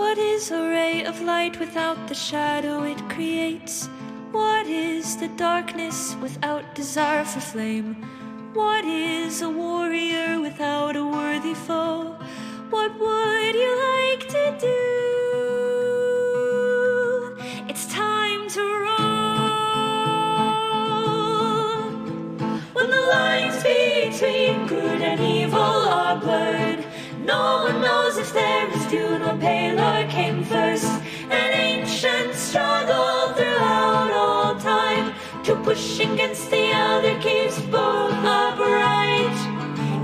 What is a ray of light without the shadow it creates? What is the darkness without desire for flame? What is a warrior without a worthy foe? What would you like to do? It's time to roll. When the lines between good and evil are blurred, no one knows if there is Dune or Palar came first. An ancient struggle throughout all time to push against the other keeps both upright.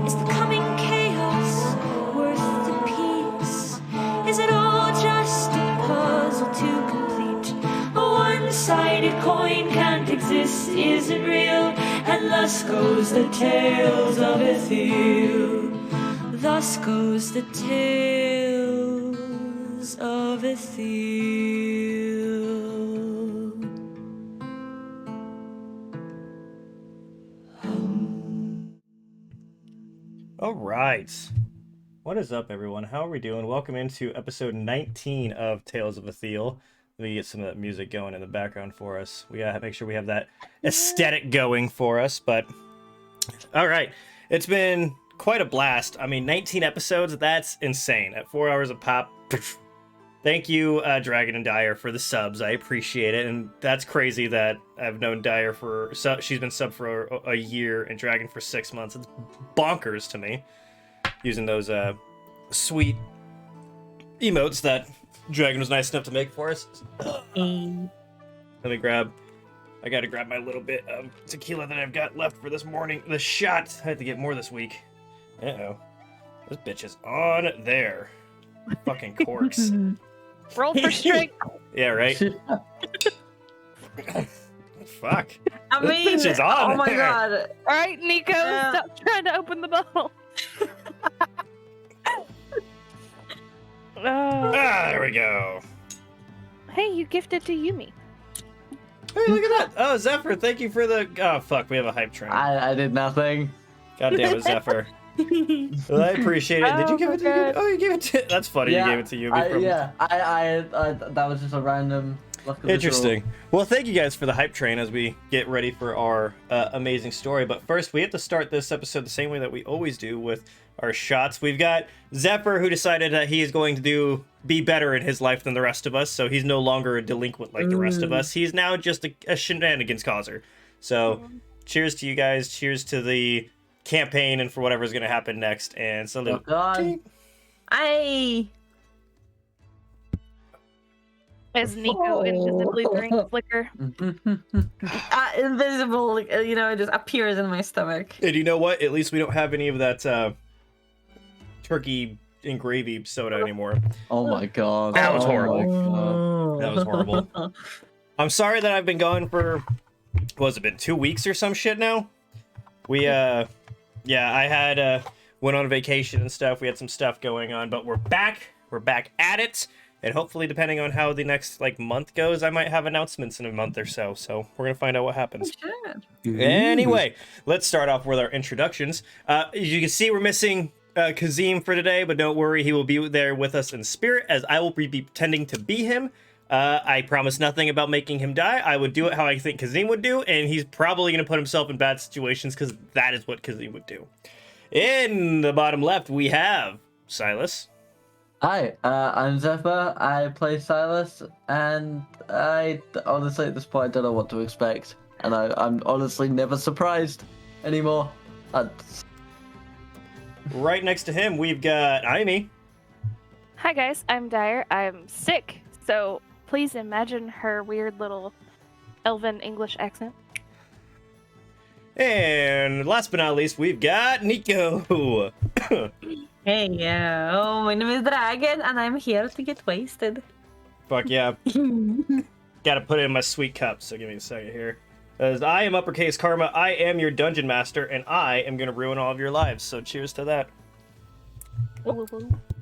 Is the coming chaos worth the peace? Is it all just a puzzle to complete? A one-sided coin can't exist, isn't real, and thus goes the tales of Ethyl. Thus goes the tales of Ethyl. All right. What is up, everyone? How are we doing? Welcome into episode 19 of Tales of Ethyl. Let me get some of that music going in the background for us. We gotta make sure we have that aesthetic going for us. But all right, it's been quite a blast. I mean, 19 episodes, that's insane. At 4 hours a pop. Thank you, Dragon and Dyer, for the subs. I appreciate it. And that's crazy that I've known Dyer for... she's been sub for a year and Dragon for 6 months. It's bonkers to me. Using those sweet emotes that Dragon was nice enough to make for us. Let me grab... I gotta grab my little bit of tequila that I've got left for this morning. The shot. I had to get more this week. Uh-oh. This bitch is on there. Fucking corks. Roll for strength. Yeah, right? Fuck. I This mean, bitch is on oh my there. god. All right, Nico, stop trying to open the bottle. There we go. Hey, you gifted to Yumi. Hey, look at that. Oh, Zephyr, thank you for the... Oh, fuck, we have a hype train. I did nothing. God damn it, Zephyr. Well, I appreciate it. Did you give it to God. Yumi? Oh, you gave it to... That's funny, you gave it to Yumi. That was just a random... Interesting. Well, thank you guys for the hype train as we get ready for our amazing story. But first, we have to start this episode the same way that we always do with our shots. We've got Zephyr, who decided that he is going to be better in his life than the rest of us. So he's no longer a delinquent like the rest of us. He's now just a shenanigans causer. So cheers to you guys. Cheers to the campaign and for whatever's going to happen next. And salute. Oh god. Aye. As Nico invisibly drinks liquor. Invisible, it just appears in my stomach. And you know what? At least we don't have any of that turkey and gravy soda anymore. Oh my god. That was horrible. God. That was horrible. I'm sorry that I've been gone for, what has it been, 2 weeks or some shit now? We, I had, went on vacation and stuff. We had some stuff going on, but we're back. We're back at it. And hopefully, depending on how the next, month goes, I might have announcements in a month or so. So we're going to find out what happens. Anyway, let's start off with our introductions. As you can see, we're missing Kazim for today, but don't worry, he will be there with us in spirit, as I will be pretending to be him. I promise nothing about making him die. I would do it how I think Kazim would do, and he's probably going to put himself in bad situations, because that is what Kazim would do. In the bottom left, we have Silas. Hi, I'm Zephyr. I play Silas, and I honestly at this point don't know what to expect, and I'm honestly never surprised anymore. Right next to him, we've got Iahme. Hi guys, I'm Dyer. I'm sick, so please imagine her weird little elven English accent. And last but not least, we've got Nico. Hey, my name is Dragon, and I'm here to get wasted. Fuck yeah. Gotta put it in my sweet cup, so give me a second here. As I am uppercase karma, I am your dungeon master, and I am gonna ruin all of your lives, so cheers to that.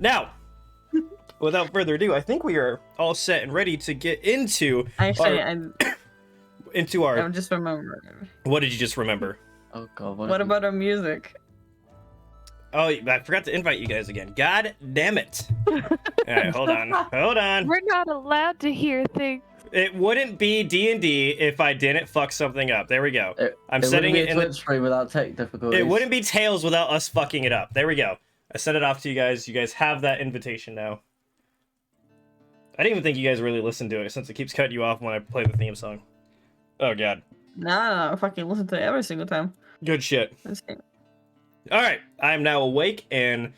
Now, without further ado, I think we are all set and ready to get into I'm just remembering. What did you just remember? Oh god, what about our music? Oh, I forgot to invite you guys again. God damn it. All right, hold on. We're not allowed to hear things. It wouldn't be D&D if I didn't fuck something up. There we go. I'm setting it in the stream without tech difficulties. It wouldn't be Tails without us fucking it up. There we go. I sent it off to you guys. You guys have that invitation now. I didn't even think you guys really listened to it since it keeps cutting you off when I play the theme song. Oh god. Nah, I fucking listen to it every single time. Good shit. That's it. All right, I'm now awake and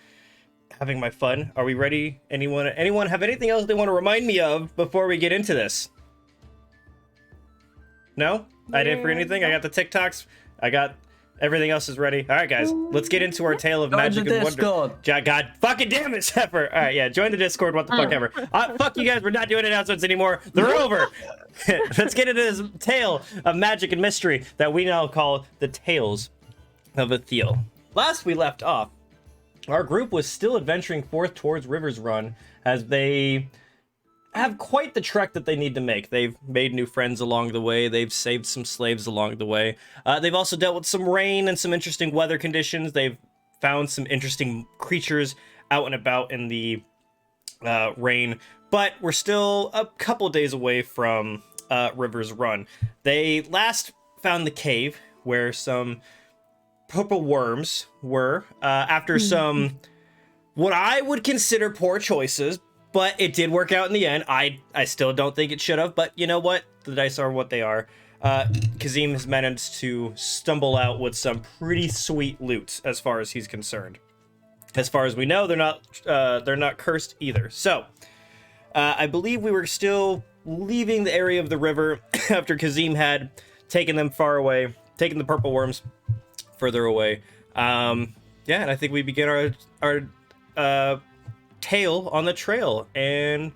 having my fun. Are we ready? Anyone have anything else they want to remind me of before we get into this? No? I didn't forget anything? I got the TikToks. I got everything else is ready. All right, guys, let's get into our tale of magic and wonder. God fucking damn it, Zephyr. All right, yeah, join the Discord. What the fuck ever. Fuck you guys. We're not doing announcements anymore. They're over. Let's get into this tale of magic and mystery that we now call the Tales of Ethyl. Last we left off, our group was still adventuring forth towards River's Run as they have quite the trek that they need to make. They've made new friends along the way. They've saved some slaves along the way. They've also dealt with some rain and some interesting weather conditions. They've found some interesting creatures out and about in the rain. But we're still a couple days away from River's Run. They last found the cave where some purple worms were after some what I would consider poor choices. But it did work out in the end. I still don't think it should have, but you know what? The dice are what they are. Kazim has managed to stumble out with some pretty sweet loot as far as he's concerned. As far as we know, they're not cursed either. So, I believe we were still leaving the area of the river after Kazim had taken them far away, taken the purple worms further away. Yeah, and I think we begin our tale on the trail. And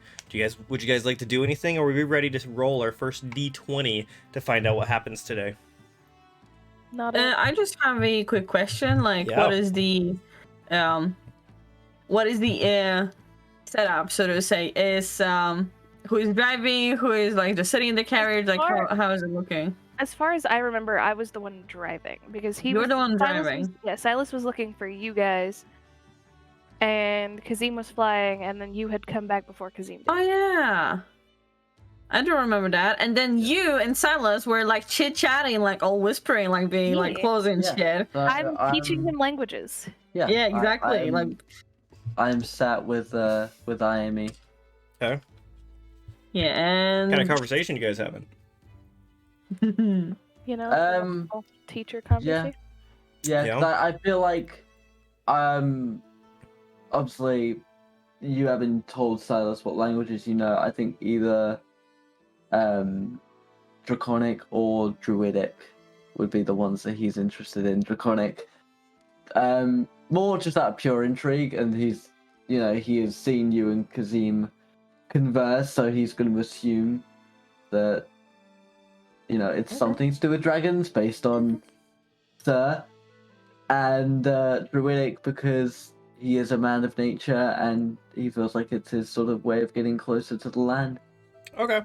would you guys like to do anything, or are we ready to roll our first d20 to find out what happens today? I just have a quick question. Like, Yeah. what is the setup, so to say? Is who is driving? Who is like just sitting in the carriage? Like, how is it looking? As far as I remember, I was the one driving because You're the one driving. Silas was looking for you guys, and Kazim was flying, and then you had come back before Kazim did. Oh yeah, I do remember that. And then you and Silas were like chit-chatting, like all whispering, like being like close and shit. I'm teaching them languages. Yeah, Yeah, exactly. I'm sat with Iahme. Okay. Yeah, and What kind of conversation you guys having? You know, teacher conversation. Yeah. I feel like, obviously, you haven't told Silas what languages you know. I think either, Draconic or Druidic would be the ones that he's interested in. Draconic, more just out of pure intrigue, and he has seen you and Kazim converse, so he's going to assume that, it's something to do with dragons based on Sir. And Druidic because he is a man of nature and he feels like it's his sort of way of getting closer to the land. Okay.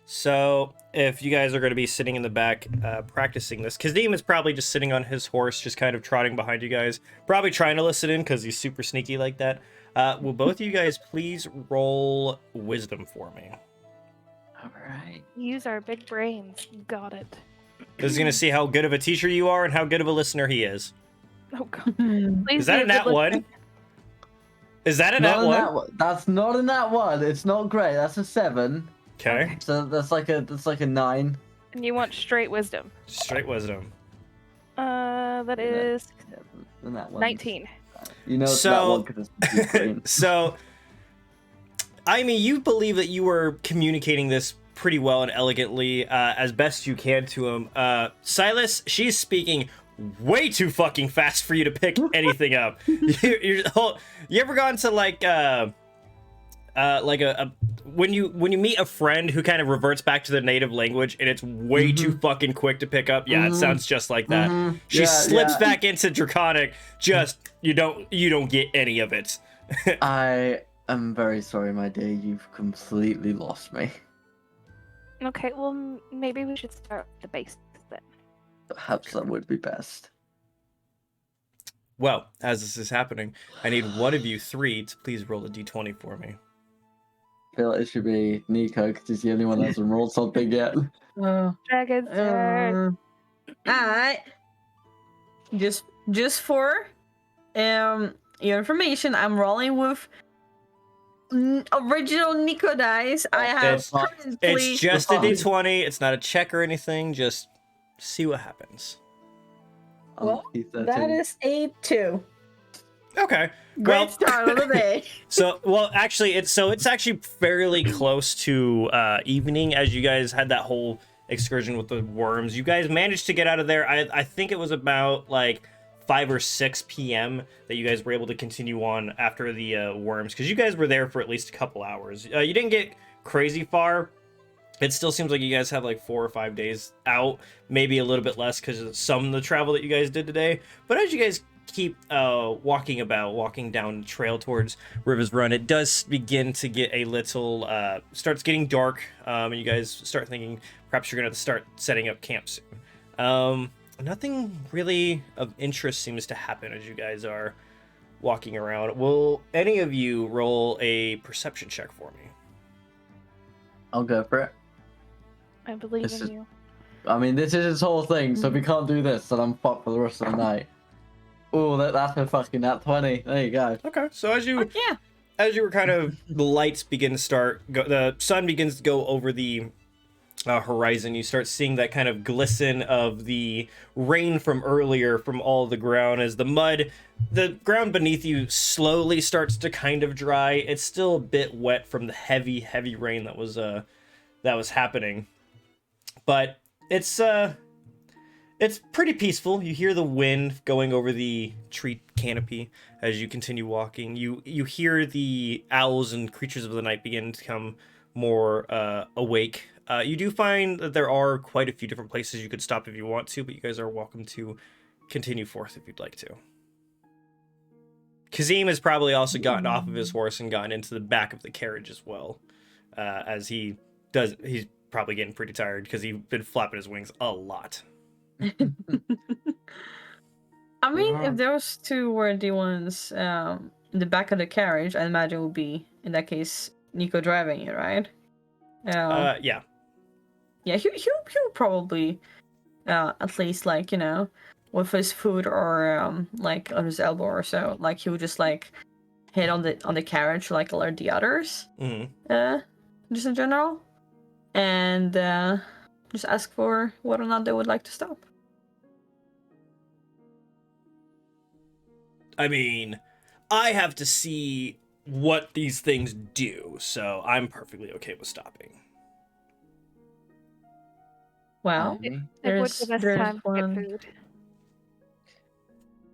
So if you guys are going to be sitting in the back practicing this, Kazim is probably just sitting on his horse, just kind of trotting behind you guys, probably trying to listen in because he's super sneaky like that. Will both of you guys please roll wisdom for me? All right. Use our big brains. Got it. This is going to see how good of a teacher you are and how good of a listener he is. Oh god. Please Is that a nat one? Is that a nat one? That's not a nat one. It's not great. That's a 7. Okay. So that's like a 9. And you want straight wisdom. Straight wisdom. That is The nat one's- 19. You know, it's So- that one because it's green. So, I mean, you believe that you were communicating this pretty well and elegantly, as best you can to him. Silas, she's speaking way too fucking fast for you to pick anything up. You ever gone to when you meet a friend who kind of reverts back to their native language and it's way too fucking quick to pick up? Yeah, it sounds just like that. She slips back into Draconic. Just you don't get any of it. I am very sorry, my dear. You've completely lost me. Okay, well, maybe we should start with the basics then. Perhaps that would be best. Well, as this is happening, I need one of you three to please roll a d20 for me. I feel like it should be Nico because he's the only one that hasn't rolled something yet. Dragon's turn. Alright. Just for your information, I'm rolling with original Nico dice. I have It's currently just a d20. It's not a check or anything. Just see what happens. Well, P13. that is a 2. Okay. Great start of the day. Actually, it's actually fairly close to evening as you guys had that whole excursion with the worms. You guys managed to get out of there. I think it was about like 5 or 6 p.m. that you guys were able to continue on after the worms, because you guys were there for at least a couple hours. You didn't get crazy far. It still seems like you guys have like 4 or 5 days out, maybe a little bit less because of some of the travel that you guys did today. But as you guys keep walking down the trail towards River's Run, it does begin to get a little starts getting dark, and you guys start thinking perhaps you're gonna have to start setting up camp soon. Nothing really of interest seems to happen as you guys are walking around. Will any of you roll a perception check for me? I'll go for it. I believe This in is- you. I mean, this is his whole thing, so if we can't do this, then I'm fucked for the rest of the night. Oh, that's a fucking nat 20. There you go. Okay, so as you Yeah. as you were kind of the lights begin to the sun begins to go over the horizon. You start seeing that kind of glisten of the rain from earlier from all the ground as the ground beneath you slowly starts to kind of dry. It's still a bit wet from the heavy rain that was happening, but it's pretty peaceful. You hear the wind going over the tree canopy as you continue walking. You hear the owls and creatures of the night begin to come more awake. You do find that there are quite a few different places you could stop if you want to, but you guys are welcome to continue forth if you'd like to. Kazim has probably also gotten off of his horse and gotten into the back of the carriage as well, as he's probably getting pretty tired because he's been flapping his wings a lot. I mean, if those two were the ones in the back of the carriage, I imagine it would be, in that case, Nico driving it, right? Yeah. Yeah, he'll probably, at least, like, you know, with his foot or, like, on his elbow or so, like, he would just, like, hit on the carriage, like, alert the others, just in general, and, just ask for whether or not they would like to stop. I mean, I have to see what these things do, so I'm perfectly okay with stopping. Well, Maybe. It would give us time to get food.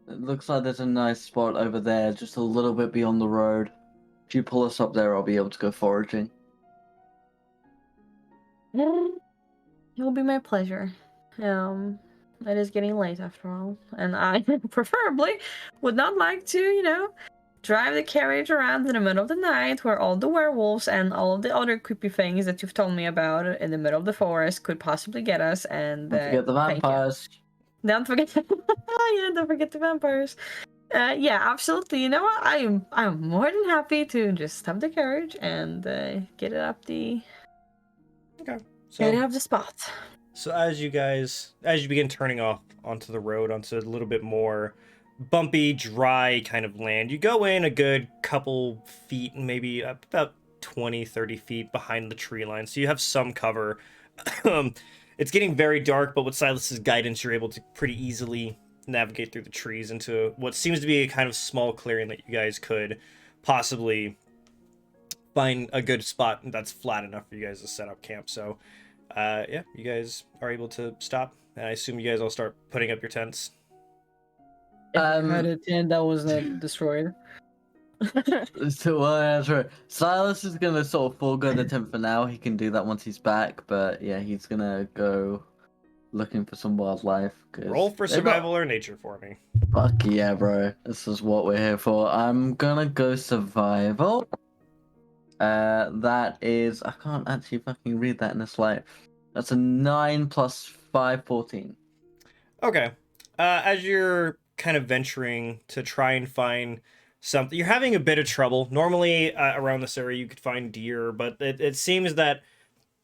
It looks like there's a nice spot over there, just a little bit beyond the road. If you pull us up there, I'll be able to go foraging. It will be my pleasure. It is getting late after all, and I preferably would not like to, you know, drive the carriage around in the middle of the night where all the werewolves and all of the other creepy things that you've told me about in the middle of the forest could possibly get us. And Don't forget the thank you. vampires. Don't forget, yeah, don't forget the vampires. Yeah, absolutely. You know what? I'm more than happy to just stop the carriage and get it up the get it up the spot. So as you begin turning off onto the road, onto a little bit more bumpy, dry kind of land, you go in a good couple feet, maybe about 20, 30 feet behind the tree line. So you have some cover. It's getting very dark, but with Silas's guidance, you're able to pretty easily navigate through the trees into what seems to be a kind of small clearing that you guys could possibly find a good spot that's flat enough for you guys to set up camp. So yeah, you guys are able to stop, and I assume you guys all start putting up your tents. Had a tent that was not destroyed. So that's right. Silas is gonna sort of forego the tent for now. He can do that once he's back, but yeah, he's gonna go looking for some wildlife. Roll for survival or nature for me. Fuck yeah, bro. This is what we're here for. I'm gonna go survival. That is, I can't actually fucking read that in this light. That's a 9 plus 5, 14. Okay. As you're kind of venturing to try and find something. You're having a bit of trouble. Normally around this area you could find deer, but it seems that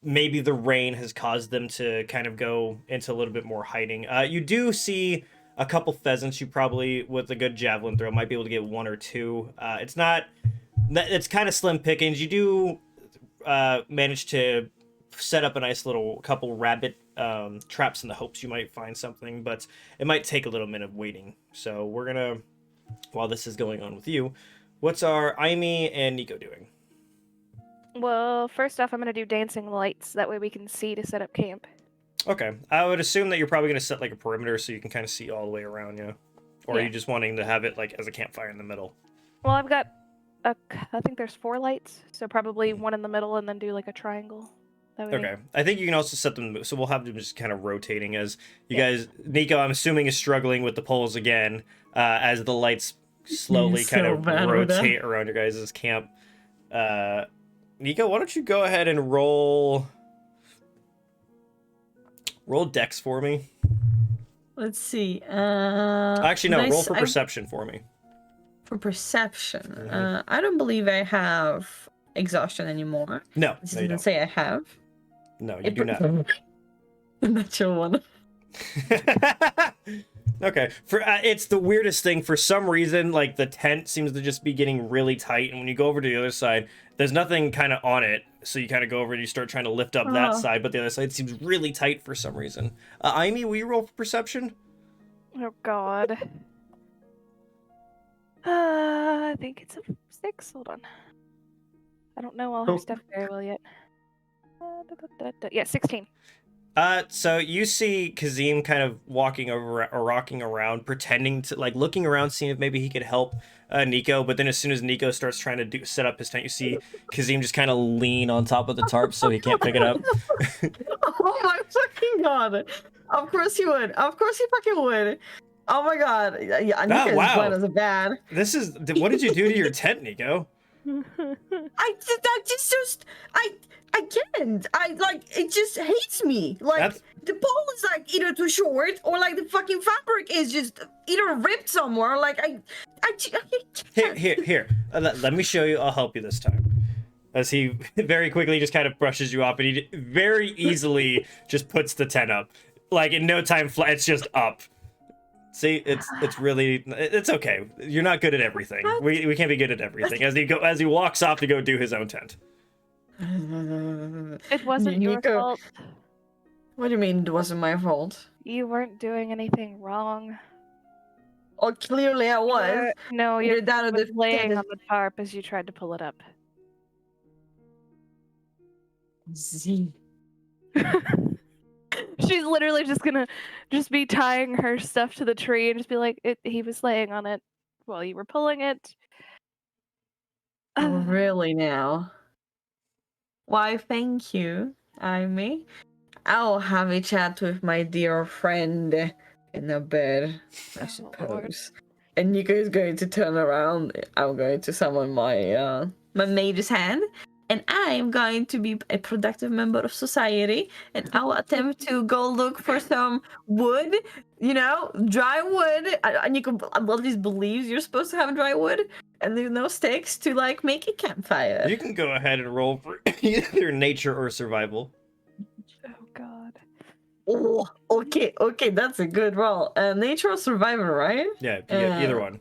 maybe the rain has caused them to kind of go into a little bit more hiding. You do see a couple pheasants. You probably, with a good javelin throw, might be able to get one or two. It's kind of slim pickings. You do manage to set up a nice little couple rabbit traps in the hopes you might find something, but it might take a little minute of waiting. So we're gonna, while this is going on with you, what's our Iahme and Nico doing? Well, first off, I'm gonna do dancing lights. That way we can see to set up camp. Okay, I would assume that you're probably gonna set like a perimeter so you can kind of see all the way around you, or are you just wanting to have it like as a campfire in the middle? Well, I've got I think there's 4 lights, so probably one in the middle and then do like a triangle. That way. Okay, I think you can also set them, so we'll have them just kind of rotating as you guys. Nico, I'm assuming, is struggling with the poles again as the lights slowly He's kind so of bad with that. rotate around your guys' camp. Nico, why don't you go ahead and roll Dex for me? Let's see. Actually, no, roll nice- for perception for me. For perception. Mhm. I don't believe I have exhaustion anymore. No, This no, you doesn't don't. say I have. No, you do not. Natural one. Okay, for it's the weirdest thing. For some reason, like the tent seems to just be getting really tight, and when you go over to the other side, there's nothing kind of on it. So you kind of go over and you start trying to lift up that side, but the other side seems really tight for some reason. Iahme, will you roll for perception? Oh God. I think it's a 6. Hold on. I don't know all her stuff very well yet. Yeah, 16. So you see Kazim kind of walking over or rocking around, pretending to like looking around, seeing if maybe he could help Nico. But then as soon as Nico starts trying to set up his tent, you see Kazim just kind of lean on top of the tarp so he can't pick it up. Oh my fucking god! Of course he would. Of course he fucking would. Oh my god! Yeah, Nico's plan is bad. What did you do to your tent, Nico? It just hates me. Like, the pole is like either too short or like the fucking fabric is just either ripped somewhere. Like Here. Let me show you. I'll help you this time. As he very quickly just kind of brushes you off, and he very easily just puts the tent up. Like in no time flat, it's just up. See, it's okay. You're not good at everything. We can't be good at everything. As he walks off to go do his own tent. It wasn't your Nico. fault. What do you mean it wasn't my fault? You weren't doing anything wrong. Oh, clearly I was. No, You're you're down at the laying on the tarp as you tried to pull it up. Z. She's literally just gonna be tying her stuff to the tree and just be like, he was laying on it while you were pulling it. Oh, really now? Why, thank you, Iahme. I'll have a chat with my dear friend in a bit, I suppose. And Nico is going to turn around. I'm going to summon my mage's hand. And I am going to be a productive member of society, and I'll attempt to go look for some wood, dry wood. Nico at least believes you're supposed to have dry wood, and there's no sticks to like make a campfire. You can go ahead and roll for either nature or survival. Oh God. Oh, okay, that's a good roll. Nature or survival, right? Yeah, either one.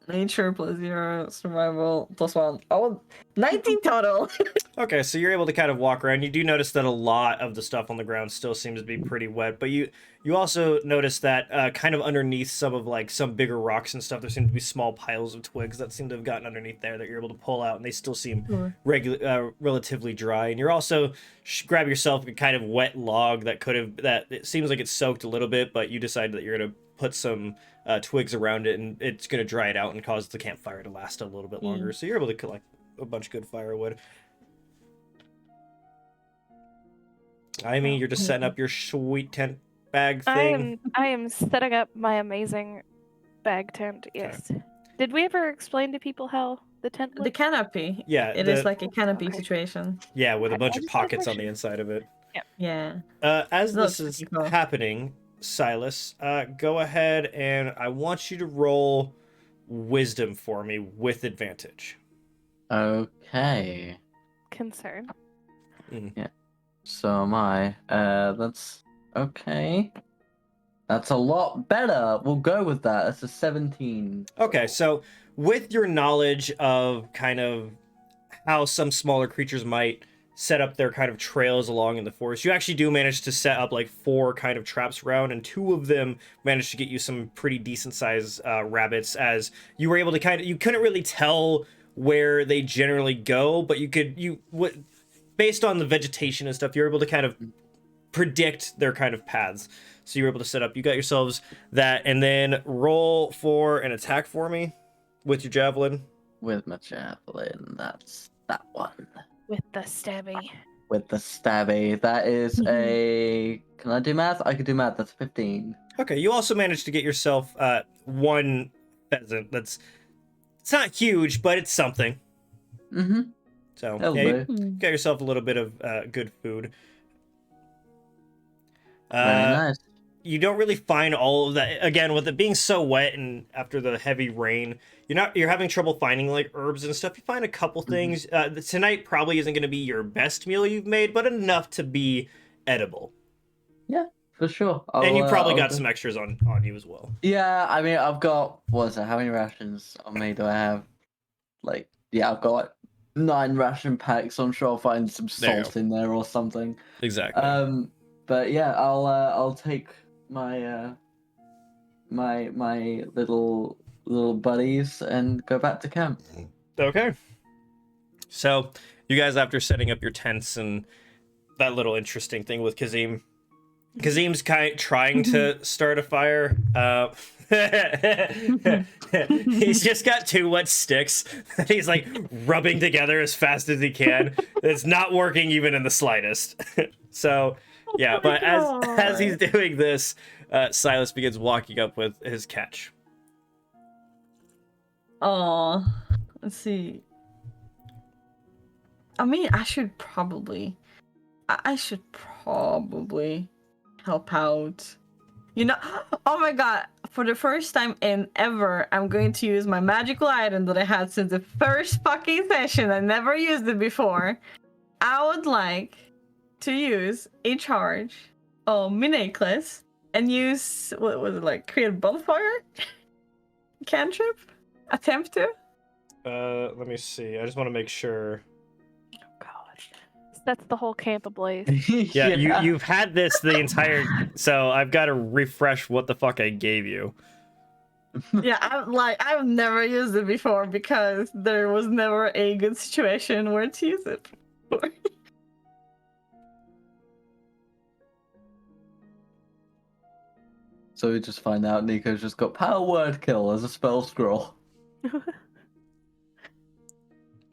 Nature plus 0, survival plus 1. Oh, 19 total. Okay, so you're able to kind of walk around. You do notice that a lot of the stuff on the ground still seems to be pretty wet, but you also notice that kind of underneath some bigger rocks and stuff, there seem to be small piles of twigs that seem to have gotten underneath there that you're able to pull out, and they still seem relatively dry. And you're also grab yourself a kind of wet log that it seems like it's soaked a little bit, but you decide that you're gonna put some twigs around it, and it's going to dry it out and cause the campfire to last a little bit longer. So you're able to collect a bunch of good firewood. You're just setting up your sweet tent bag thing. I am setting up my amazing bag tent. Yes. Okay. Did we ever explain to people how the tent looks? The canopy. Yeah. It is like a canopy situation. Yeah, with a bunch of pockets on the inside of it. Yeah. As this is happening, Silas, go ahead and I want you to roll wisdom for me with advantage. Okay. Concern. So am I. That's okay. That's a lot better. We'll go with that. That's a 17. Okay, so with your knowledge of kind of how some smaller creatures might set up their kind of trails along in the forest, you actually do manage to set up like 4 kind of traps around, and 2 of them managed to get you some pretty decent sized rabbits, as you were able to you couldn't really tell where they generally go, but based on the vegetation and stuff, you're able to kind of predict their kind of paths. So you're able to set up, you got yourselves that, and then roll for an attack for me with your javelin. With my javelin, that's that one. With the stabby. With the stabby, that is a... Can I do math? I can do math, that's 15. Okay, you also managed to get yourself 1 pheasant. It's not huge, but it's something. Mm-hmm. So That'll yeah, do. you got yourself a little bit of good food. Very nice. You don't really find all of that, again, with it being so wet and after the heavy rain, you're having trouble finding like herbs and stuff. You find a couple things. Tonight probably isn't going to be your best meal you've made, but enough to be edible. Yeah, for sure. And you probably got some extras on you as well. Yeah, I mean, I've got, what is it, how many rations on me do I have? Like, yeah, I've got like 9 ration packs, so I'm sure I'll find some salt in there or something. Exactly. But yeah, I'll take my my little buddies and go back to camp. Okay. So you guys, after setting up your tents and that little interesting thing with Kazim's trying to start a fire. He's just got 2 wet sticks that he's like rubbing together as fast as he can. It's not working even in the slightest. So yeah, but as he's doing this, Silas begins walking up with his catch. Oh, let's see. I mean, I should probably help out. You know, oh my god, for the first time in ever, I'm going to use my magical item that I had since the first fucking session. I never used it before. I would like to use a charge of my necklace and use, what was it, like, create bonfire? Cantrip? Attempt to? Let me see. I just want to make sure. Oh god. That's the whole camp ablaze. Yeah, you've had this the entire, so I've got to refresh what the fuck I gave you. Yeah, I've never used it before because there was never a good situation where to use it before. So we just find out Nico's just got power word kill as a spell scroll.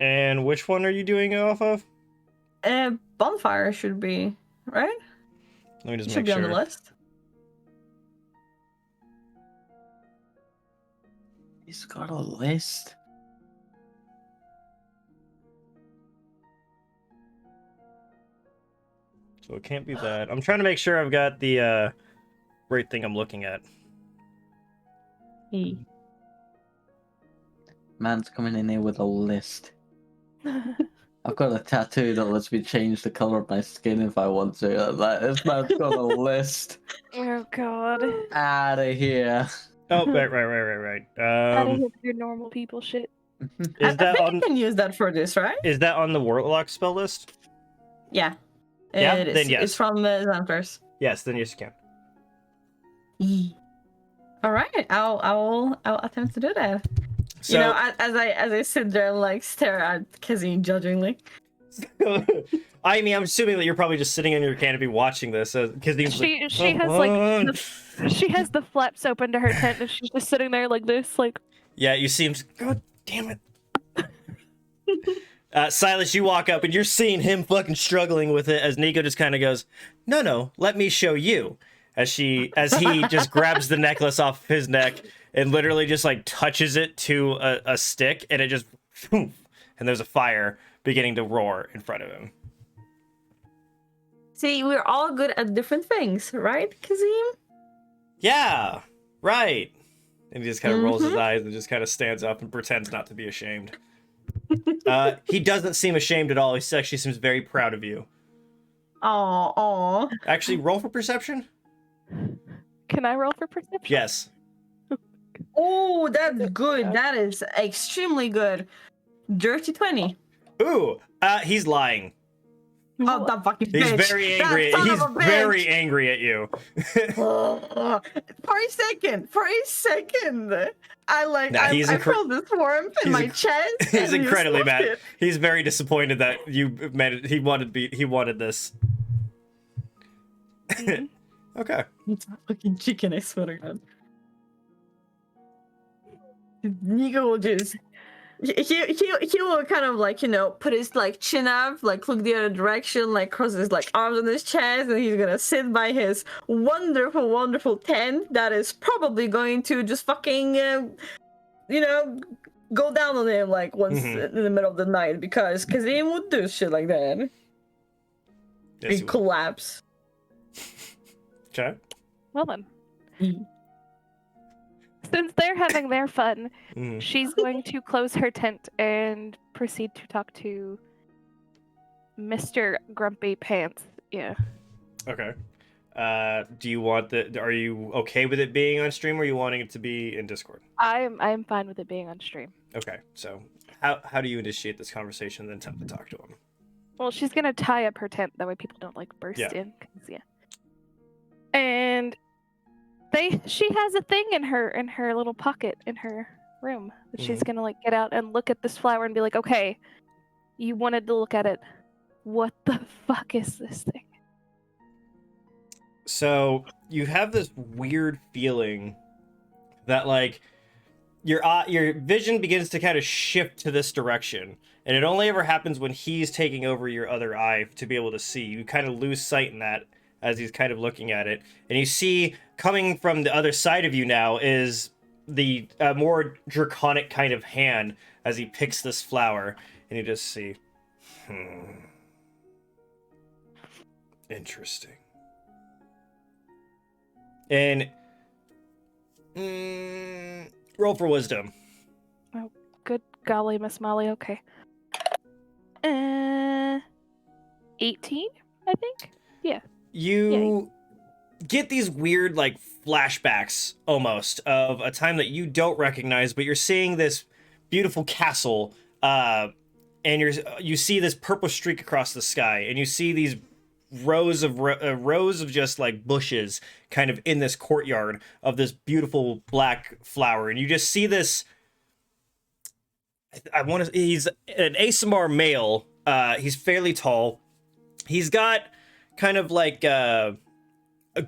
And which one are you doing it off of? Bonfire should be, right? Let me just Should make be sure. on the list. He's got a list. So it can't be that. I'm trying to make sure I've got the right thing I'm looking at. Man's coming in here with a list. I've got a tattoo that lets me change the color of my skin if I want to. This man's got a list. Oh god. Out of here. Oh, right. Out of here with your normal people shit. I Is that think on? you can use that for this, right? Is that on the Warlock spell list? Yeah. Yeah, It is. then yes. It's from the Xanthars. Yes, then yes, you can. All right, I'll attempt to do that. So, You know, as I sit there and like stare at Kazim judgingly. I mean, I'm assuming that you're probably just sitting in your canopy watching this, because She has like she has the flaps open to her tent and she's just sitting there like this, like. Yeah, you see him. God damn it. Silas, you walk up and you're seeing him fucking struggling with it as Nico just kind of goes, no, let me show you. As he just grabs the necklace off his neck and literally just like touches it to a stick, and it just, and there's a fire beginning to roar in front of him. See, we're all good at different things, right, Kazim? Yeah, right. And he just kind of rolls his Mhm. eyes and just kind of stands up and pretends not to be ashamed. He doesn't seem ashamed at all. He actually seems very proud of you. Aw. Actually, roll for perception? Can I roll for perception? Yes. Oh, that's good. That is extremely good. Dirty 20. Ooh, he's lying. Oh, that fucking He's bitch. very angry. That son He's of a bitch. very angry at you. For a second, Nah, I he's felt this warmth in he's my inc- chest. He's and you incredibly smushed mad. it. He's very disappointed that you made it. He wanted this. Mhm. Okay. It's a fucking chicken, I swear to God. Nico will just he will kind of like, you know, put his like chin up, like look the other direction, like cross his like arms on his chest, and he's gonna sit by his wonderful tent that is probably going to just fucking you know, go down on him like once Mhm. in the middle of the night because Kazim would do shit like that. Yes, He he will. collapse. Okay. Well then, Mm. since they're having their fun, Mhm. she's going to close her tent and proceed to talk to Mr. Grumpy Pants. Yeah. Okay. Do you want are you okay with it being on stream, or are you wanting it to be in Discord? I'm fine with it being on stream. Okay. So, how do you initiate this conversation and then attempt to talk to him? Well, she's gonna tie up her tent that way people don't like burst Yeah. in. 'Cause, yeah. And she has a thing in her little pocket in her room that she's gonna like get out and look at this flower and be like, okay, you wanted to look at it. What the fuck is this thing? So you have this weird feeling that like your vision begins to kind of shift to this direction, and it only ever happens when he's taking over your other eye to be able to see. You kind of lose sight in that as he's kind of looking at it, and you see coming from the other side of you now is the more draconic kind of hand as he picks this flower, and you just see, interesting. And roll for wisdom. Good golly, Miss Molly. Okay. 18, I think. Yeah. You get these weird like flashbacks almost of a time that you don't recognize, but you're seeing this beautiful castle, and you see this purple streak across the sky, and you see these rows of just like bushes kind of in this courtyard of this beautiful black flower, and you just see this. He's an ASMR male. He's fairly tall. He's got kind of like a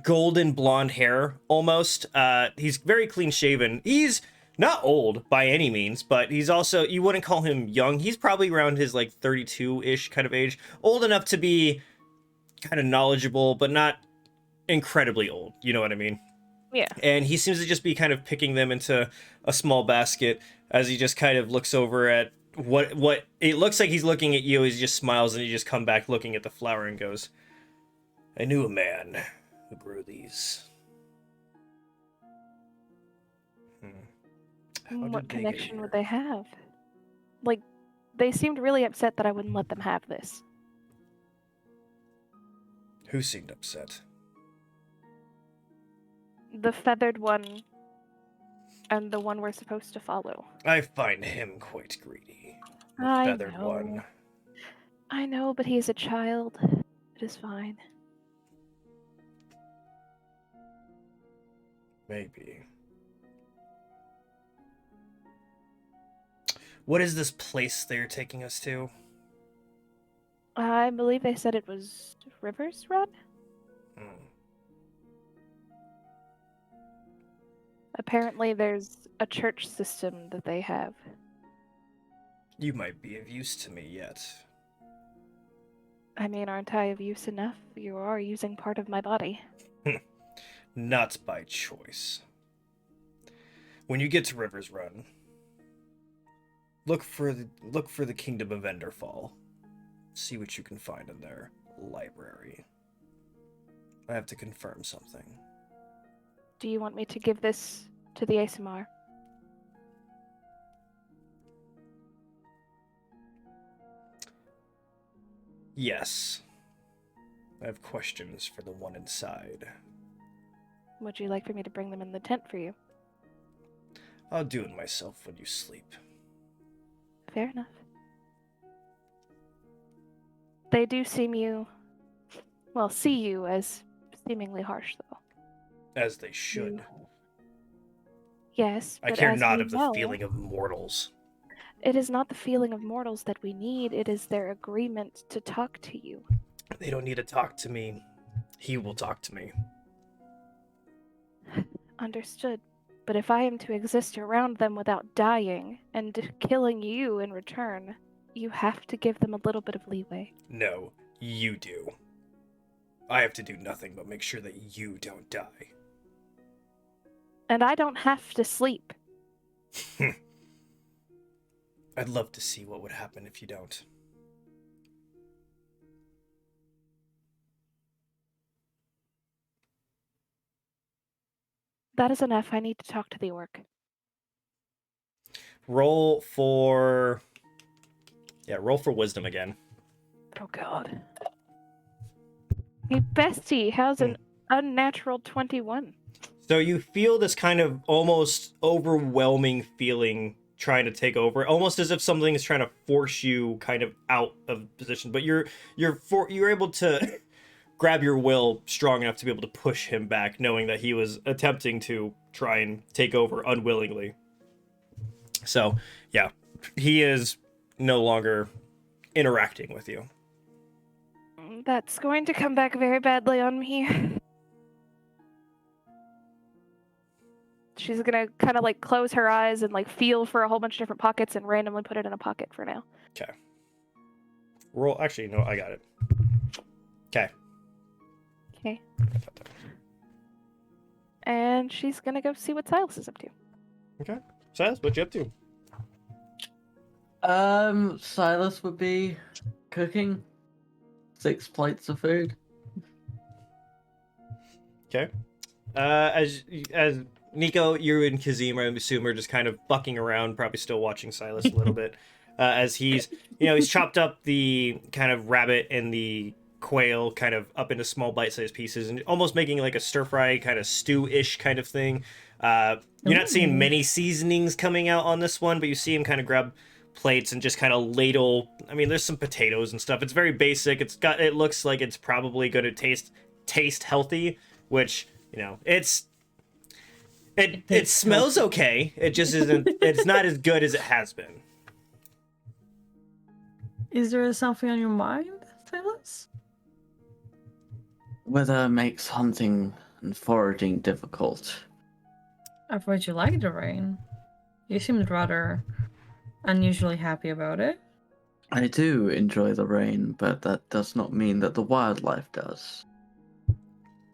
golden blonde hair almost. He's very clean shaven. He's not old by any means, but he's also, you wouldn't call him young. He's probably around his like 32-ish kind of age. Old enough to be kind of knowledgeable, but not incredibly old. You know what I mean? Yeah. And he seems to just be kind of picking them into a small basket as he just kind of looks over at what it looks like he's looking at you. He just smiles, and he just come back looking at the flower and goes, I knew a man who grew these. How What did they get connection would here? they have? Like, they seemed really upset that I wouldn't let them have this. Who seemed upset? The feathered one and the one we're supposed to follow. I find him quite greedy. The I feathered know. one. I know, but he's a child. It is fine. Maybe. What is this place they're taking us to? I believe they said it was Rivers Run? Hmm. Apparently there's a church system that they have. You might be of use to me yet. I mean, aren't I of use enough? You are using part of my body. Not by choice. When you get to Rivers Run, look for the Kingdom of Enderfall. See what you can find in their library. I have to confirm something. do you want me to give this to the ASMR? Yes. I have questions for the one inside. Would you like for me to bring them in the tent for you? I'll do it myself when you sleep. Fair enough. They do see you as seemingly harsh, though. As they should. Yes, I but care as not we of the know, feeling of mortals. It is not the feeling of mortals that we need, it is their agreement to talk to you. They don't need to talk to me. He will talk to me. Understood. But if I am to exist around them without dying, and killing you in return, you have to give them a little bit of leeway. No, you do. I have to do nothing but make sure that you don't die. And I don't have to sleep. I'd love to see what would happen if you don't. That is enough. I need to talk to the orc. Roll for wisdom again. Oh god. Hey, Bestie, how's an unnatural 21? So you feel this kind of almost overwhelming feeling trying to take over, almost as if something is trying to force you kind of out of position. But you're able to grab your will strong enough to be able to push him back, knowing that he was attempting to try and take over unwillingly. So yeah, he is no longer interacting with you. That's going to come back very badly on me. She's gonna kind of like close her eyes and like feel for a whole bunch of different pockets and randomly put it in a pocket for now. Okay. Roll. Actually, no, I got it. Okay. Okay. And she's gonna go see what Silas is up to. Okay. Silas, what you up to? Silas would be cooking 6 plates of food. Okay. As Nico, you and Kazim, I assume, are just kind of bucking around, probably still watching Silas a little bit, as he's chopped up the kind of rabbit and the quail kind of up into small bite-sized pieces and almost making like a stir-fry kind of stew-ish kind of thing. You're not seeing many seasonings coming out on this one, but you see him kind of grab plates and just kind of ladle. I mean, there's some potatoes and stuff. It's very basic. It looks like it's probably going to taste healthy, which, it smells okay. It just isn't. It's not as good as it has been. Is there something on your mind, Silas? Weather makes hunting and foraging difficult. I've heard you like the rain. You seemed rather unusually happy about it. I do enjoy the rain, but that does not mean that the wildlife does.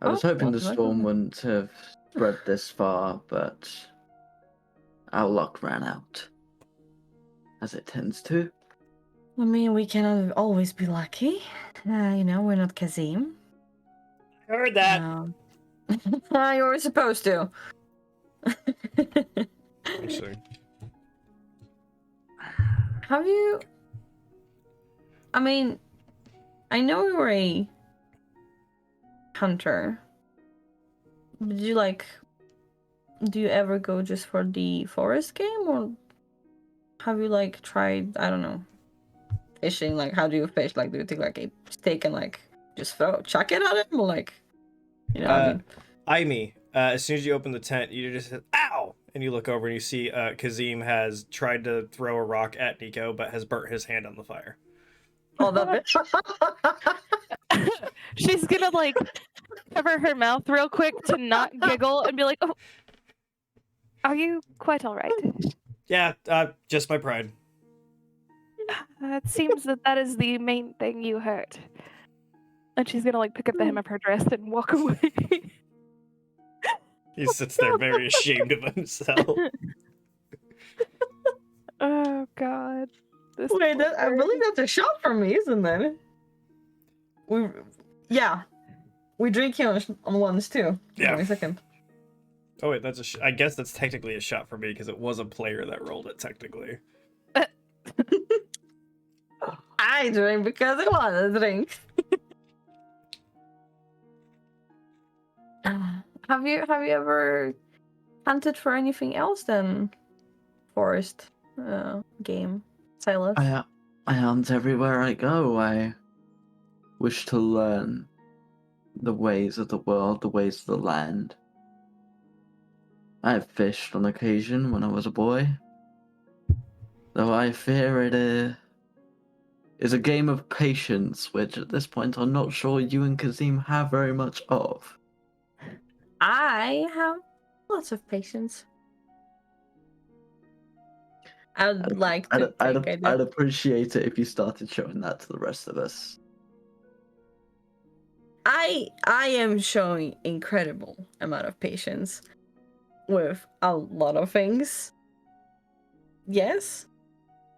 I was hoping the storm wouldn't have spread this far, but our luck ran out. As it tends to. I mean, we cannot always be lucky. We're not Kazim. I heard that. You were supposed to. Actually. Have you... I mean, I know you're a hunter. Did you do you ever go just for the forest game, or have you tried, I don't know, fishing? How do you fish? Do you take a stick and just chuck it at him, or Iahme, as soon as you open the tent, you just hit, ow, and you look over and you see Kazim has tried to throw a rock at Nico, but has burnt his hand on the fire. Oh, that bitch. She's gonna cover her mouth real quick to not giggle and be like, "Oh, are you quite all right?" Yeah, just my pride. It seems that is the main thing you hurt. And she's gonna pick up the hem of her dress and walk away. He sits there very ashamed of himself. Oh God. Wait, I believe that's a shot for me, isn't it? We drink here on ones too. Yeah. Wait a second. Oh wait, that's I guess that's technically a shot for me because it was a player that rolled it technically. I drink because I want to drink. Have you ever hunted for anything else than forest game, Silas? I hunt everywhere I go. I wish to learn the ways of the world, the ways of the land. I have fished on occasion when I was a boy, though I fear it is a game of patience, which at this point I'm not sure you and Kazim have very much of. I have lots of patience. I'd like to think I do. I'd appreciate it if you started showing that to the rest of us. I am showing incredible amount of patience with a lot of things. Yes.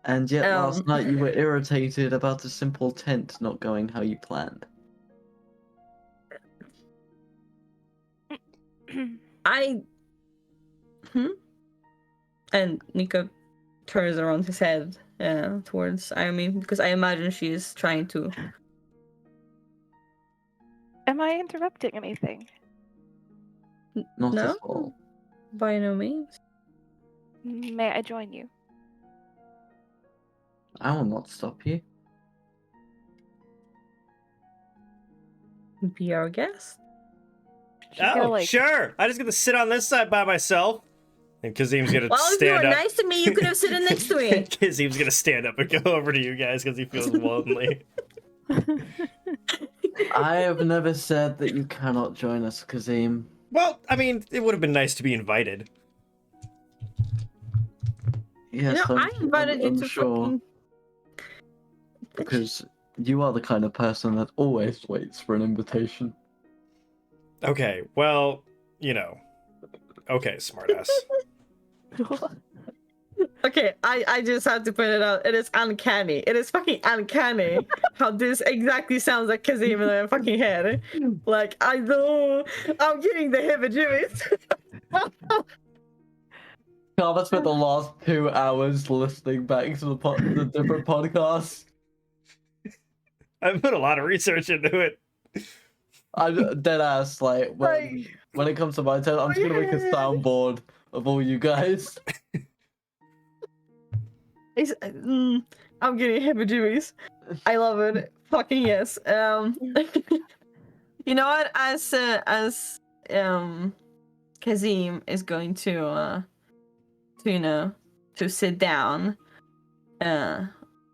And yet last night you were irritated about a simple tent not going how you planned. And Nico turns around his head towards Iahme because I imagine she is trying to. Am I interrupting anything? Not No? at all. By no means. May I join you? I will not stop you. Be our guest. She's gonna, like... Sure. I'm just gonna sit on this side by myself. And Kazim's gonna Well, if you stand were up. nice to me, you could have sitting next to me. Kazim's gonna stand up and go over to you guys because he feels lonely. I have never said that you cannot join us, Kazim. Well, I mean, it would have been nice to be invited. Yes, I invited you to sure. fucking... Because you are the kind of person that always waits for an invitation. Okay, well, you know. Okay, smartass. Okay, I just have to point it out. It is uncanny. It is fucking uncanny how this exactly sounds like Kazim in my fucking head. Like, I know I'm getting the heebie-jeebies. Carver spent the last 2 hours listening back to the different podcasts. I've put a lot of research into it. I'm dead ass, like, when it comes to my turn, I'm just gonna make a soundboard of all you guys. I'm getting heebie-jeebies. I love it. Fucking yes. You know what? As Kazim is going to sit down,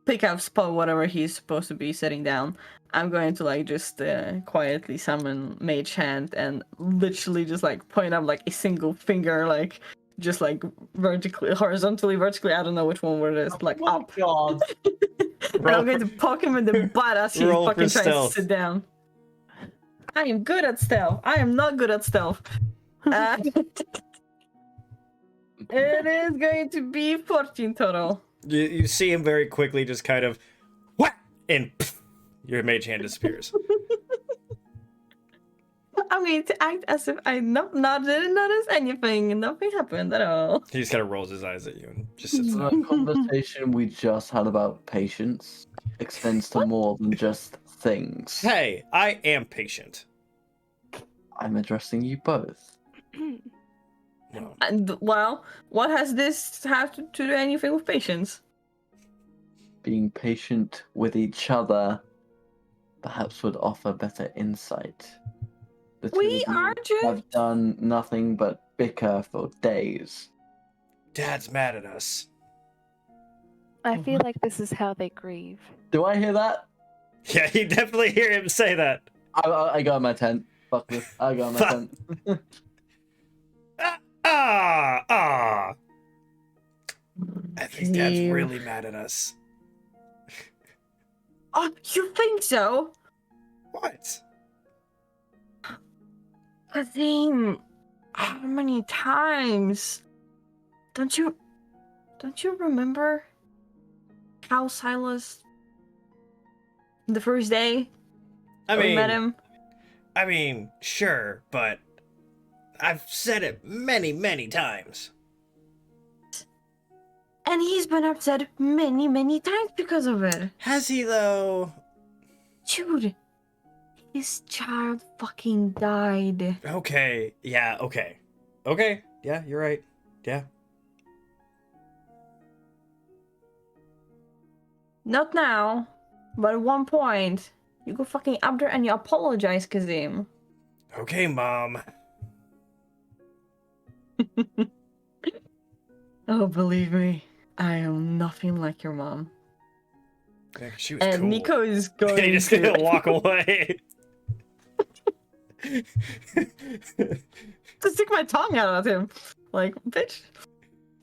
pick up spot whatever he's supposed to be sitting down. I'm going to like just quietly summon Mage Hand and literally just like point up like a single finger, like just like vertically, horizontally, vertically. I don't know which one word it is. Like up. God. And I'm going to poke him in the butt as he's Roll fucking for trying to stealth. sit down. I am good at stealth. I am not good at stealth. It is going to be 14 total. You see him very quickly just kind of whack, and pff, your mage hand disappears. I'm going to act as if I didn't notice anything and nothing happened at all. He just kind of rolls his eyes at you and just sits there. The conversation we just had about patience extends to more than just things. Hey, I am patient. I'm addressing you both. No. And well, what has this have to do anything with patience? Being patient with each other perhaps would offer better insight. The two We of you are just have done nothing but bicker for days. Dad's mad at us. I feel like this is how they grieve. Do I hear that? Yeah, you definitely hear him say that. I got in my tent. Fuck this. I got in my tent. I think Dad's You- really mad at us. Oh, you think so? What? Kazim, how many times? Don't you remember how Silas the first day I we mean, met him? sure, but I've said it many, many times. And he's been upset many, many times because of it. Has he, though? Dude, his child fucking died. Okay. Yeah, okay. Okay. Yeah, you're right. Yeah. Not now, but at one point, you go fucking up there and you apologize, Kazim. Okay, Mom. Oh, believe me, I am nothing like your mom. Yeah, she was And cool. Nico is going And he just gonna walk away. to stick my tongue out at him. Like, bitch.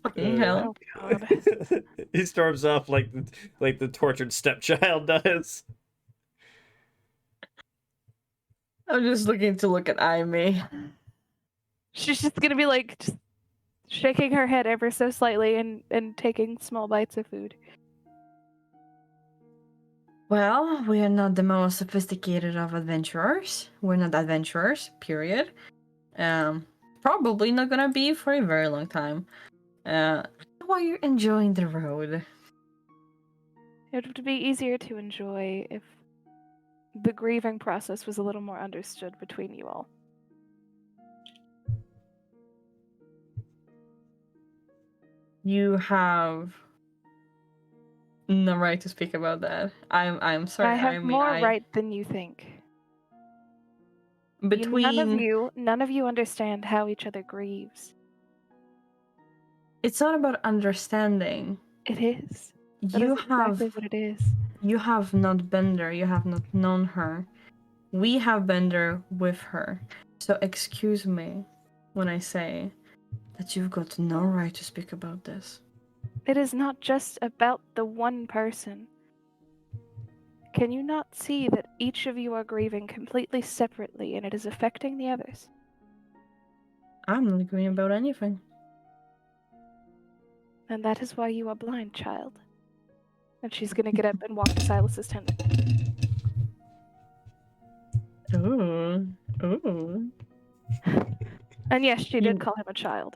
Fucking hell. Oh god. He storms off like the tortured stepchild does. I'm just looking to look at Iahme. She's just gonna be like just shaking her head ever so slightly and taking small bites of food. Well, we are not the most sophisticated of adventurers. We're not adventurers, period. Probably not gonna be for a very long time. While you're enjoying the road. It would be easier to enjoy if the grieving process was a little more understood between you all. You have no right to speak about that. I'm sorry. I have Iahme, more right than you think. None of you understand how each other grieves. It's not about understanding. It is. That You is have exactly what it is. you have not been there. You have not known her. We have been there with her. So excuse me when I say that you've got no right to speak about this. It is not just about the one person. Can you not see that each of you are grieving completely separately and it is affecting the others? I'm not agreeing about anything. And that is why you are blind, child. And she's gonna get up and walk to Silas's tent. Ooh. Ooh. And yes, she did call him a child.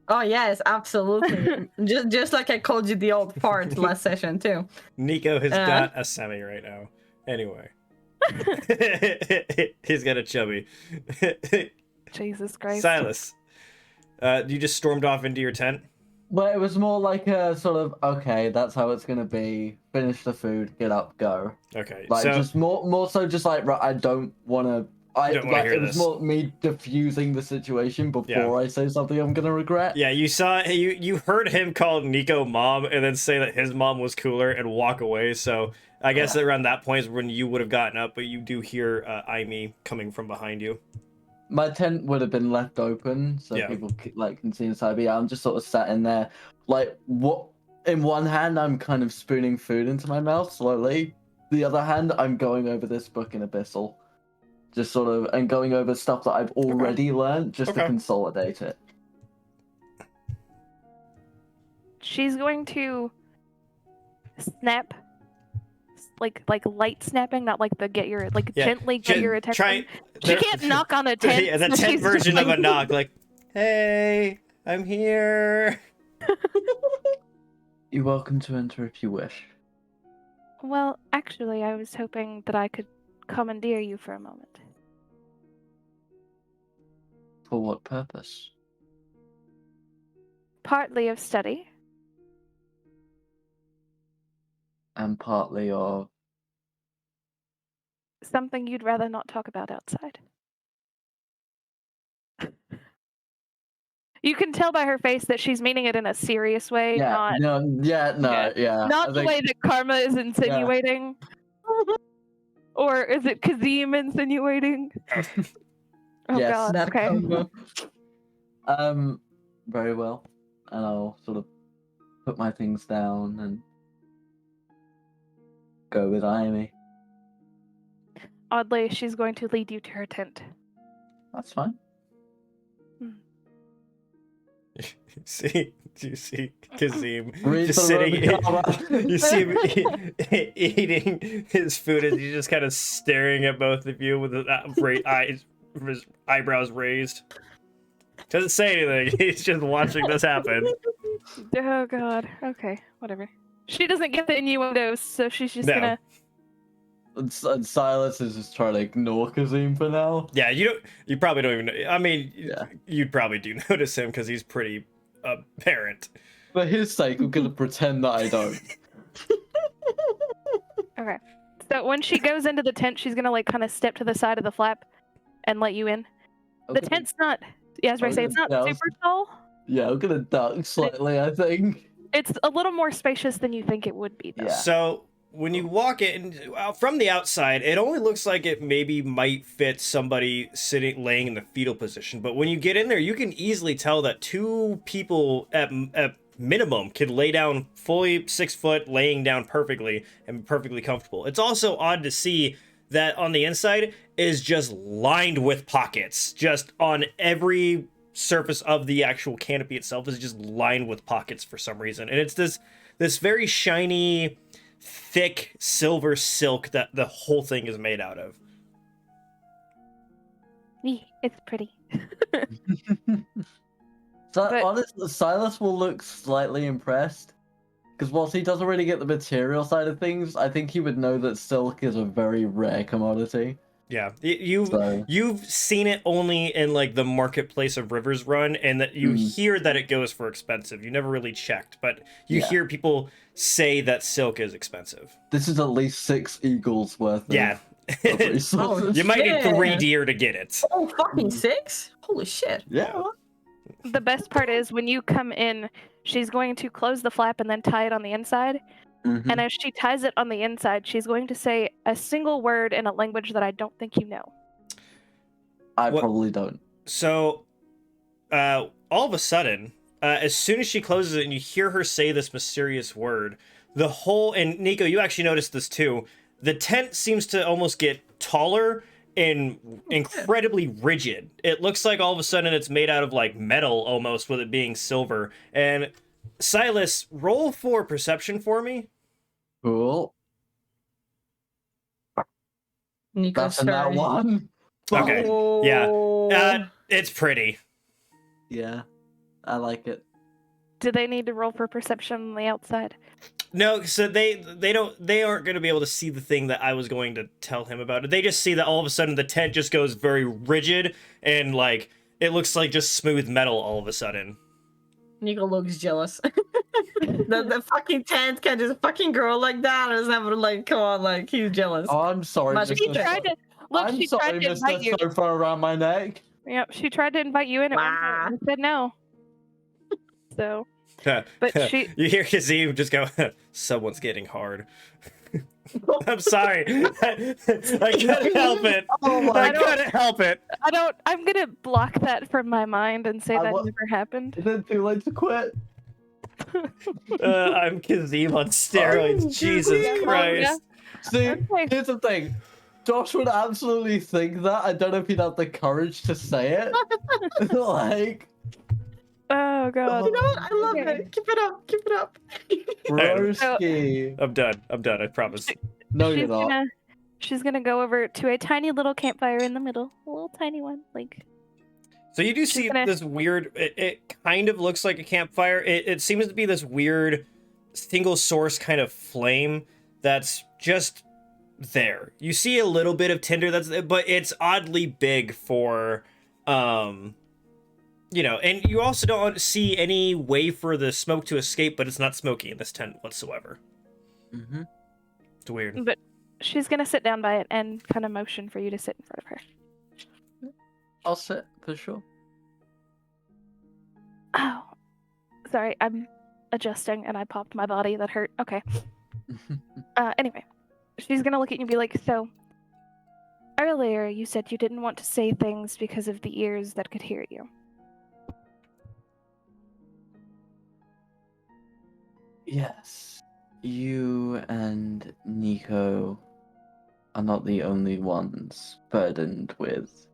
Oh yes, absolutely. just like I called you the old part last session too. Nico has got a semi right now. Anyway. He's got a chubby. Jesus Christ. Silas, you just stormed off into your tent? Well, it was more like a sort of, okay, that's how it's gonna be. Finish the food, get up, go. Okay, Like, so just more so just like, right, I don't wanna... hear it was this. more me diffusing the situation before I say something I'm gonna regret. yeah, you heard him call Nico mom and then say that his mom was cooler and walk away. So I guess around that point is when you would have gotten up, but you do hear Iahme coming from behind you. My tent would have been left open so people can see inside. But yeah, I'm just sort of sat in there, like what? In one hand, I'm kind of spooning food into my mouth slowly. The other hand, I'm going over this book in Abyssal. Just sort of, and going over stuff that I've already learned just to consolidate it. She's going to snap, like light snapping, not like the gently get your attention. She can't knock on a tent. Yeah, the tent version of a knock, like, hey, I'm here. You're welcome to enter if you wish. Well, actually, I was hoping that I could commandeer you for a moment. For what purpose? Partly of study. And partly of... Something you'd rather not talk about outside. You can tell by her face that she's meaning it in a serious way, not not the way that Karma is insinuating. Or is it Kazim insinuating? Oh yes, god, that okay. combo. Very well. And I'll sort of put my things down and go with Iahme. Oddly, she's going to lead you to her tent. That's fine. Do you see Kazim Read just the sitting? Rubicon. You see him eating his food, and he's just kind of staring at both of you with his eyebrows raised. Doesn't say anything. He's just watching this happen. Oh god. Okay, whatever. She doesn't get the innuendos, so she's just No. gonna. And Silas is just trying to ignore Kazim for now. Yeah, you probably don't even know. I mean, Yeah. you'd probably do notice him because he's pretty apparent. For his sake, I'm gonna pretend that I don't. Okay. So when she goes into the tent, she's gonna like kind of step to the side of the flap and let you in. The Okay. tent's not. Yeah, as I say, it's not Yeah, super tall. Yeah, I'm gonna duck slightly, I think. It's a little more spacious than you think it would be, though. Yeah. So when you walk in from the outside, it only looks like it maybe might fit somebody laying in the fetal position. But when you get in there, you can easily tell that two people at minimum can lay down fully 6 foot, laying down perfectly and perfectly comfortable. It's also odd to see that on the inside is just lined with pockets. Just on every surface of the actual canopy itself is just lined with pockets for some reason. And it's this very shiny, thick silver silk that the whole thing is made out of. It's pretty. So But- honestly, Silas will look slightly impressed. Because whilst he doesn't really get the material side of things, I think he would know that silk is a very rare commodity. Yeah, So- you've seen it only in like the marketplace of Rivers Run, and that you hear that it goes for expensive. You never really checked, but you Yeah. hear people say that silk is expensive. This is at least 6 eagles worth of, Yeah, of resources. you might need Shit. 3 deer to get it. Oh, fucking 6? Holy shit. Yeah. The best part is when you come in, she's going to close the flap and then tie it on the inside. Mhm. And as she ties it on the inside, she's going to say a single word in a language that I don't think you know. I What- probably don't. So, all of a sudden, as soon as she closes it and you hear her say this mysterious word, the whole, and Nico, you actually noticed this too, the tent seems to almost get taller and incredibly rigid. It looks like all of a sudden it's made out of like metal almost, with it being silver. And Silas, roll for perception for me. Cool. Nico's That's a nat turn. 1. Okay, yeah. Oh. It's pretty. Yeah. I like it. Do they need to roll for perception on the outside? No, so they aren't going to be able to see the thing that I was going to tell him about. They just see that all of a sudden the tent just goes very rigid and like it looks like just smooth metal all of a sudden. Nico looks jealous. the fucking tent can just fucking grow like that. I was having like, come on, like he's jealous. Oh, I'm sorry, Magic She Mr. tried tried to look. I'm She sorry, tried to invite you. Mr. Sofa around my neck. Yep, she tried to invite you in at one Wah. point. You said no. So, but she. You hear Kazim just go, someone's getting hard. I'm sorry. I couldn't help it. Oh my I God. couldn't help it. I don't. I'm gonna block that from my mind and say I that wa- never happened. Is it too late to quit? I'm Kazim on steroids. I'm Jesus Kazim. Christ. See, Okay. here's the thing. Josh would absolutely think that. I don't know if he'd have the courage to say it. Like, Oh god. You know what? I love Okay. it. Keep it up. Keep it up. broski. I'm done. I promise. No, you're not. She's gonna go over to a tiny little campfire in the middle, a little tiny one, like. So you do She's see gonna- this weird, it kind of looks like a campfire. It seems to be this weird single source kind of flame that's just there. You see a little bit of tinder but it's oddly big for, and you also don't see any way for the smoke to escape, but it's not smoky in this tent whatsoever. Mm-hmm. It's weird. But she's gonna sit down by it and kind of motion for you to sit in front of her. I'll sit for sure. Oh, sorry, I'm adjusting and I popped my body. That hurt. Okay. Anyway, she's gonna look at you and be like, so, earlier you said you didn't want to say things because of the ears that could hear you. Yes. You and Nico are not the only ones burdened with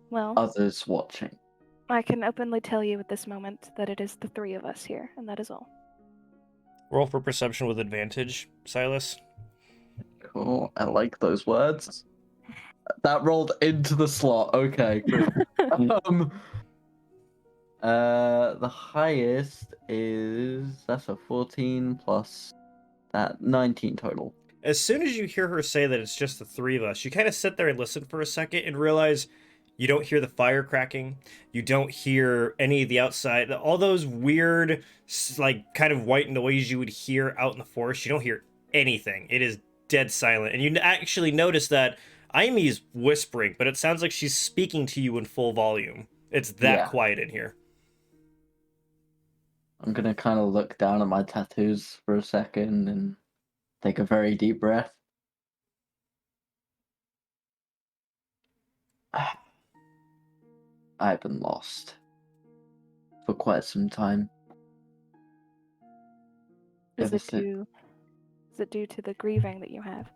Well, others watching. I can openly tell you at this moment that it is the three of us here, and that is all. Roll for perception with advantage, Silas. Cool. I like those words. That rolled into the slot. Okay, cool. The highest is that's a 14 plus that 19 total. As soon as you hear her say that it's just the three of us, you kind of sit there and listen for a second and realize you don't hear the fire cracking. You don't hear any of the outside, all those weird, like, kind of white noise you would hear out in the forest. You don't hear anything. It is dead silent. And you actually notice that Iahme is whispering, but it sounds like she's speaking to you in full volume. It's that quiet in here. I'm gonna kind of look down at my tattoos for a second and take a very deep breath. I've been lost for quite some time. Is it due to the grieving that you have?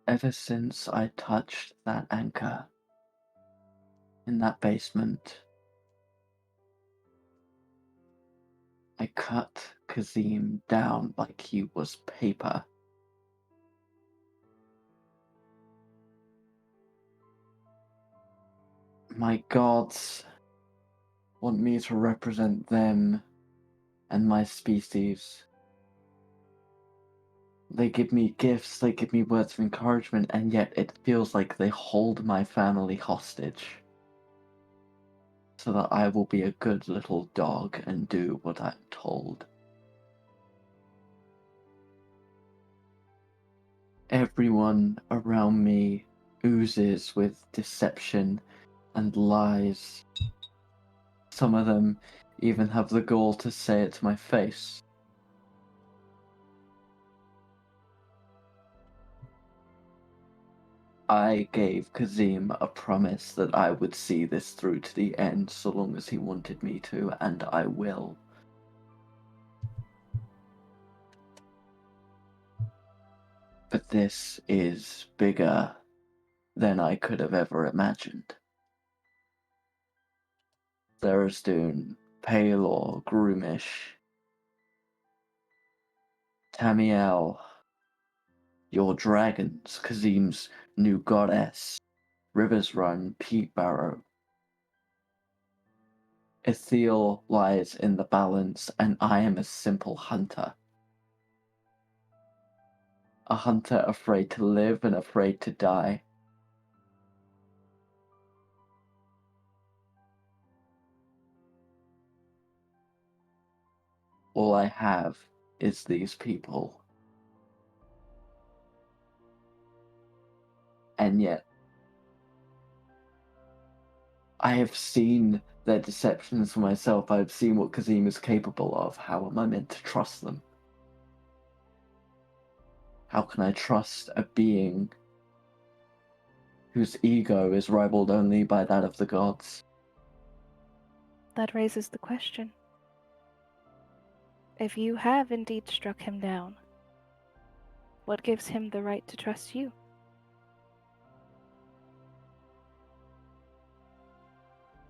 Ever since I touched that anchor in that basement, I cut Kazim down like he was paper. My gods want me to represent them and my species. They give me gifts, they give me words of encouragement, and yet it feels like they hold my family hostage. So that I will be a good little dog and do what I'm told. Everyone around me oozes with deception and lies. Some of them even have the gall to say it to my face. I gave Kazim a promise that I would see this through to the end so long as he wanted me to, and I will. But this is bigger than I could have ever imagined. Tharizdun, pale or groomish. Tamiel, your dragons, Kazim's new goddess. Rivers Run, Peat Barrow. Ethyl lies in the balance, and I am a simple hunter. A hunter afraid to live and afraid to die. All I have is these people. And yet, I have seen their deceptions for myself. I've seen what Kazim is capable of. How am I meant to trust them? How can I trust a being whose ego is rivaled only by that of the gods? That raises the question. If you have indeed struck him down, what gives him the right to trust you?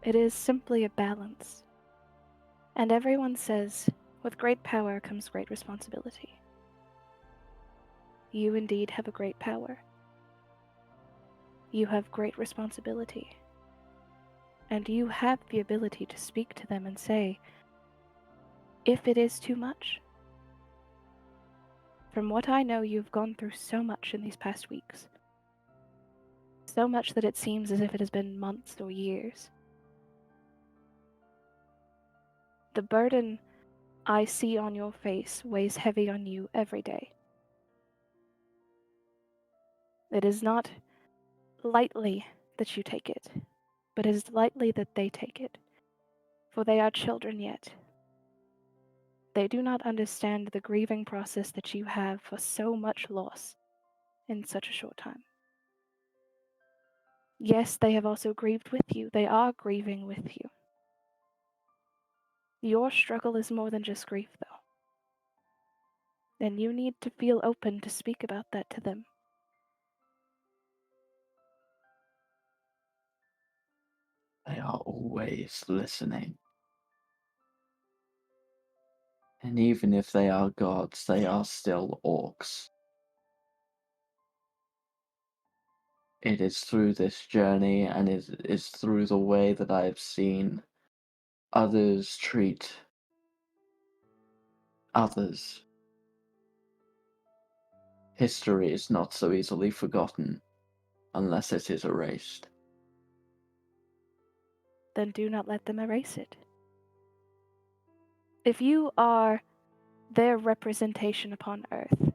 It is simply a balance. And everyone says, with great power comes great responsibility. You indeed have a great power. You have great responsibility. And you have the ability to speak to them and say, if it is too much. From what I know, you've gone through so much in these past weeks. So much that it seems as if it has been months or years. The burden I see on your face weighs heavy on you every day. It is not lightly that you take it, but it is lightly that they take it, for they are children yet. They do not understand the grieving process that you have for so much loss in such a short time. Yes, they have also grieved with you. They are grieving with you. Your struggle is more than just grief, though. And you need to feel open to speak about that to them. They are always listening. And even if they are gods, they are still orcs. it is through this journey and it is through the way that I have seen others treat others. History is not so easily forgotten unless it is erased. Then do not let them erase it. If you are their representation upon Earth,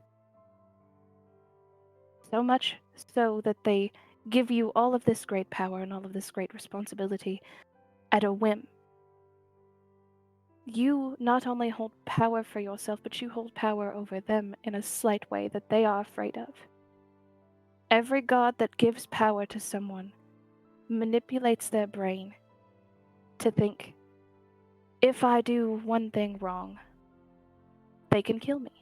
so much so that they give you all of this great power and all of this great responsibility at a whim, you not only hold power for yourself, but you hold power over them in a slight way that they are afraid of. Every god that gives power to someone manipulates their brain to think, if I do one thing wrong, they can kill me.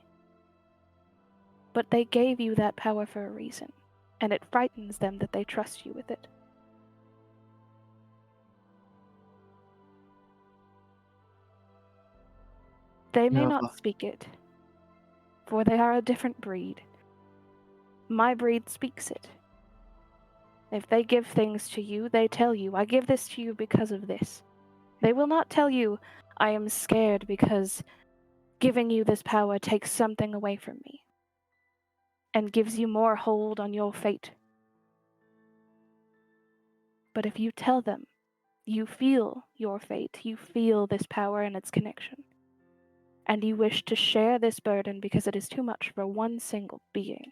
But they gave you that power for a reason, and it frightens them that they trust you with it. They may Yeah, not speak it, for they are a different breed. My breed speaks it. If they give things to you, they tell you, I give this to you because of this. They will not tell you, I am scared because giving you this power takes something away from me and gives you more hold on your fate. But if you tell them, you feel your fate, you feel this power and its connection, and you wish to share this burden because it is too much for one single being,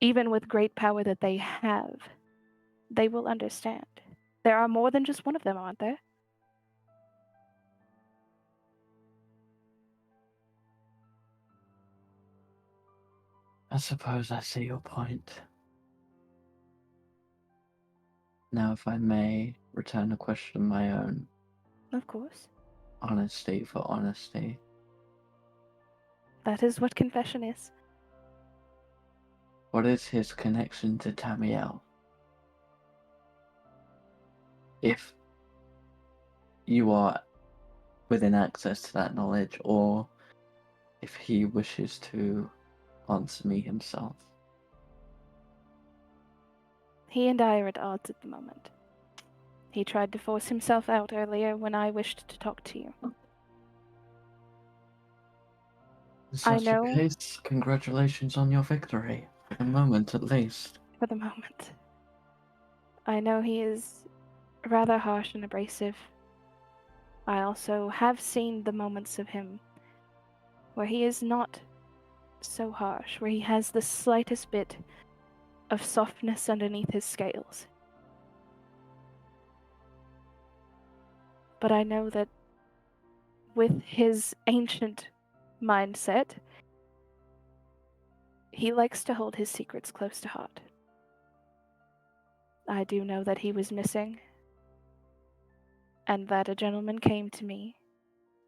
even with great power that they have, they will understand. There are more than just one of them, aren't there? I suppose I see your point. Now, if I may return a question of my own, Of course. honesty for honesty. That is what confession is. What is his connection to Tamiel? If you are within access to that knowledge, or if he wishes to answer me himself. He and I are at odds at the moment. He tried to force himself out earlier when I wished to talk to you. Is I that the know. case? Congratulations on your victory, for the moment at least. For the moment. I know he is rather harsh and abrasive. I also have seen the moments of him where he is not so harsh, where he has the slightest bit of softness underneath his scales. But I know that with his ancient mindset, he likes to hold his secrets close to heart. I do know that he was missing, and that a gentleman came to me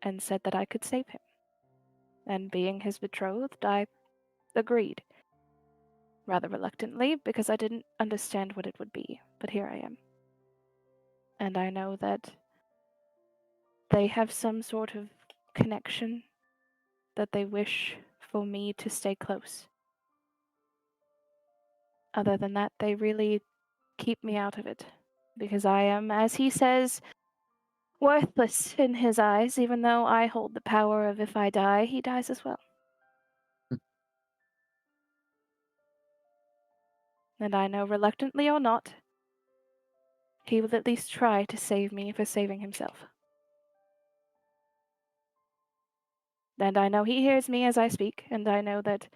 and said that I could save him. And being his betrothed, I agreed. Rather reluctantly, because I didn't understand what it would be, but here I am. And I know that they have some sort of connection that they wish for me to stay close. Other than that, they really keep me out of it, because I am, as he says, worthless in his eyes, even though I hold the power of if I die, he dies as well. And I know, reluctantly or not, he will at least try to save me for saving himself. And I know he hears me as I speak, and I know that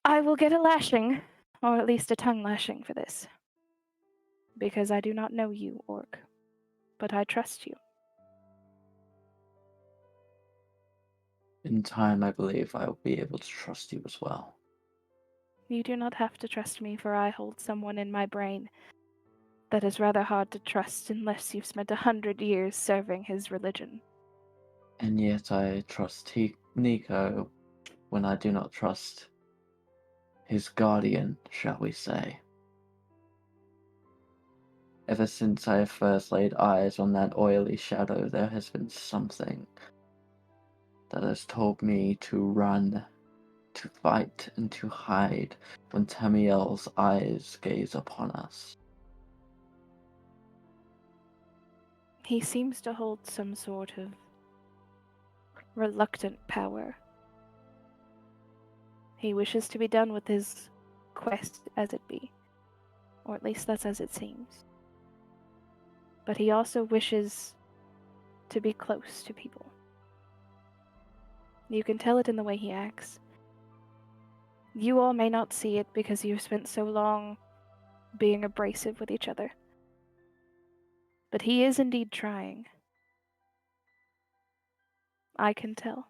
I will get a lashing, or at least a tongue lashing for this. Because I do not know you, Orc, but I trust you. In time, I believe I will be able to trust you as well. You do not have to trust me, for I hold someone in my brain that is rather hard to trust unless you've spent 100 years serving his religion. And yet I trust Nico when I do not trust his guardian, shall we say. Ever since I have first laid eyes on that oily shadow, there has been something that has told me to run to fight and to hide when Tamiel's eyes gaze upon us. He seems to hold some sort of reluctant power. He wishes to be done with his quest as it be. Or at least that's as it seems. But he also wishes to be close to people. You can tell it in the way he acts. You all may not see it because you've spent so long being abrasive with each other. But he is indeed trying. I can tell.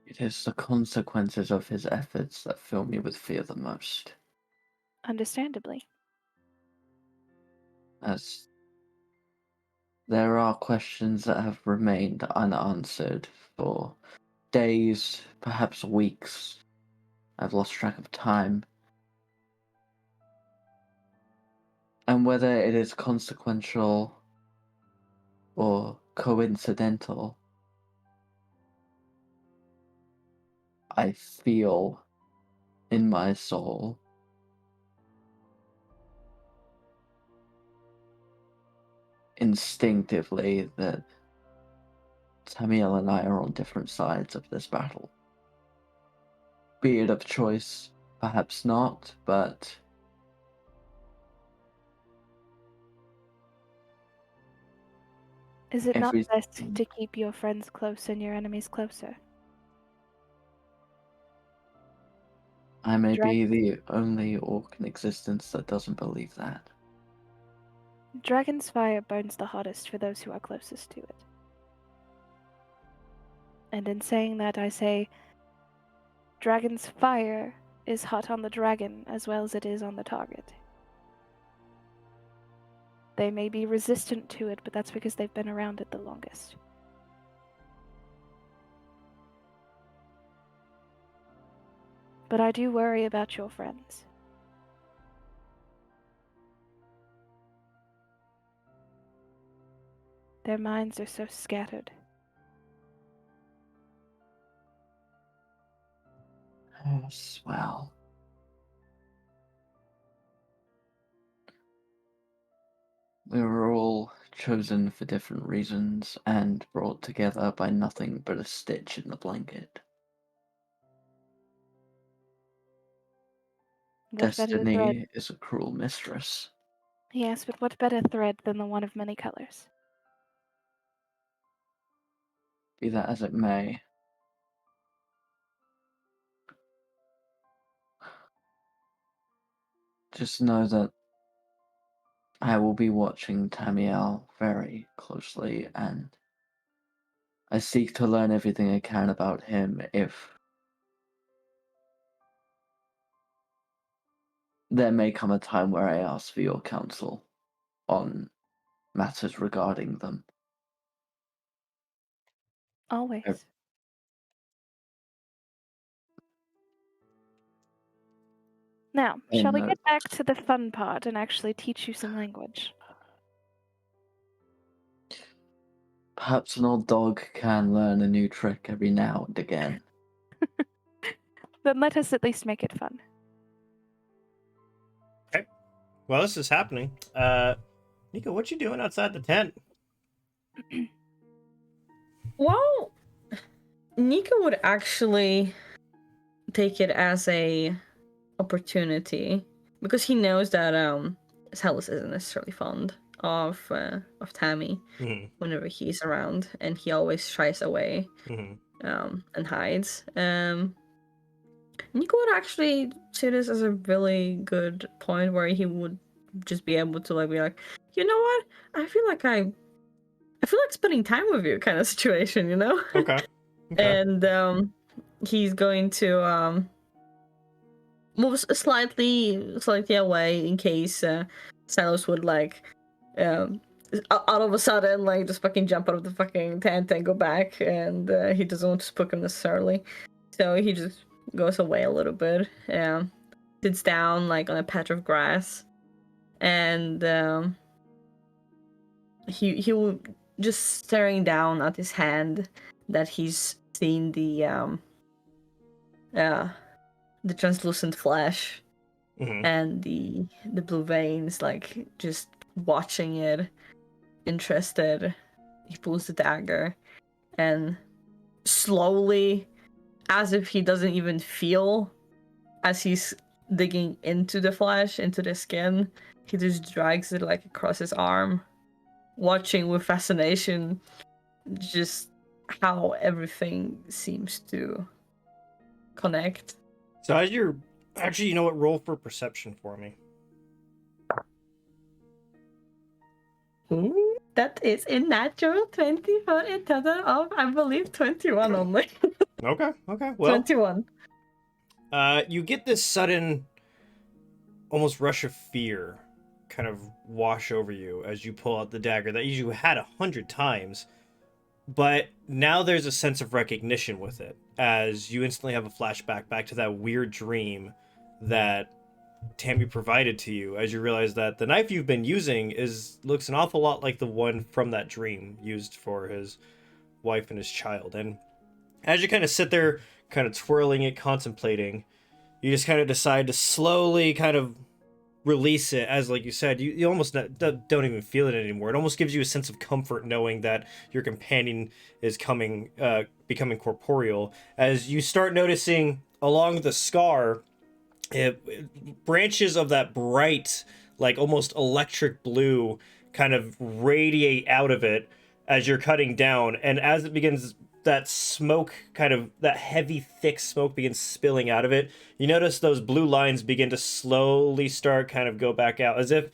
It is the consequences of his efforts that fill me with fear the most. Understandably. As there are questions that have remained unanswered for days, perhaps weeks. I've lost track of time. And whether it is consequential or coincidental, I feel in my soul instinctively that Tamiel and I are on different sides of this battle. Be it of choice, perhaps not, but Is it not best everything- to keep your friends close and your enemies closer? I may be Dragons- the only orc in existence that doesn't believe that. Dragon's fire burns the hottest for those who are closest to it. And in saying that, I say, Dragon's fire is hot on the dragon as well as it is on the target. They may be resistant to it, but that's because they've been around it the longest. But I do worry about your friends. Their minds are so scattered. Yes, well. We were all chosen for different reasons and brought together by nothing but a stitch in the blanket. What better thread? Destiny is a cruel mistress. Yes, but what better thread than the one of many colors? Be that as it may, just know that I will be watching Tamiel very closely, and I seek to learn everything I can about him if there may come a time where I ask for your counsel on matters regarding them. Always. Now, shall we get back to the fun part and actually teach you some language? Perhaps an old dog can learn a new trick every now and again. Then let us at least make it fun. Well, this is happening. Nico, what you doing outside the tent? Well, Nico would actually take it as a opportunity because he knows that Salus isn't necessarily fond of Tammy Mhm, whenever he's around, and he always shies away mhm. and hides. Nico would actually see this as a really good point where he would just be able to like be like, you know what? I feel like spending time with you kind of situation, you know? Okay. Okay. And he's going to move slightly away in case Silos would like out of a sudden like just fucking jump out of the fucking tent and go back, and he doesn't want to spook him necessarily, so he just goes away a little bit, sits down like on a patch of grass, and he will just staring down at his hand that he's seen the the translucent flesh Mhm. and the blue veins, like just watching it, interested. He pulls the dagger and slowly, as if he doesn't even feel, as he's digging into the flesh, into the skin, he just drags it like across his arm, watching with fascination just how everything seems to connect. So as you're actually, you know what? Roll for perception for me. Ooh, that is a natural 20 for a total of, I believe, 21 only. Okay. Okay. Well, 21. you get this sudden, almost rush of fear, kind of wash over you as you pull out the dagger that you had 100 times. But now there's a sense of recognition with it, as you instantly have a flashback back to that weird dream that Tammy provided to you, as you realize that the knife you've been using looks an awful lot like the one from that dream used for his wife and his child. And as you kind of sit there, kind of twirling it, contemplating, you just kind of decide to slowly kind of release it, as like you said, you almost don't even feel it anymore. It almost gives you a sense of comfort knowing that your companion is becoming corporeal, as you start noticing along the scar branches of that bright, like almost electric blue kind of radiate out of it as you're cutting down. And as it begins, that smoke, kind of that heavy thick smoke, begins spilling out of it. You notice those blue lines begin to slowly start kind of go back out, as if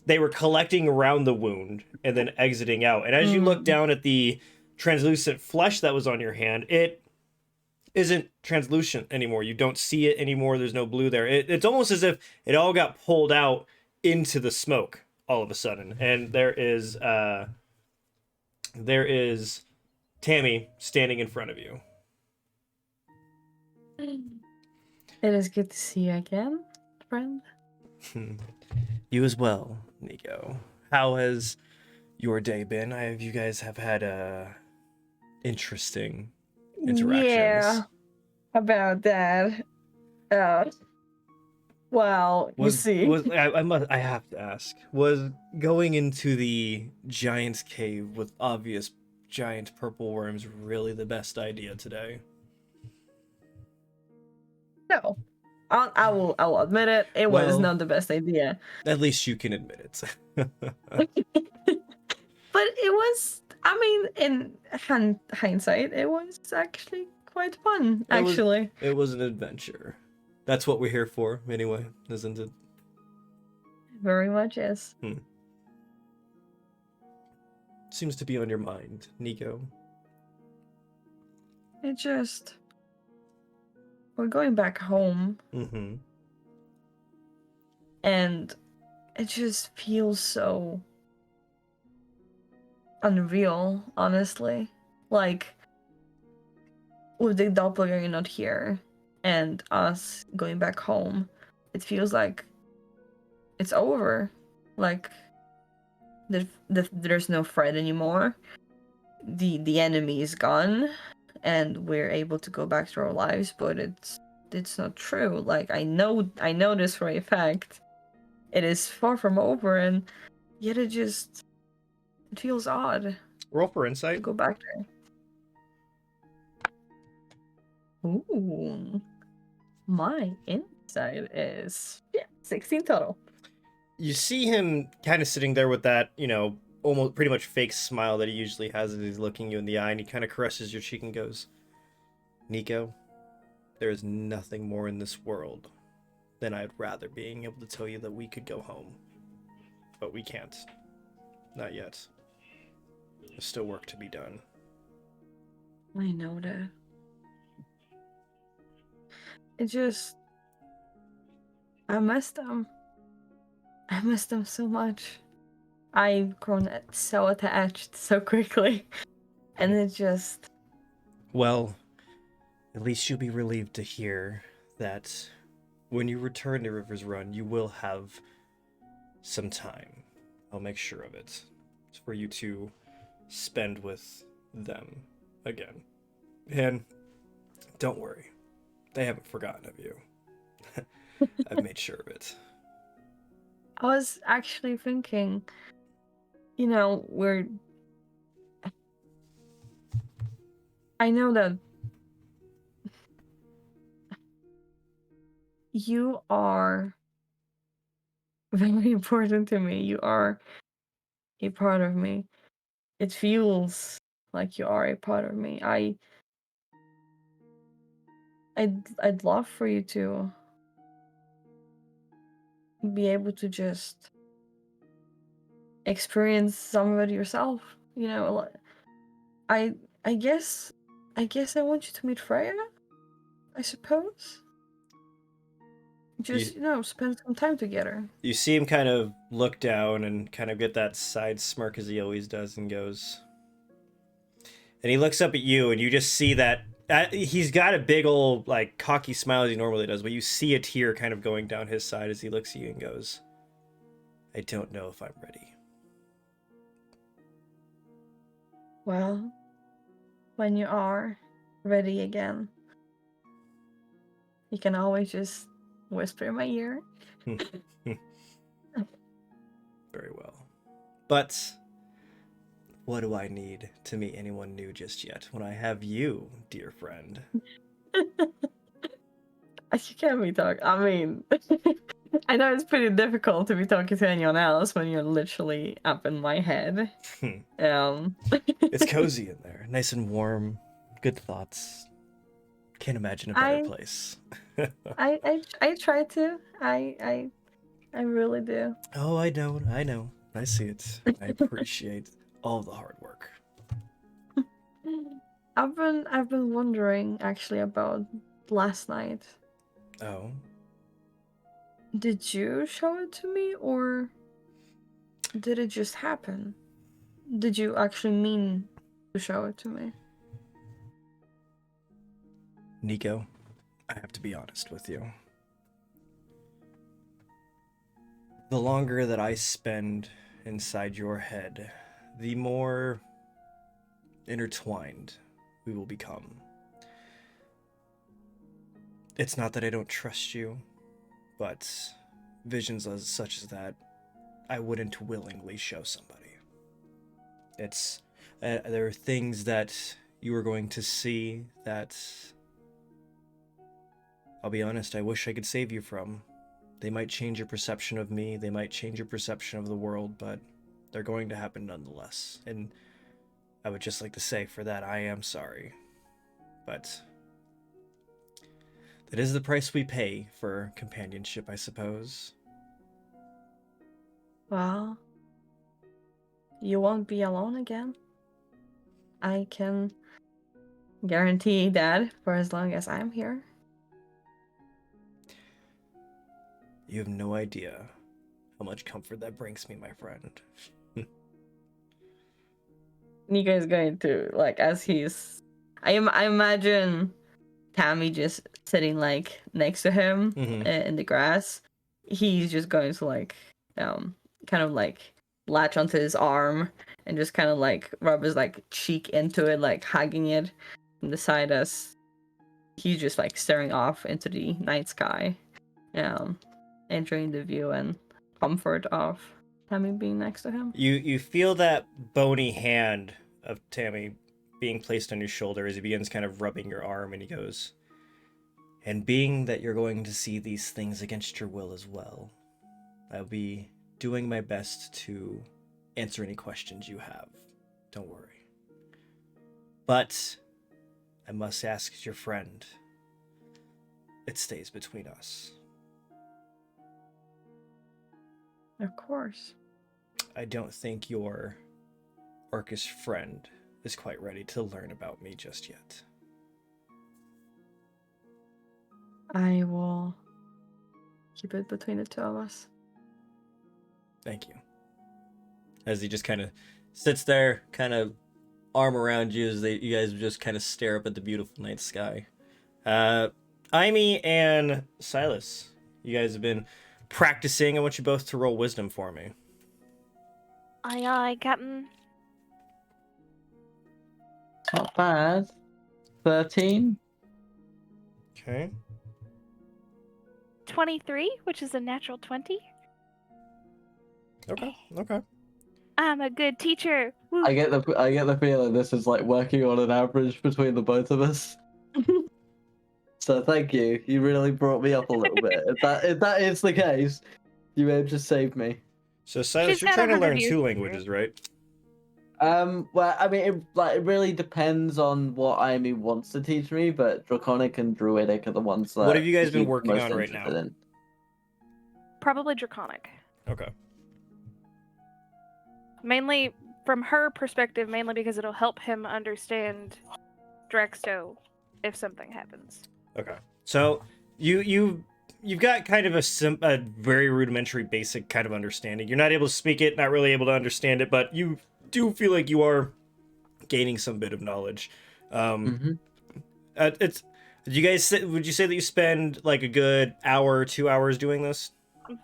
they were collecting around the wound and then exiting out. And as you look down at the translucent flesh that was on your hand, it isn't translucent anymore. You don't see it anymore. There's no blue there. It's almost as if it all got pulled out into the smoke all of a sudden. And there is Tammy standing in front of you. It is good to see you again, friend. You as well, Nico. How has your day been? You guys have had interesting interactions. Yeah, about that. Well, you see. I have to ask, was going into the giant's cave with obvious giant purple worms really the best idea today? No. I will admit it. It was Well, not the best idea. At least you can admit it. But it was, I mean, in hindsight, it was actually quite fun, actually. It was an adventure. That's what we're here for, anyway, isn't it? Very much is. Seems to be on your mind, Nico. It just... We're going back home. Mm-hmm. And it just feels so unreal, honestly. Like, with the doppelganger not here and us going back home, it feels like it's over. Like, there's no threat anymore. The enemy is gone, and we're able to go back to our lives. But it's not true. Like, I know this for a fact. It is far from over, and yet it feels odd. Roll for To insight. go back there. Ooh. My insight is 16 total. You see him kind of sitting there with that, almost pretty much fake smile that he usually has as he's looking you in the eye, and he kind of caresses your cheek and goes, Nico, there is nothing more in this world than I'd rather being able to tell you that we could go home. But we can't. Not yet. There's still work to be done. I know that. It just... I miss them. I miss them so much. I've grown so attached so quickly. And it just... Well, at least you'll be relieved to hear that when you return to River's Run, you will have some time. I'll make sure of it. It's for you to spend with them again. And don't worry, they haven't forgotten of you. I've made sure of it. I was actually thinking, you know, I know that you are very important to me. You are a part of me. It feels like you are a part of me. I'd love for you to be able to just experience some of it yourself. You know, I I guess I want you to meet Freya, I suppose. Just, spend some time together. You see him kind of look down and kind of get that side smirk as he always does and goes. And he looks up at you and you just see that he's got a big old like cocky smile as he normally does, but you see a tear kind of going down his side as he looks at you and goes, I don't know if I'm ready. Well, when you are ready again, you can always just whisper in my ear. Very well. But what do I need to meet anyone new just yet when I have you, dear friend? You can't be talking. I mean, I know it's pretty difficult to be talking to anyone else when you're literally up in my head. It's cozy in there, nice and warm, good thoughts. Can't imagine a better place. I try to. I really do. Oh, I know. I see it. I appreciate all the hard work. I've been wondering actually about last night. Oh. Did you show it to me, or did it just happen? Did you actually mean to show it to me? Nico, I have to be honest with you. The longer that I spend inside your head, the more intertwined we will become. It's not that I don't trust you, but visions such as that, I wouldn't willingly show somebody. It's there are things that you are going to see that, I'll be honest, I wish I could save you from. They might change your perception of me, they might change your perception of the world, but they're going to happen nonetheless. And I would just like to say for that, I am sorry. But that is the price we pay for companionship, I suppose. Well, you won't be alone again. I can guarantee that for as long as I'm here. You have no idea how much comfort that brings me, my friend. Nico is going to, like, as he's... I imagine Tammy just sitting, like, next to him in the grass. He's just going to, like, kind of, like, latch onto his arm and just kind of, like, rub his, like, cheek into it, like, hugging it from the side as he's just, like, staring off into the night sky. Enjoying the view and comfort of Tammy being next to him. You feel that bony hand of Tammy being placed on your shoulder as he begins kind of rubbing your arm, and he goes, and being that you're going to see these things against your will as well, I'll be doing my best to answer any questions you have. Don't worry. But I must ask as your friend, it stays between us. Of course. I don't think your orcish friend is quite ready to learn about me just yet. I will keep it between the two of us. Thank you. As he just kind of sits there, kind of arm around you as you guys just kind of stare up at the beautiful night sky. Iahme and Silas, you guys have been practicing. I want you both to roll wisdom for me. Aye, aye, Captain. Not bad. 13. Okay. 23, which is a natural 20. Okay. Okay. I'm a good teacher. Woo. I get the feeling this is like working on an average between the both of us. So thank you. You really brought me up a little bit. If that is the case, you may have just saved me. So Silas, She's you're got trying to 100 learn years 2 to languages, right? Well, I mean, it really depends on what Iahme wants to teach me, but Draconic and Druidic are the ones that. What have you guys been he's working most on right interested now? in. Probably Draconic. Okay. Mainly from her perspective, mainly because it'll help him understand Draxto if something happens. Okay. So you've got kind of a very rudimentary, basic kind of understanding. You're not able to speak it, not really able to understand it, but you do feel like you are gaining some bit of knowledge. It's. Would you say that you spend like a good hour, 2 hours doing this?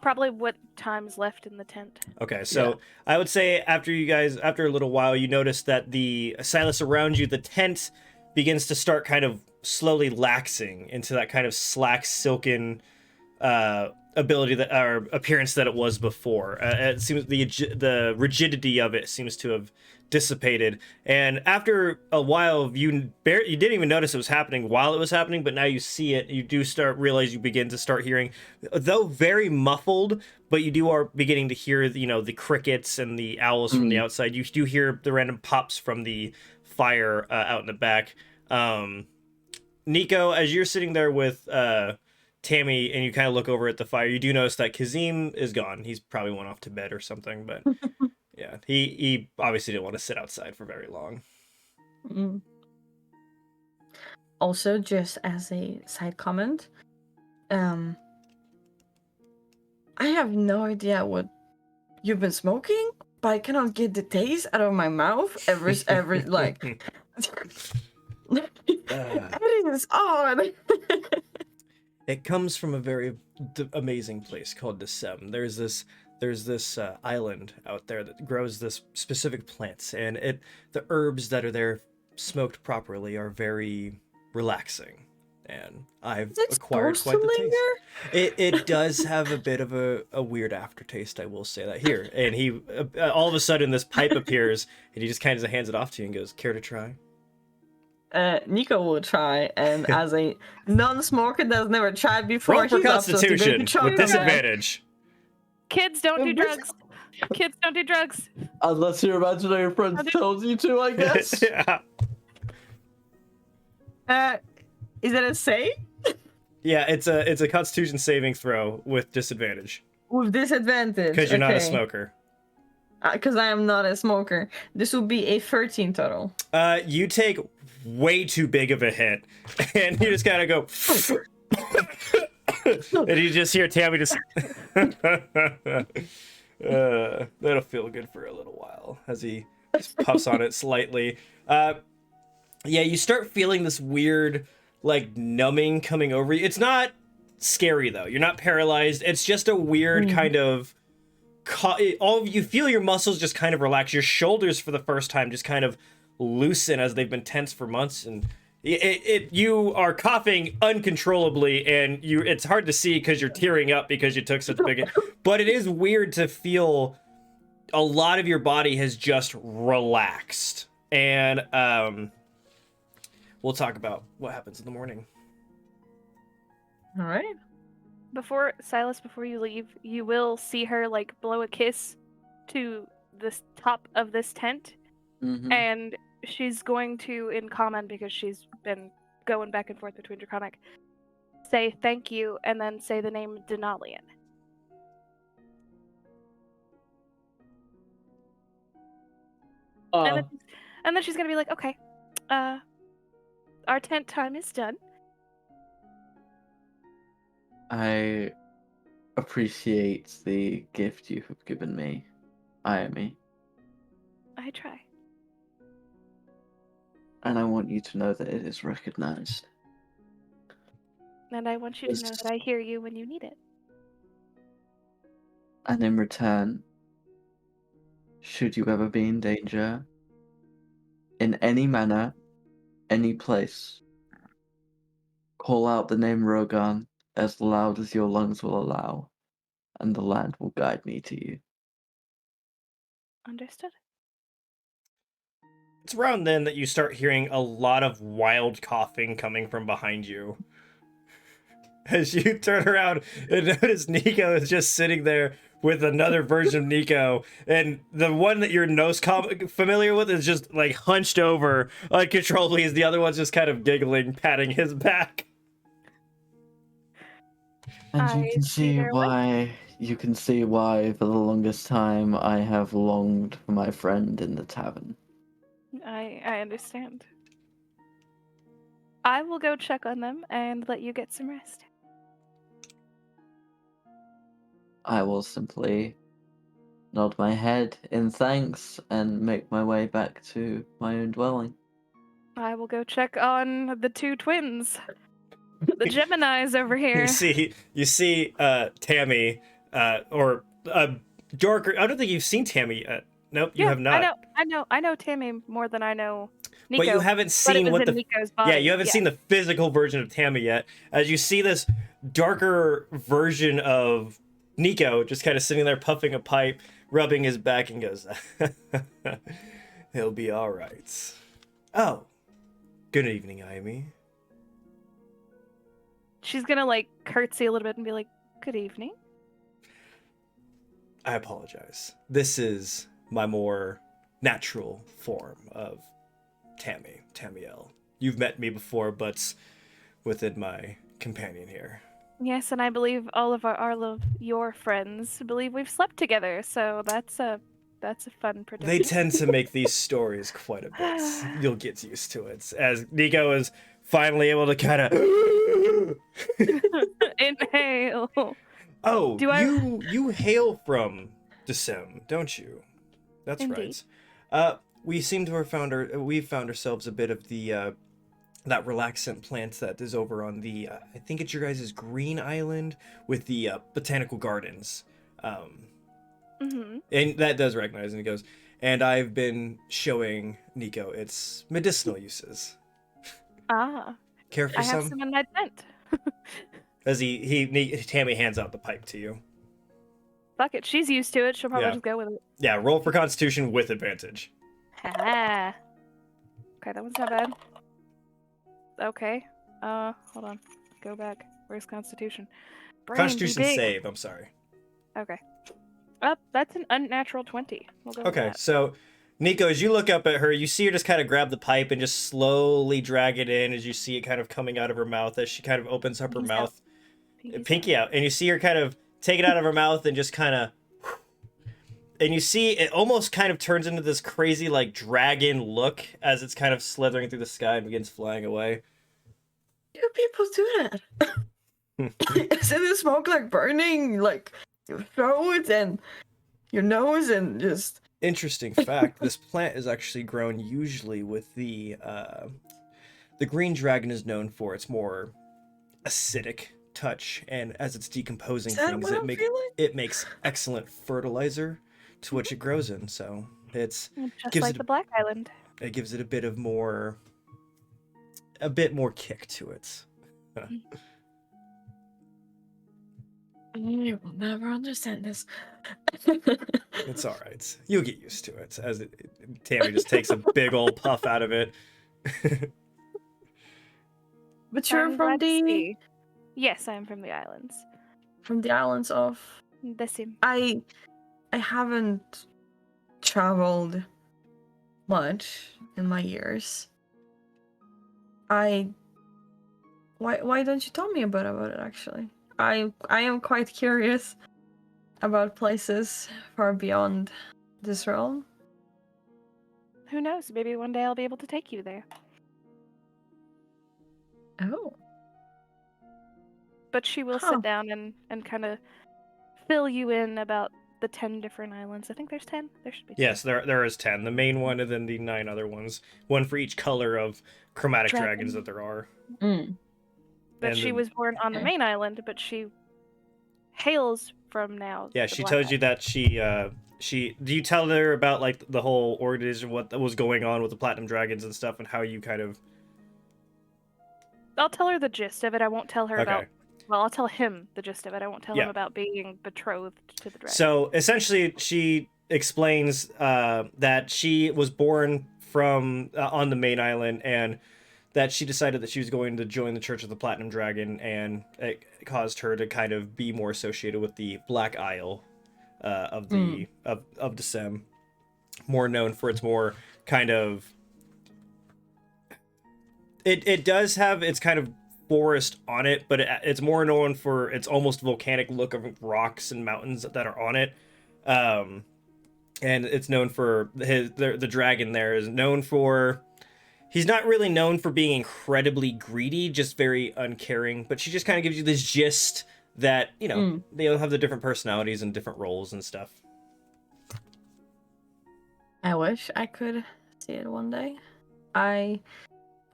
Probably what time's left in the tent. Okay, so I would say after a little while, you notice that the Silas around you, the tent begins to start kind of slowly laxing into that kind of slack, silken ability that or appearance that it was before. It seems the rigidity of it seems to have dissipated, and after a while, you didn't even notice it was happening while it was happening, but now you see it. You do you begin to start hearing, though very muffled, but you are beginning to hear the crickets and the owls from the outside. You do hear the random pops from the fire out in the back. Nico, as you're sitting there with Tammy and you kind of look over at the fire, you do notice that Kazim is gone. He's probably went off to bed or something, but yeah, he obviously didn't want to sit outside for very long. Also, just as a side comment, I have no idea what you've been smoking, but I cannot get the taste out of my mouth every like. It is odd. It comes from a very amazing place called Desem. There's this island out there that grows this specific plants, and the herbs that are there smoked properly are very relaxing. And I've acquired quite the taste. It does have a bit of a weird aftertaste, I will say that. Here, and he all of a sudden this pipe appears, and he just kind of hands it off to you and goes, "Care to try?" Nico will try, and as a non-smoker that's never tried before, Roll for he's Constitution with disadvantage. Kids don't do drugs. Kids don't do drugs. Unless your imaginary friend tells you to, I guess. Yeah. Is it a save? Yeah, it's a Constitution saving throw with disadvantage. With disadvantage. Because you're not a smoker. Because I am not a smoker. This will be a 13 total. You take way too big of a hit, and you just gotta go. And you just hear Tammy just. That'll feel good for a little while as he just puffs on it slightly. Yeah, you start feeling this weird, like, numbing coming over you. It's not scary though. You're not paralyzed. It's just a weird kind of. You feel your muscles just kind of relax. Your shoulders for the first time just kind of loosen as they've been tense for months, and you are coughing uncontrollably, and it's hard to see because you're tearing up because you took such big. But it is weird to feel a lot of your body has just relaxed, and we'll talk about what happens in the morning. All right. Before you leave, you will see her like blow a kiss to the top of this tent, and she's going to, in common, because she's been going back and forth between Draconic, say thank you, and then say the name Denalian. And then she's gonna be like, okay, our tent time is done. I appreciate the gift you have given me, Iahme. I try. And I want you to know that it is recognized. And I want you to know that I hear you when you need it. And in return, should you ever be in danger, in any manner, any place, call out the name Rogan, as loud as your lungs will allow, and the land will guide me to you. Understood. It's around then that you start hearing a lot of wild coughing coming from behind you. As you turn around and notice Nico is just sitting there with another version of Nico, and the one that you're most familiar with is just like hunched over uncontrollably, as the other one's just kind of giggling, patting his back. And I see their way. you can see why for the longest time I have longed for my friend in the tavern. I understand. I will go check on them and let you get some rest. I will simply nod my head in thanks and make my way back to my own dwelling. I will go check on the two twins. The Geminis over here. You see Tammy, or darker. I don't think you've seen Tammy. Nope, you have not. I know Tammy more than I know Nico. But you haven't but it seen was what in the Nico's body. yeah, you haven't seen the physical version of Tammy yet. As you see this darker version of Nico just kind of sitting there puffing a pipe, rubbing his back, and goes, "He'll be all right." Oh, good evening, Iahme. She's gonna like curtsy a little bit and be like, "Good evening." I apologize. This is my more natural form of Tamiel. You've met me before, but within my companion here. Yes, and I believe all of your friends believe we've slept together, so that's a fun prediction. They tend to make these stories quite a bit. You'll get used to it. As Nico is finally able to kind of inhale. Oh, you hail from Decem, don't you? That's Indeed. right. We seem to have we've found ourselves a bit of the that relaxant plant that is over on the I think it's your guys' green island with the botanical gardens. And that does recognize, and he goes, and I've been showing Nico its medicinal uses. Ah. Care for I some? have some in my tent. As Tammy hands out the pipe to you. Fuck it, she's used to it. She'll probably Yeah. just go with it. Yeah, roll for Constitution with advantage. Ah. Okay, that one's not bad. Okay. Hold on. Go back. Where's Constitution? Brain, Constitution be big. save, I'm sorry. Okay. That's an unnatural 20. We'll go with Okay, that. so Nico, as you look up at her, you see her just kind of grab the pipe and just slowly drag it in as you see it kind of coming out of her mouth as she kind of opens up her Pinky's out. mouth. Pinky's Pinky out. And you see her kind of take it out of her mouth and just kind of... And you see it almost kind of turns into this crazy, like, dragon look as it's kind of slithering through the sky and begins flying away. Do people do that? Isn't the smoke like burning like your throat and your nose and just... Interesting fact, this plant is actually grown usually with the green dragon is known for its more acidic touch, and as it's decomposing Is that things, what I'm feeling? it makes excellent fertilizer to which it grows in. So it's Just gives like it the Black Island. it gives it a bit more kick to it. You will never understand this. It's all right. You'll get used to it. As Tammy just takes a big old puff out of it. But you're I'm from glad to the see. Yes, I am from the islands. islands of... Decim. I haven't traveled much in my years. Why don't you tell me about it actually? I am quite curious about places far beyond this realm. Who knows? Maybe one day I'll be able to take you there. Oh. But she will Huh. sit down and kind of fill you in about the 10 different islands. I think there's 10. There should be 10. Yes, there is 10. The main one and then the 9 other ones. One for each color of chromatic dragons that there are. Mm. But And she then- was born on the Okay. main island, but she hails from now. Yeah, the she Black tells you Island. that she do you tell her about like the whole organization, what was going on with the platinum dragons and stuff, and how you kind of... I'll tell her the gist of it. I won't tell her about Well, I'll tell him the gist of it. I won't tell Yeah. him about being betrothed to the dragon. So essentially, she explains that she was born from on the main island, and that she decided that she was going to join the Church of the Platinum Dragon, and it caused her to kind of be more associated with the Black Isle of the of Decem, more known for its more kind of. It does have its kind of forest on it, but it's more known for its almost volcanic look of rocks and mountains that are on it. And it's known for the dragon there is known for. He's not really known for being incredibly greedy, just very uncaring, but she just kind of gives you this gist that, you know, they all have the different personalities and different roles and stuff. I wish I could see it one day. I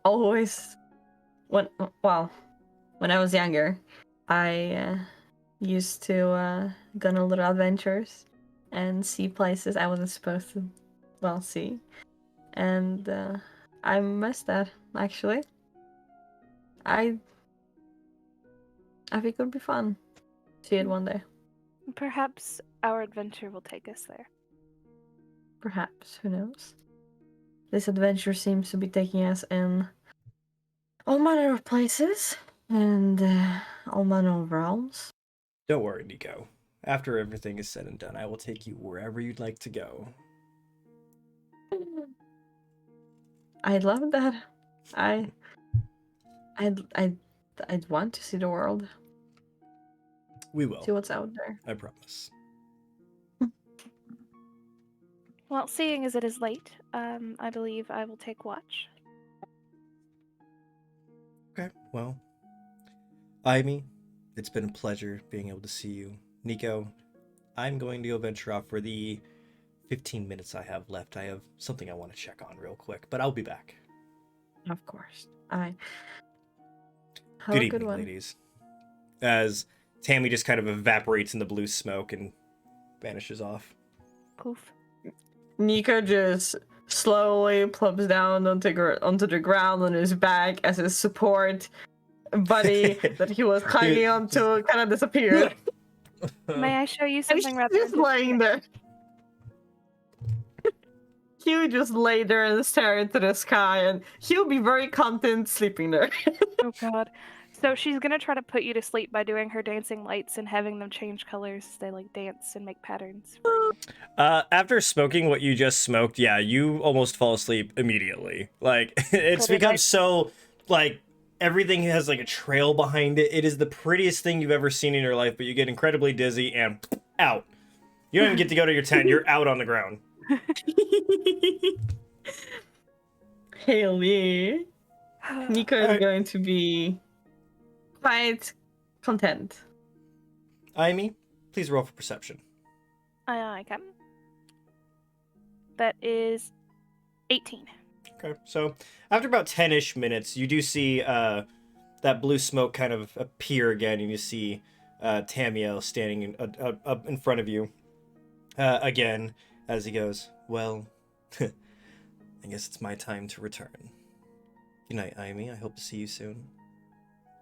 always, when I was younger, I used to go on little adventures and see places I wasn't supposed to, see. And I miss that, actually. I think it would be fun. See it one day. Perhaps our adventure will take us there. Perhaps, who knows? This adventure seems to be taking us in all manner of places and all manner of realms. Don't worry, Nico. After everything is said and done, I will take you wherever you'd like to go. I'd love that. I'd want to see the world. We will. See what's out there. I promise. Well, seeing as it is late, I believe I will take watch. Okay, well. Iahme, it's been a pleasure being able to see you. Nico, I'm going to go venture off for the 15 minutes I have left. I have something I want to check on real quick, but I'll be back. Of course. Have Good a good evening, one. ladies. As Tammy just kind of evaporates in the blue smoke and vanishes off. Poof. Nico just slowly plops down onto the ground on his back as his support buddy that he was climbing onto kind of disappeared. May I show you And something he's rather just laying there. He would just lay there and stare into the sky, and he'll be very content sleeping there. Oh god. So she's gonna try to put you to sleep by doing her dancing lights and having them change colors as they like dance and make patterns for you. After smoking what you just smoked, yeah, you almost fall asleep immediately. Like, it's become so, like, everything has, like, a trail behind it. It is the prettiest thing you've ever seen in your life, but you get incredibly dizzy and out. You don't even get to go to your tent. You're out on the ground. Hail me. Nico is Alright. going to be quite content. Iahme, please roll for perception. I can. That is 18. Okay, so after about 10-ish minutes, you do see that blue smoke kind of appear again, and you see Tamiel standing up in front of you again as he goes, well, I guess it's my time to return. Good night, Iahme. I hope to see you soon.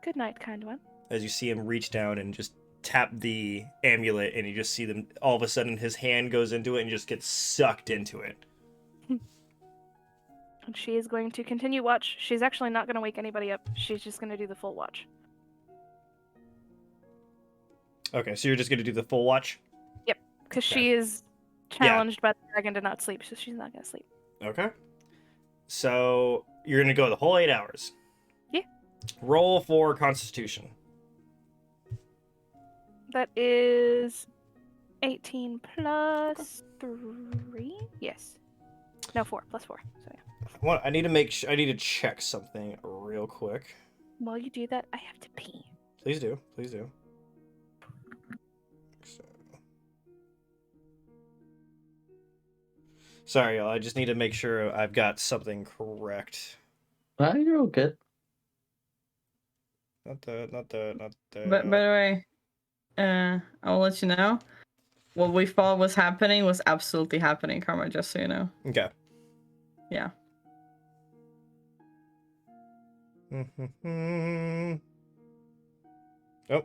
Good night, kind one. As you see him reach down and just tap the amulet, and you just see them, all of a sudden his hand goes into it and just gets sucked into it. And she is going to continue watch. She's actually not going to wake anybody up. She's just going to do the full watch. Okay, so you're just going to do the full watch? Yep, because Okay. she is challenged by the dragon to not sleep, so she's not going to sleep. Okay. So you're going to go the whole 8 hours? Yeah. Roll for Constitution. That is 18 plus 3? Yes. No, 4 plus 4. So yeah. I need to I need to check something real quick. While you do that, I have to pee. Please do. Please do. So... Sorry, y'all. I just need to make sure I've got something correct. You're all good. Not the... But by the way, I'll let you know. What we thought was happening was absolutely happening, Karma, just so you know. Okay. Yeah. Oh.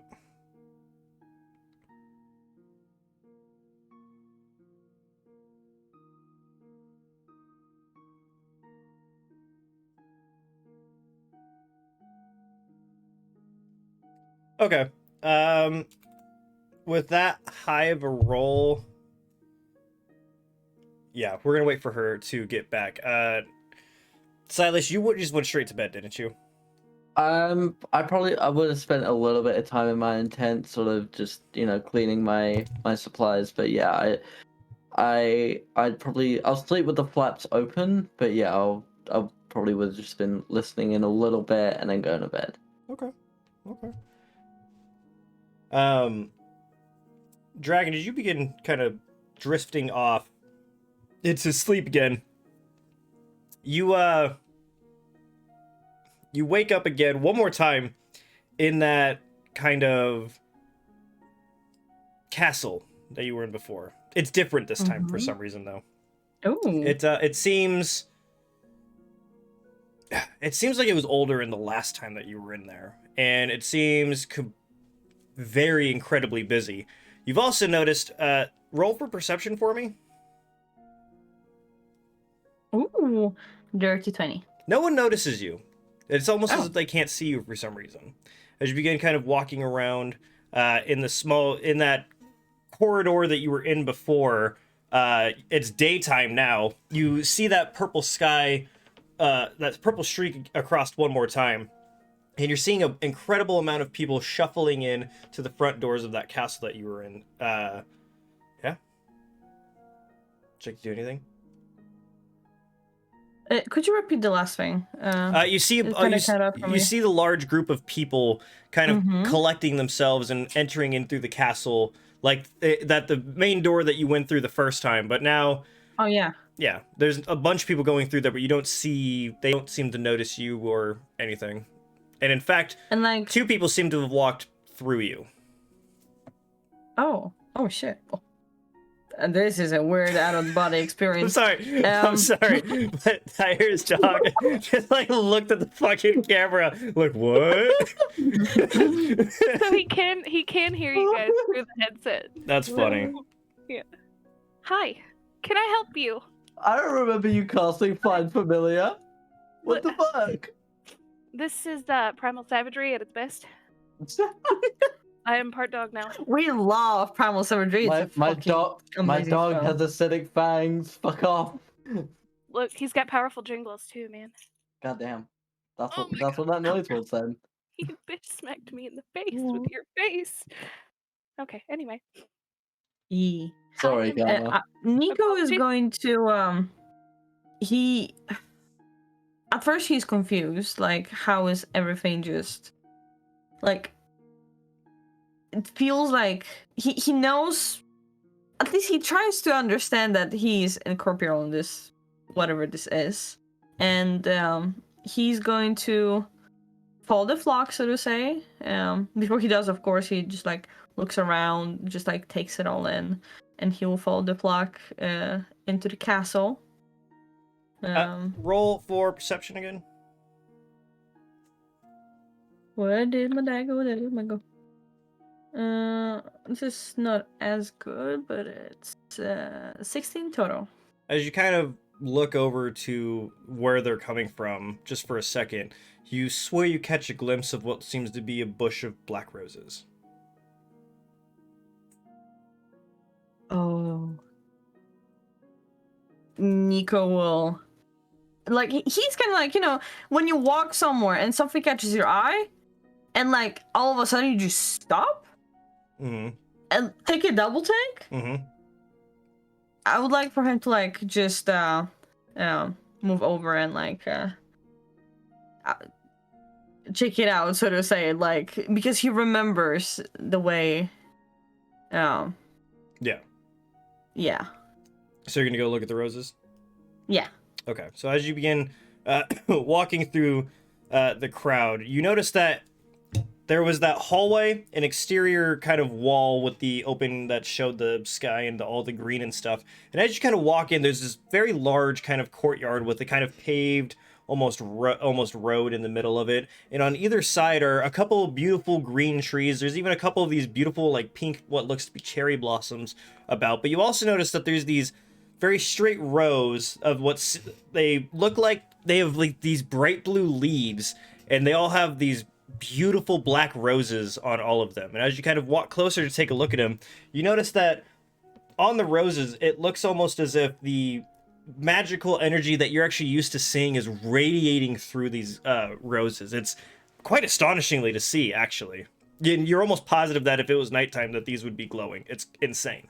Okay. With that high of a roll, yeah, we're gonna wait for her to get back. Silas, you just went straight to bed, didn't you? I would have spent a little bit of time in my intent, sort of just cleaning my supplies. But yeah, I'll sleep with the flaps open. But yeah, I probably would have just been listening in a little bit and then going to bed. Okay. Dragon, did you begin kind of drifting off into sleep again? You wake up again one more time in that kind of castle that you were in before. It's different this time for some reason, though. Oh. It seems like it was older in the last time that you were in there, and it seems very incredibly busy. You've also noticed. Roll for perception for me. Ooh, dirty 20. No one notices you. It's almost as if they can't see you for some reason. As you begin kind of walking around in that corridor that you were in before, it's daytime now. You see that purple sky, that purple streak across one more time. And you're seeing an incredible amount of people shuffling in to the front doors of that castle that you were in. Yeah? Check to do anything? Could you repeat the last thing? You see the large group of people kind of collecting themselves and entering in through the castle, like that the main door that you went through the first time. But now, oh yeah, there's a bunch of people going through there, but they don't seem to notice you or anything. And in fact, two people seem to have walked through you. Oh shit. And this is a weird out-of-body experience. I'm sorry, but Tyre's dog just looked at the fucking camera, like, what? So he can hear you guys through the headset. That's funny. Yeah. Hi, can I help you? I don't remember you casting Find Familiar. What the fuck? This is Primal Savagery at its best. I am part dog now. We love Primal Savagery. My dog has acidic fangs. Fuck off. Look, he's got powerful jingles too, man. Goddamn. That's what that noise was then. You bitch smacked me in the face with your face. Okay, anyway. Sorry, Gamma. Nico is going to at first he's confused, like how is everything just like it feels like he knows, at least he tries to understand that he's incorporeal in this, whatever this is. And he's going to follow the flock, so to say. Before he does, of course, he just looks around, just takes it all in, and he will follow the flock into the castle. Roll for perception again. Where did my dad go? Where did my go? This is not as good, but it's 16 total. As you kind of look over to where they're coming from, just for a second, you swear you catch a glimpse of what seems to be a bush of black roses. Oh. Nico will... he's kind of when you walk somewhere and something catches your eye, and all of a sudden you just stop and take a double take. I would like for him to just move over and check it out, so to say, because he remembers the way. Yeah. So you're gonna go look at the roses? Yeah. Okay, so as you begin walking through the crowd, you notice that there was that hallway, an exterior kind of wall with the open that showed the sky and all the green and stuff. And as you kind of walk in, there's this very large kind of courtyard with a kind of paved, almost road in the middle of it. And on either side are a couple of beautiful green trees. There's even a couple of these beautiful like pink, what looks to be cherry blossoms about. But you also notice that there's these very straight rows of they look like they have like these bright blue leaves, and they all have these beautiful black roses on all of them. And as you kind of walk closer to take a look at them, you notice that on the roses, it looks almost as if the magical energy that you're actually used to seeing is radiating through these roses. It's quite astonishingly to see, actually. You're almost positive that if it was nighttime that these would be glowing. It's insane.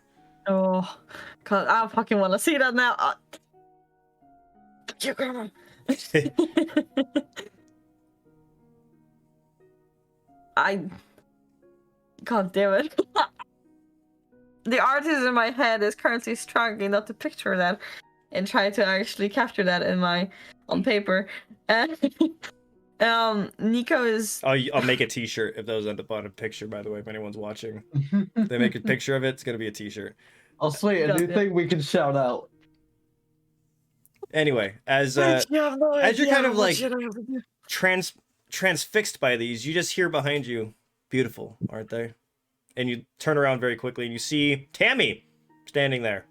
Oh, God, I fucking want to see that now. God damn it. The artist in my head is currently struggling not to picture that and try to actually capture that on paper. Nico is. I'll make a t-shirt if those end up on a picture, by the way, if anyone's watching. If they make a picture of it, it's gonna be a t-shirt. Oh sweet, a new thing we can shout out. Anyway, as you're kind of like transfixed by these, you just hear behind you, beautiful, aren't they? And you turn around very quickly and you see Tammy standing there.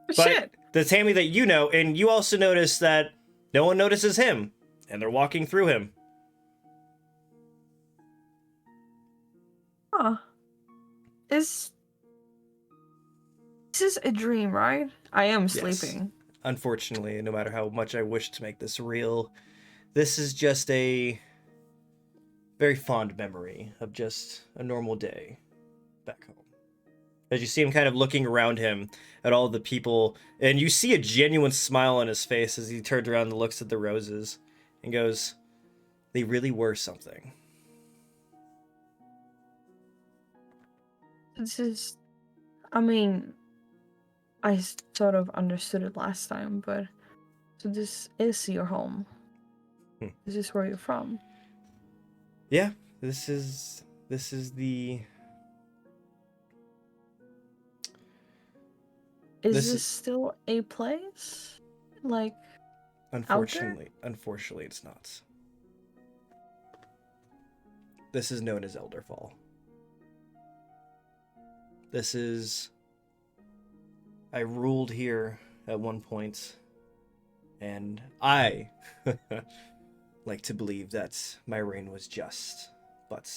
But Shit. the Tammy that you know, and you also notice that no one notices him, and they're walking through him. Huh. This is a dream, right? I am Yes. sleeping. Unfortunately, no matter how much I wish to make this real, this is just a very fond memory of just a normal day back home. As you see him kind of looking around him at all the people, and you see a genuine smile on his face as he turns around and looks at the roses and goes, they really were something. This is. I mean, I sort of understood it last time, but. So this is your home. This is where you're from. Yeah, this is the... Is this still a place? Like, Unfortunately, it's not. This is known as Elderfall. This is... I ruled here at one point, and I like to believe that my reign was just, but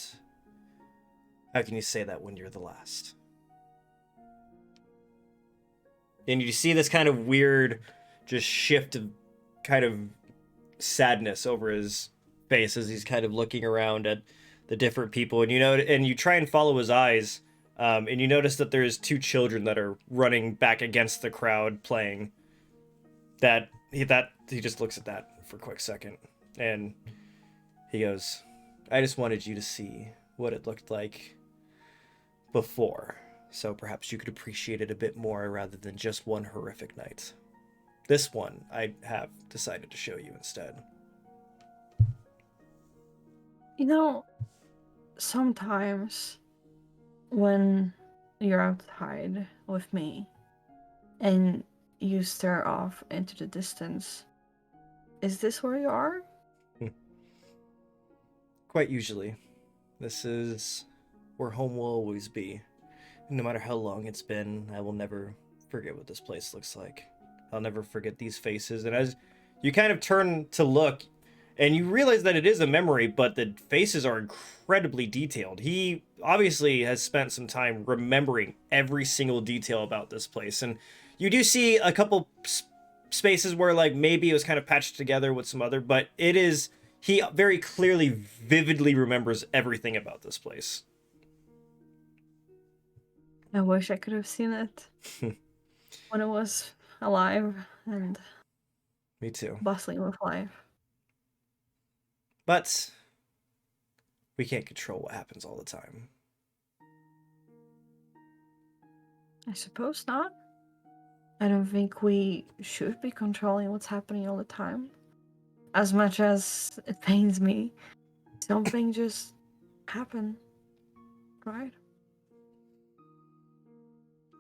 how can you say that when you're the last? And you see this kind of weird just shift of kind of sadness over his face as he's kind of looking around at the different people, and you try and follow his eyes, and you notice that there's two children that are running back against the crowd playing. He just looks at that for a quick second, and he goes, I just wanted you to see what it looked like before, so perhaps you could appreciate it a bit more rather than just one horrific night. This one I have decided to show you instead. You know, sometimes when you're outside with me and you stare off into the distance, is this where you are? Quite usually. This is where home will always be. No matter how long it's been, I will never forget what this place looks like. I'll never forget these faces. And as you kind of turn to look, and you realize that it is a memory, but the faces are incredibly detailed. He obviously has spent some time remembering every single detail about this place. And you do see a couple spaces where like maybe it was kind of patched together with some other, but he very clearly, vividly remembers everything about this place. I wish I could have seen it when it was alive and Me too. bustling with life. But we can't control what happens all the time. I suppose not. I don't think we should be controlling what's happening all the time. As much as it pains me, something just happened, right?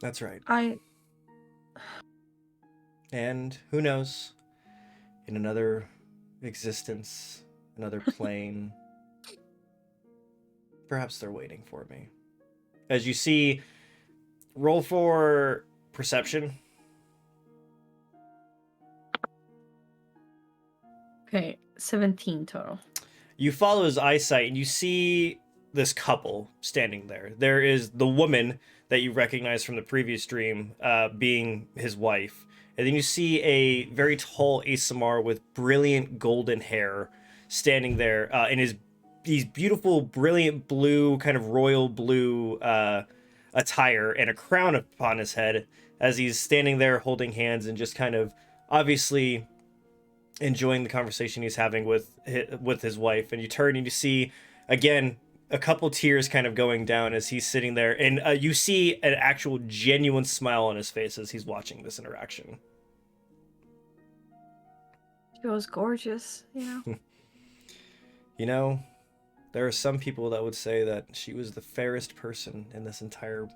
That's right. I And who knows? in another existence, another plane. Perhaps they're waiting for me. As you see, roll for perception. Okay, 17 total. You follow his eyesight and you see this couple standing there. There is the woman that you recognize from the previous dream being his wife. And then you see a very tall Asamar with brilliant golden hair standing there in these beautiful, brilliant blue, kind of royal blue attire and a crown upon his head as he's standing there holding hands and just kind of obviously enjoying the conversation he's having with his wife. And you turn and you see, again, a couple tears kind of going down as he's sitting there. And you see an actual genuine smile on his face as he's watching this interaction. She was gorgeous, You know, there are some people that would say that she was the fairest person in this entire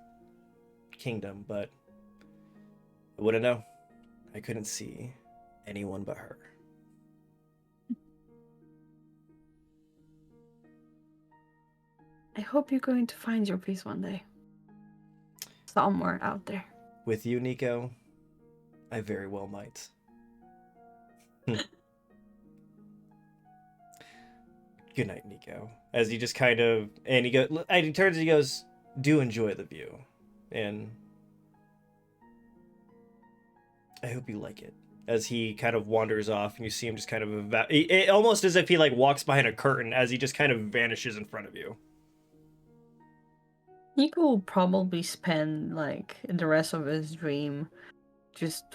kingdom, but I wouldn't know. I couldn't see anyone but her. I hope you're going to find your peace one day. Somewhere out there. With you, Nico, I very well might. Good night, Nico. As he just kind of, and he turns and he goes, do enjoy the view. And I hope you like it. As he kind of wanders off and you see him just kind of, almost as if he like walks behind a curtain as he just kind of vanishes in front of you. Nico will probably spend like the rest of his dream just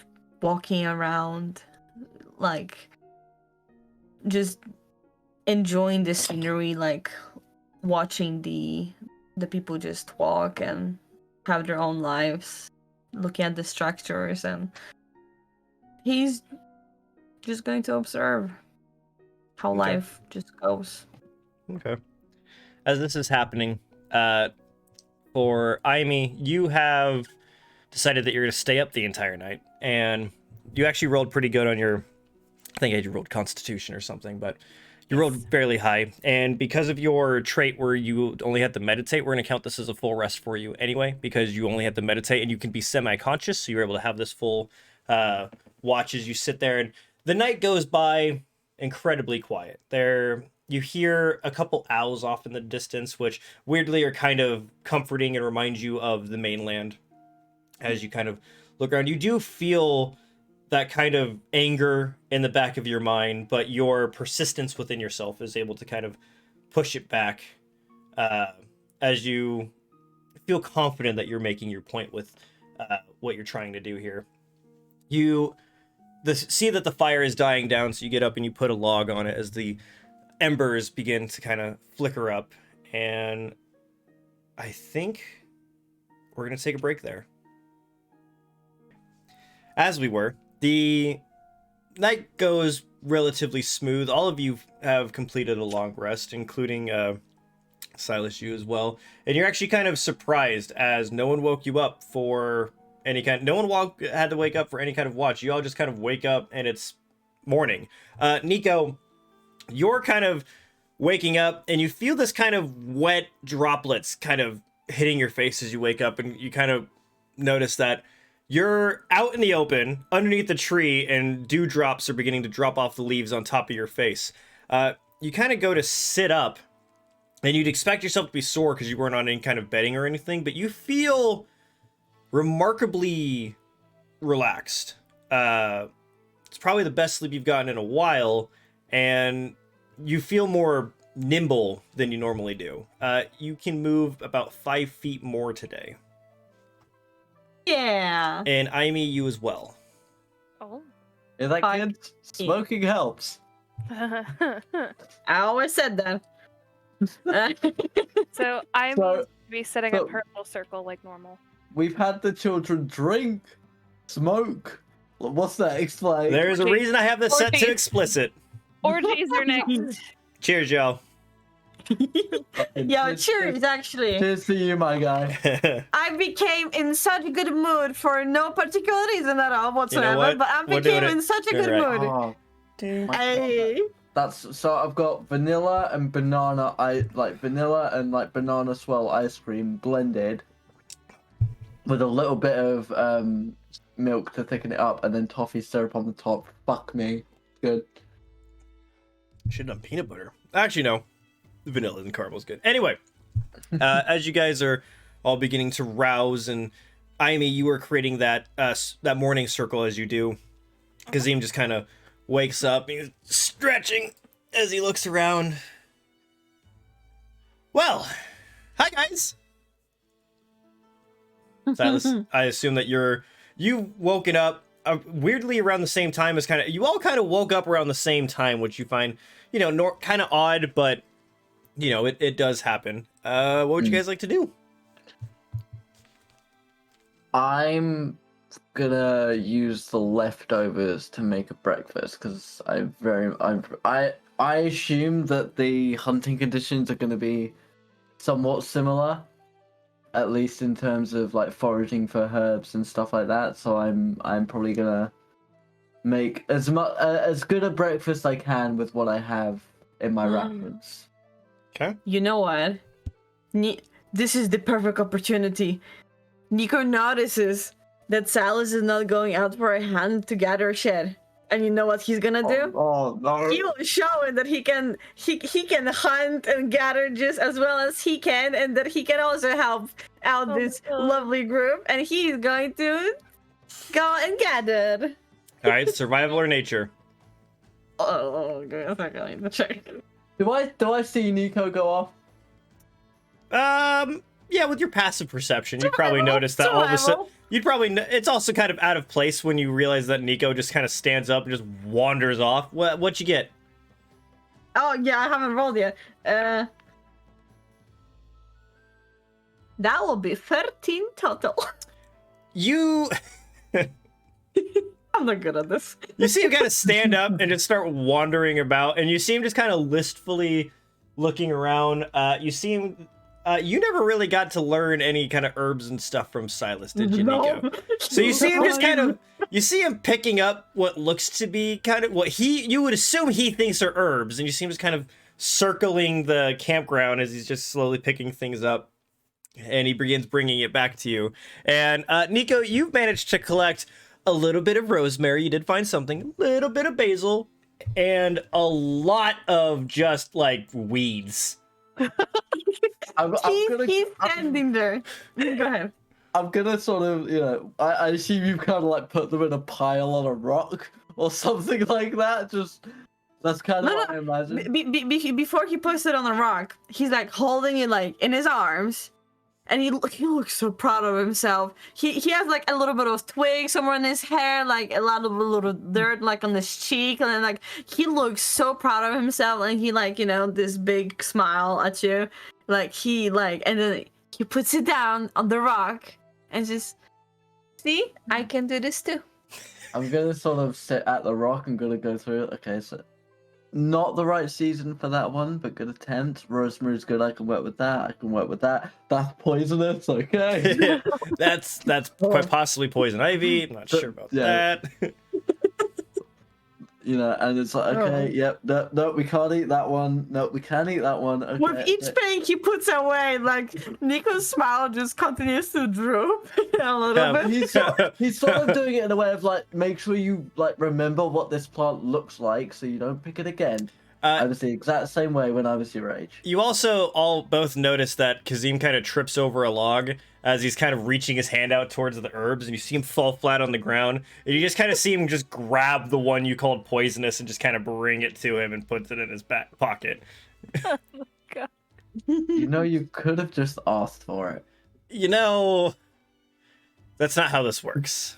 walking around, like just enjoying the scenery, like watching the people just walk and have their own lives, looking at the structures, and he's just going to observe how life just goes. Okay. As this is happening, for Iahme, you have decided that you're going to stay up the entire night, and you actually rolled pretty good on your, I think you rolled Constitution or something, but you rolled fairly high, and because of your trait where you only had to meditate, we're going to count this as a full rest for you anyway, because you only had to meditate, and you can be semi-conscious, so you're able to have this full watch as you sit there, and the night goes by incredibly quiet. You hear a couple owls off in the distance, which weirdly are kind of comforting and remind you of the mainland. As you kind of look around, you do feel that kind of anger in the back of your mind, but your persistence within yourself is able to kind of push it back as you feel confident that you're making your point with what you're trying to do here. You see that the fire is dying down, so you get up and you put a log on it as the embers begin to kind of flicker up, and I think we're going to take a break there. As we were, the night goes relatively smooth. All of you have completed a long rest, including Silas, you as well, and you're actually kind of surprised as no one woke you up for any kind. No one had to wake up for any kind of watch. You all just kind of wake up and it's morning. Nico, you're kind of waking up and you feel this kind of wet droplets kind of hitting your face as you wake up, and you kind of notice that you're out in the open underneath the tree and dewdrops are beginning to drop off the leaves on top of your face. You kind of go to sit up and you'd expect yourself to be sore because you weren't on any kind of bedding or anything, but you feel remarkably relaxed. It's probably the best sleep you've gotten in a while, and you feel more nimble than you normally do. You can move about 5 feet more today. Yeah. And Iahme, you as well. Oh. Is that good? Smoking helps. I always said that. So I'm So- to be sitting up her little circle like normal. We've had the children drink, smoke. What's that? Explain. There's a reason I have this set to Orgies. explicit. Orgies are next. Cheers, y'all. Yeah, cheers, actually. Cheers to you, my guy. I became in such a good mood for no particular reason at all whatsoever, what? but I We're doing became it. in such a You're good right. mood. Oh, Hey. That's so I've got vanilla and banana. Vanilla and like banana swirl ice cream blended with a little bit of milk to thicken it up, and then toffee syrup on the top. Fuck me, good. Should have done peanut butter. Actually, no. The vanilla and caramel's good. Anyway, as you guys are all beginning to rouse, and Iahme, you are creating that that morning circle as you do. Kazim just kind of wakes up, and he's stretching as he looks around. Well, hi guys. Silas, I assume that you've woken up weirdly around the same time as you all kind of woke up around the same time, which you find, kind of odd, but it does happen. What would you guys like to do? I'm gonna use the leftovers to make a breakfast because I assume that the hunting conditions are gonna be somewhat similar, at least in terms of like foraging for herbs and stuff like that. So I'm probably gonna make as good a breakfast I can with what I have in my rations. Okay. You know what? This is the perfect opportunity. Nico notices that Silas is not going out for a hand to gather shit. And you know what he's gonna do? Oh no! He will show him that he can hunt and gather just as well as he can, and that he can also help out this lovely group. And he's going to go and gather. All right, survival or nature? Oh, okay. I think I need to check. Do I see Nico go off? Yeah, with your passive perception, you'd probably notice that all of a sudden. You'd probably. It's also kind of out of place when you realize that Nico just kind of stands up and just wanders off. What you get? Oh yeah, I haven't rolled yet. That will be 13 total. You. I'm not good at this. You see him kind of stand up and just start wandering about, and you see him just kind of listfully looking around. You see him. You never really got to learn any kind of herbs and stuff from Silas, did you, Nico? No. So you see him just kind of, you see him picking up what looks to be kind of what you would assume he thinks are herbs, and you see him just kind of circling the campground as he's just slowly picking things up, and he begins bringing it back to you. And Nico, you've managed to collect a little bit of rosemary. You did find something, a little bit of basil, and a lot of just like weeds. He's standing there. Go ahead. I'm gonna sort of, I assume you've kind of like put them in a pile on a rock or something like that. Just that's kind of what I imagine. Before he puts it on the rock, he's like holding it like in his arms, and he looks so proud of himself. He has like a little bit of twig somewhere in his hair, like a lot of little dirt like on his cheek, and then like he looks so proud of himself, and he like this big smile at you, and then he puts it down on the rock and just see, I can do this too. I'm gonna sort of sit at the rock and gonna go through it. Okay, so not the right season for that one, but good attempt. Rosemary's good. I can work with that. That's poisonous. Okay. that's quite possibly poison ivy. I'm not sure about that. And it's like, okay, yep, no, we can't eat that one. No, we can eat that one. Okay, with each thing he puts away, like Nico's smile just continues to droop a little bit. He's sort of doing it in a way of like, make sure you like remember what this plant looks like, so you don't pick it again. I was the exact same way when I was your age. You also all both notice that Kazim kind of trips over a log as he's kind of reaching his hand out towards the herbs, and you see him fall flat on the ground, and you just kind of see him just grab the one you called poisonous and just kind of bring it to him and puts it in his back pocket. Oh my god. You could have just asked for it. That's not how this works.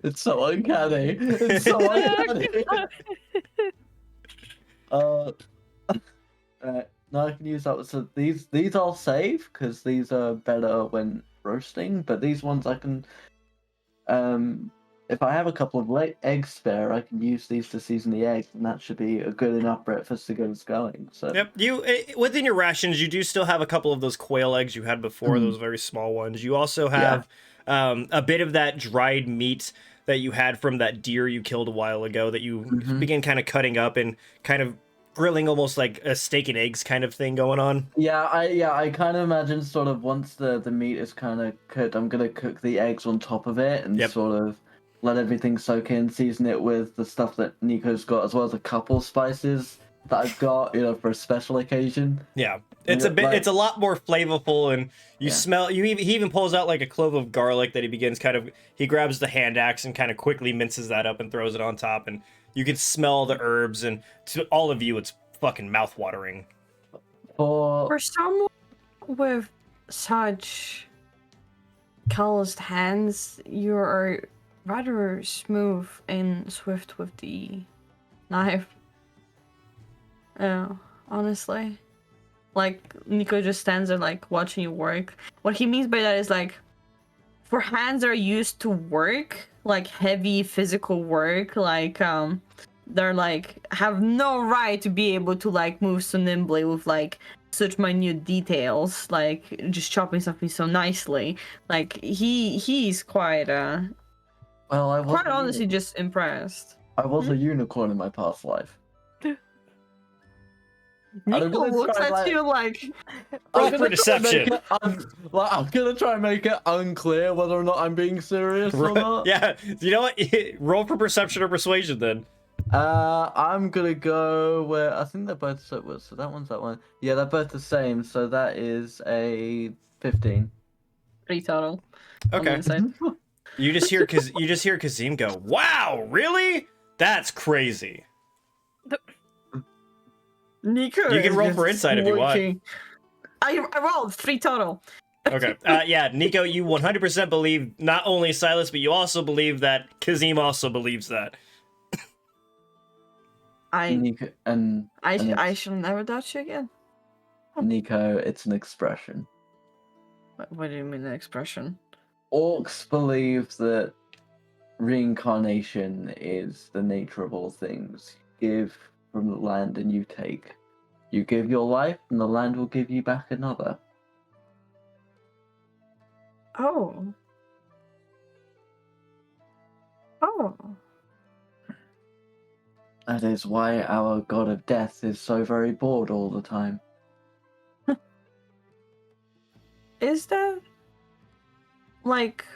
It's so uncanny. It's so uncanny. Now I can use that. So these I'll save because these are better when roasting. But these ones I can, if I have a couple of eggs spare, I can use these to season the eggs, and that should be a good enough breakfast to get us going. So yep, within your rations, you do still have a couple of those quail eggs you had before, those very small ones. You also have a bit of that dried meat that you had from that deer you killed a while ago that you begin kind of cutting up and kind of grilling, almost like a steak and eggs kind of thing going on. I kind of imagine sort of once the meat is kind of cooked, I'm gonna cook the eggs on top of it and sort of let everything soak in, season it with the stuff that Nico's got, as well as a couple spices that I've got, for a special occasion. Yeah, it's a bit, it's a lot more flavorful, and you smell. He even pulls out like a clove of garlic that he begins he grabs the hand axe and kind of quickly minces that up and throws it on top, and you can smell the herbs, and to all of you, it's fucking mouth-watering. For someone with such calloused hands, you are rather smooth and swift with the knife. Honestly. Like, Nico just stands there, like, watching you work. What he means by that is, like, for hands that are used to work, like, heavy physical work, like, they're, like, have no right to be able to, like, move so nimbly with, like, such minute details, like, just chopping something so nicely. Like, he's quite, quite honestly just impressed. I was a unicorn in my past life. Nico looks at you like... Roll for deception. I'm gonna try and make it unclear whether or not I'm being serious or not. Yeah, you know what? Roll for perception or persuasion then. I'm gonna go where I think they're both so that one's that one. Yeah, they're both the same, so that is a 15. 3 total. Okay. You just hear Kazim go, "Wow, really? That's crazy." Nico, you can roll for insight if you want. I rolled 3 total. Okay. Yeah, Nico, you 100% believe not only Silas, but you also believe that Kazim also believes that. Nico, I shall never doubt you again. Nico, it's an expression. What do you mean an expression? Orcs believe that reincarnation is the nature of all things. Give from the land and you take. You give your life and the land will give you back another. Oh. That is why our god of death is so very bored all the time. Is that... Like...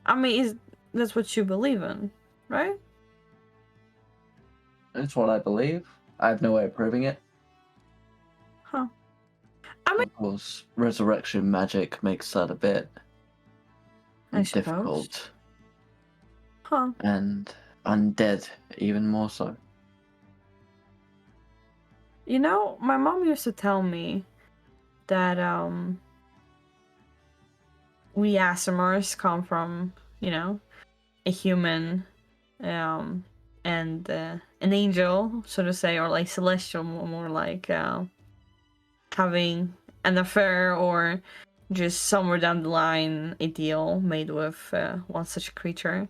I mean, that's what you believe in, right? It's what I believe. I have no way of proving it. Huh. I mean... Of course, resurrection magic makes that a bit difficult. Huh. And undead even more so. You know, my mom used to tell me that we ASMRs come from, a human and an angel, so to say, or like celestial, more like having an affair, or just somewhere down the line a deal made with one such creature.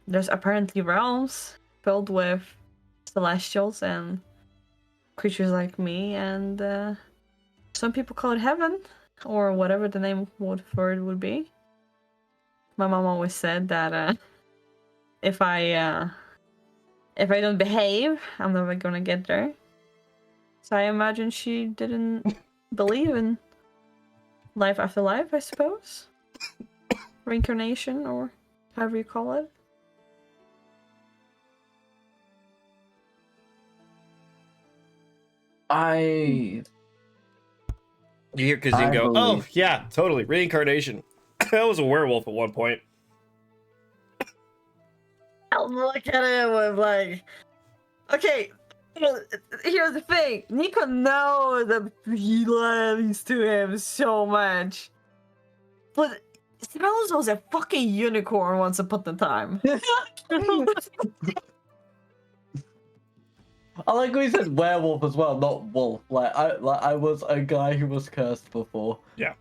There's apparently realms filled with celestials and creatures like me, and some people call it heaven, or whatever the name for it would be. My mom always said that if I don't behave, I'm never gonna get there. So I imagine she didn't believe in life after life, I suppose. Reincarnation, or however you call it. You hear Kazim go, "Oh, yeah, totally. Reincarnation. I was a werewolf at one point." I'll look at him with like... Okay, here's the thing. Nico knows that he loves to him so much. But Silas was a fucking unicorn once upon a time. I like when he said werewolf as well, not wolf. I was a guy who was cursed before. Yeah.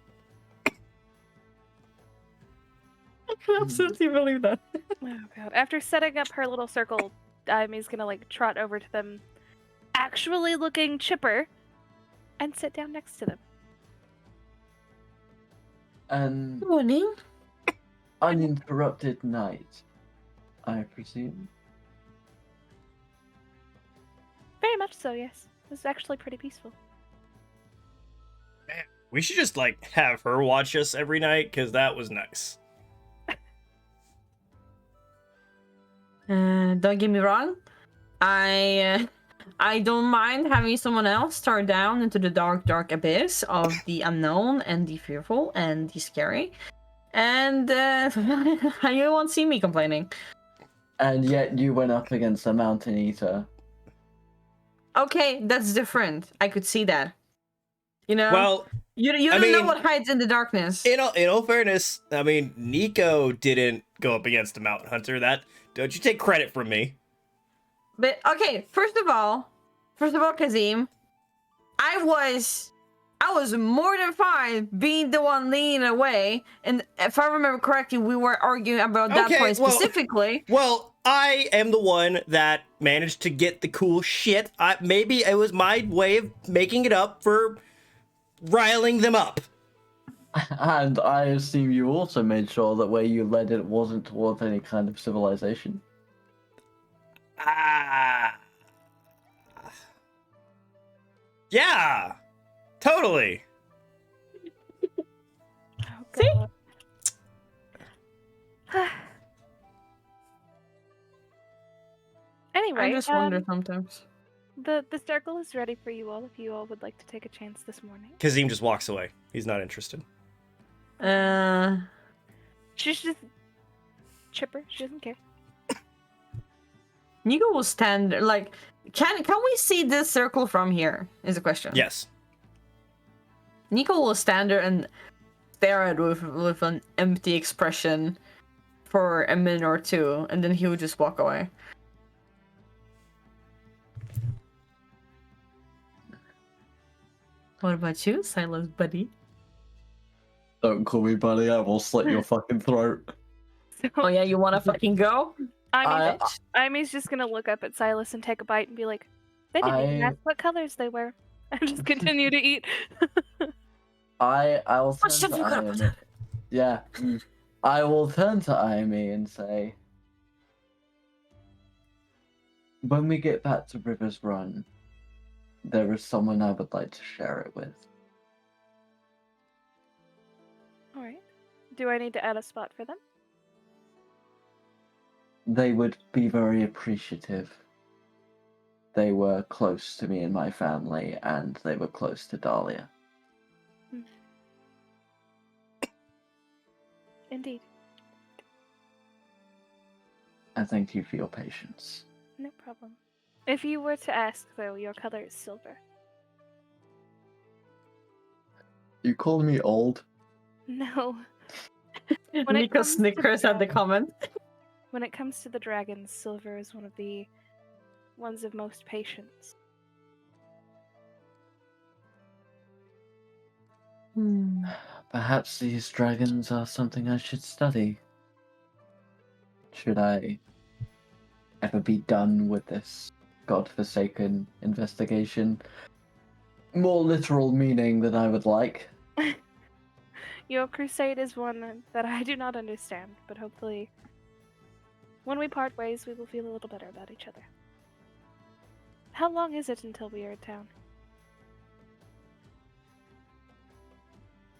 I can absolutely believe that. Oh god. After setting up her little circle, Iahme's gonna like trot over to them, actually looking chipper, and sit down next to them. And Morning. uninterrupted night, I presume. Very much so, yes. It was actually pretty peaceful. We should just like have her watch us every night because that was nice. Don't get me wrong. I don't mind having someone else stare down into the dark abyss of the unknown and the fearful and the scary. And you won't see me complaining. And yet you went up against a mountain eater. Okay, that's different. I could see that. You know? Well, you don't know what hides in the darkness. in all fairness, I mean, Nico didn't go up against a mountain hunter. That don't you take credit from me. But okay, first of all, Kazim, I was more than fine being the one leaning away, and if I remember correctly, we were arguing about that point specifically. Well, I am the one that managed to get the cool shit. Maybe it was my way of making it up for riling them up. And I assume you also made sure that where you led it wasn't towards any kind of civilization. Yeah, totally. Oh, God. Anyway, I just wonder sometimes. the circle is ready for you all if you all would like to take a chance this morning. Kazim just walks away. He's not interested. She's just chipper. She doesn't care. Nico will stand like. Can we see this circle from here? Is the question. Yes. Nico will stand there and stare at it with an empty expression for a minute or two, and then he would just walk away. What about you, Silas, buddy? Don't call me buddy, I will slit your fucking throat. Oh yeah, you wanna fucking go? Iahme's just gonna look up at Silas and take a bite and be like, "They didn't even ask what colors they were," and just continue to eat. I will What turn stuff to you got? Iahme. Yeah. I will turn to Iahme and say, when we get back to River's Run, there is someone I would like to share it with. All right. Do I need to add a spot for them? They would be very appreciative. They were close to me and my family, and they were close to Dahlia. Indeed. And thank you for your patience. No problem. If you were to ask, though, your color is silver. You call me old? No. Nico snickers at the comment. When it comes to the dragons, silver is one of the ones of most patience. Perhaps these dragons are something I should study. Should I ever be done with this godforsaken investigation? More literal meaning than I would like. Your crusade is one that I do not understand, but hopefully, when we part ways, we will feel a little better about each other. How long is it until we are in town?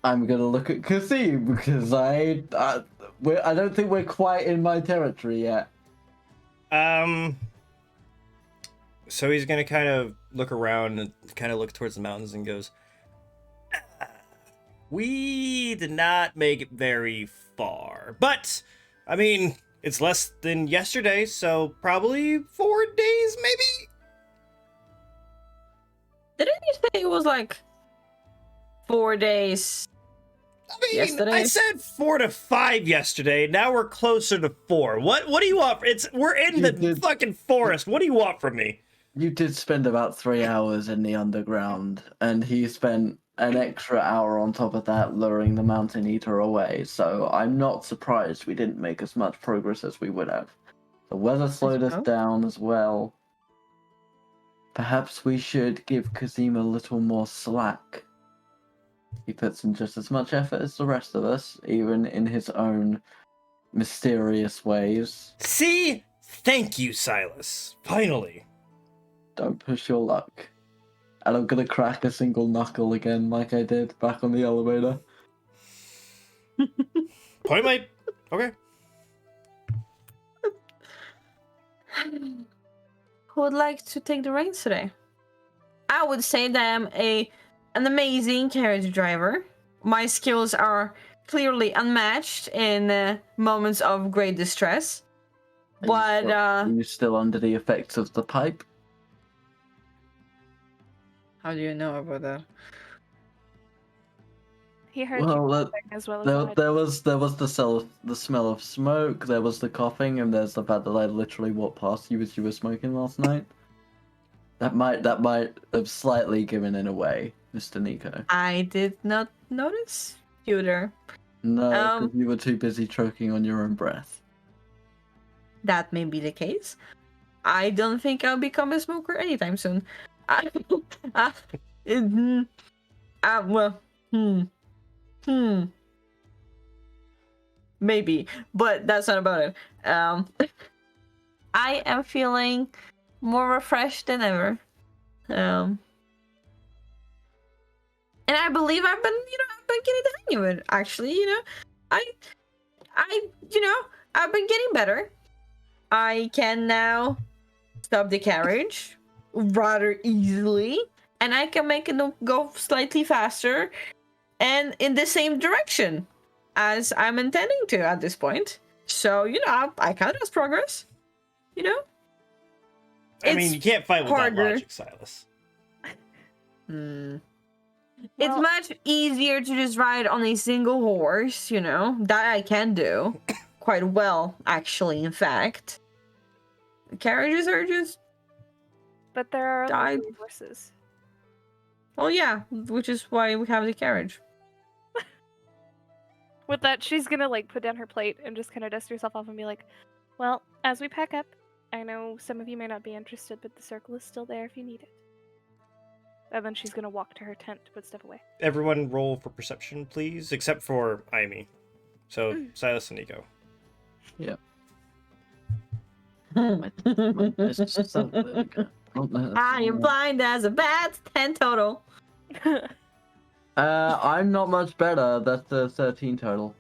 I'm gonna look at Kasim because I don't think we're quite in my territory yet. So he's gonna kind of look around and kind of look towards the mountains and goes, "We did not make it very far, but I mean, it's less than yesterday, so probably 4 days, maybe." Didn't you say it was like 4 days? I mean, yesterday? I said 4 to 5 yesterday. Now we're closer to 4. What do you want? We're in the fucking forest. What do you want from me? You did spend about 3 hours in the underground, and he spent an extra hour on top of that luring the mountain eater away, so I'm not surprised we didn't make as much progress as we would have. The weather slowed us down as well. Perhaps we should give Kazim a little more slack. He puts in just as much effort as the rest of us, even in his own mysterious ways. See? Thank you, Silas. Finally. Don't push your luck. And I'm gonna crack a single knuckle again like I did back on the elevator. Point mate. Okay. Who would like to take the reins today? I would say that I'm an amazing carriage driver. My skills are clearly unmatched in moments of great distress. But Are you still under the effects of the pipe? how do you know about that? He heard Well, you that- coughing as well as There, I did. there was the smell of smoke. There was the coughing, and there's the fact that I literally walked past you as you were smoking last night. That might have slightly given it away, Mr. Nico. I did not notice you there. No, because you were too busy choking on your own breath. That may be the case. I don't think I'll become a smoker anytime soon. Maybe, but that's not about it. I am feeling more refreshed than ever. And I believe I've been getting the hang of it. Actually, I've been getting better. I can now stop the carriage rather easily, and I can make it go slightly faster and in the same direction as I'm intending to at this point. So, I count it as progress. I mean, you can't fight with that harder. logic, Silas. It's Well- much easier to just ride on a single horse, that I can do quite well, actually, in fact. Carriages are just, But there are died. only 3 horses. well, yeah, which is why we have the carriage. With that, she's gonna put down her plate and just kind of dust herself off and be like, "Well, as we pack up, I know some of you may not be interested, but the circle is still there if you need it." And then she's gonna walk to her tent to put stuff away. Everyone roll for perception, please, except for Iahme. So, Silas and Nico. I am blind as a bat. 10 total. I'm not much better. That's 13 total.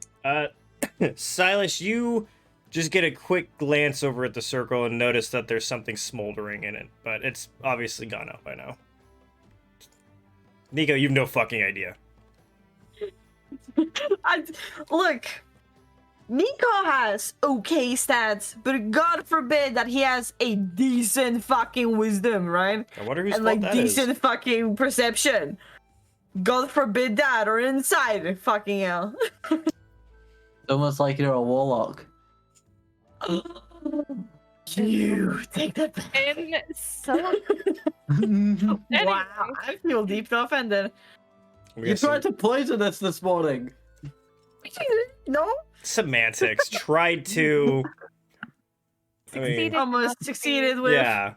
Silas, you just get a quick glance over at the circle and notice that there's something smoldering in it, but it's obviously gone out by now. Nico, you've no fucking idea. Look, Nico has okay stats, but God forbid that he has a decent fucking wisdom, right? I wonder whose And fault that is. decent fucking perception. God forbid that, or inside, fucking hell. Almost like you're a warlock. You take that back. And so, Wow, I feel deeply offended. I'm You guessing- tried to poison us this morning. No? Semantics. Tried to. I mean, succeeded Almost enough to succeeded be- with, yeah.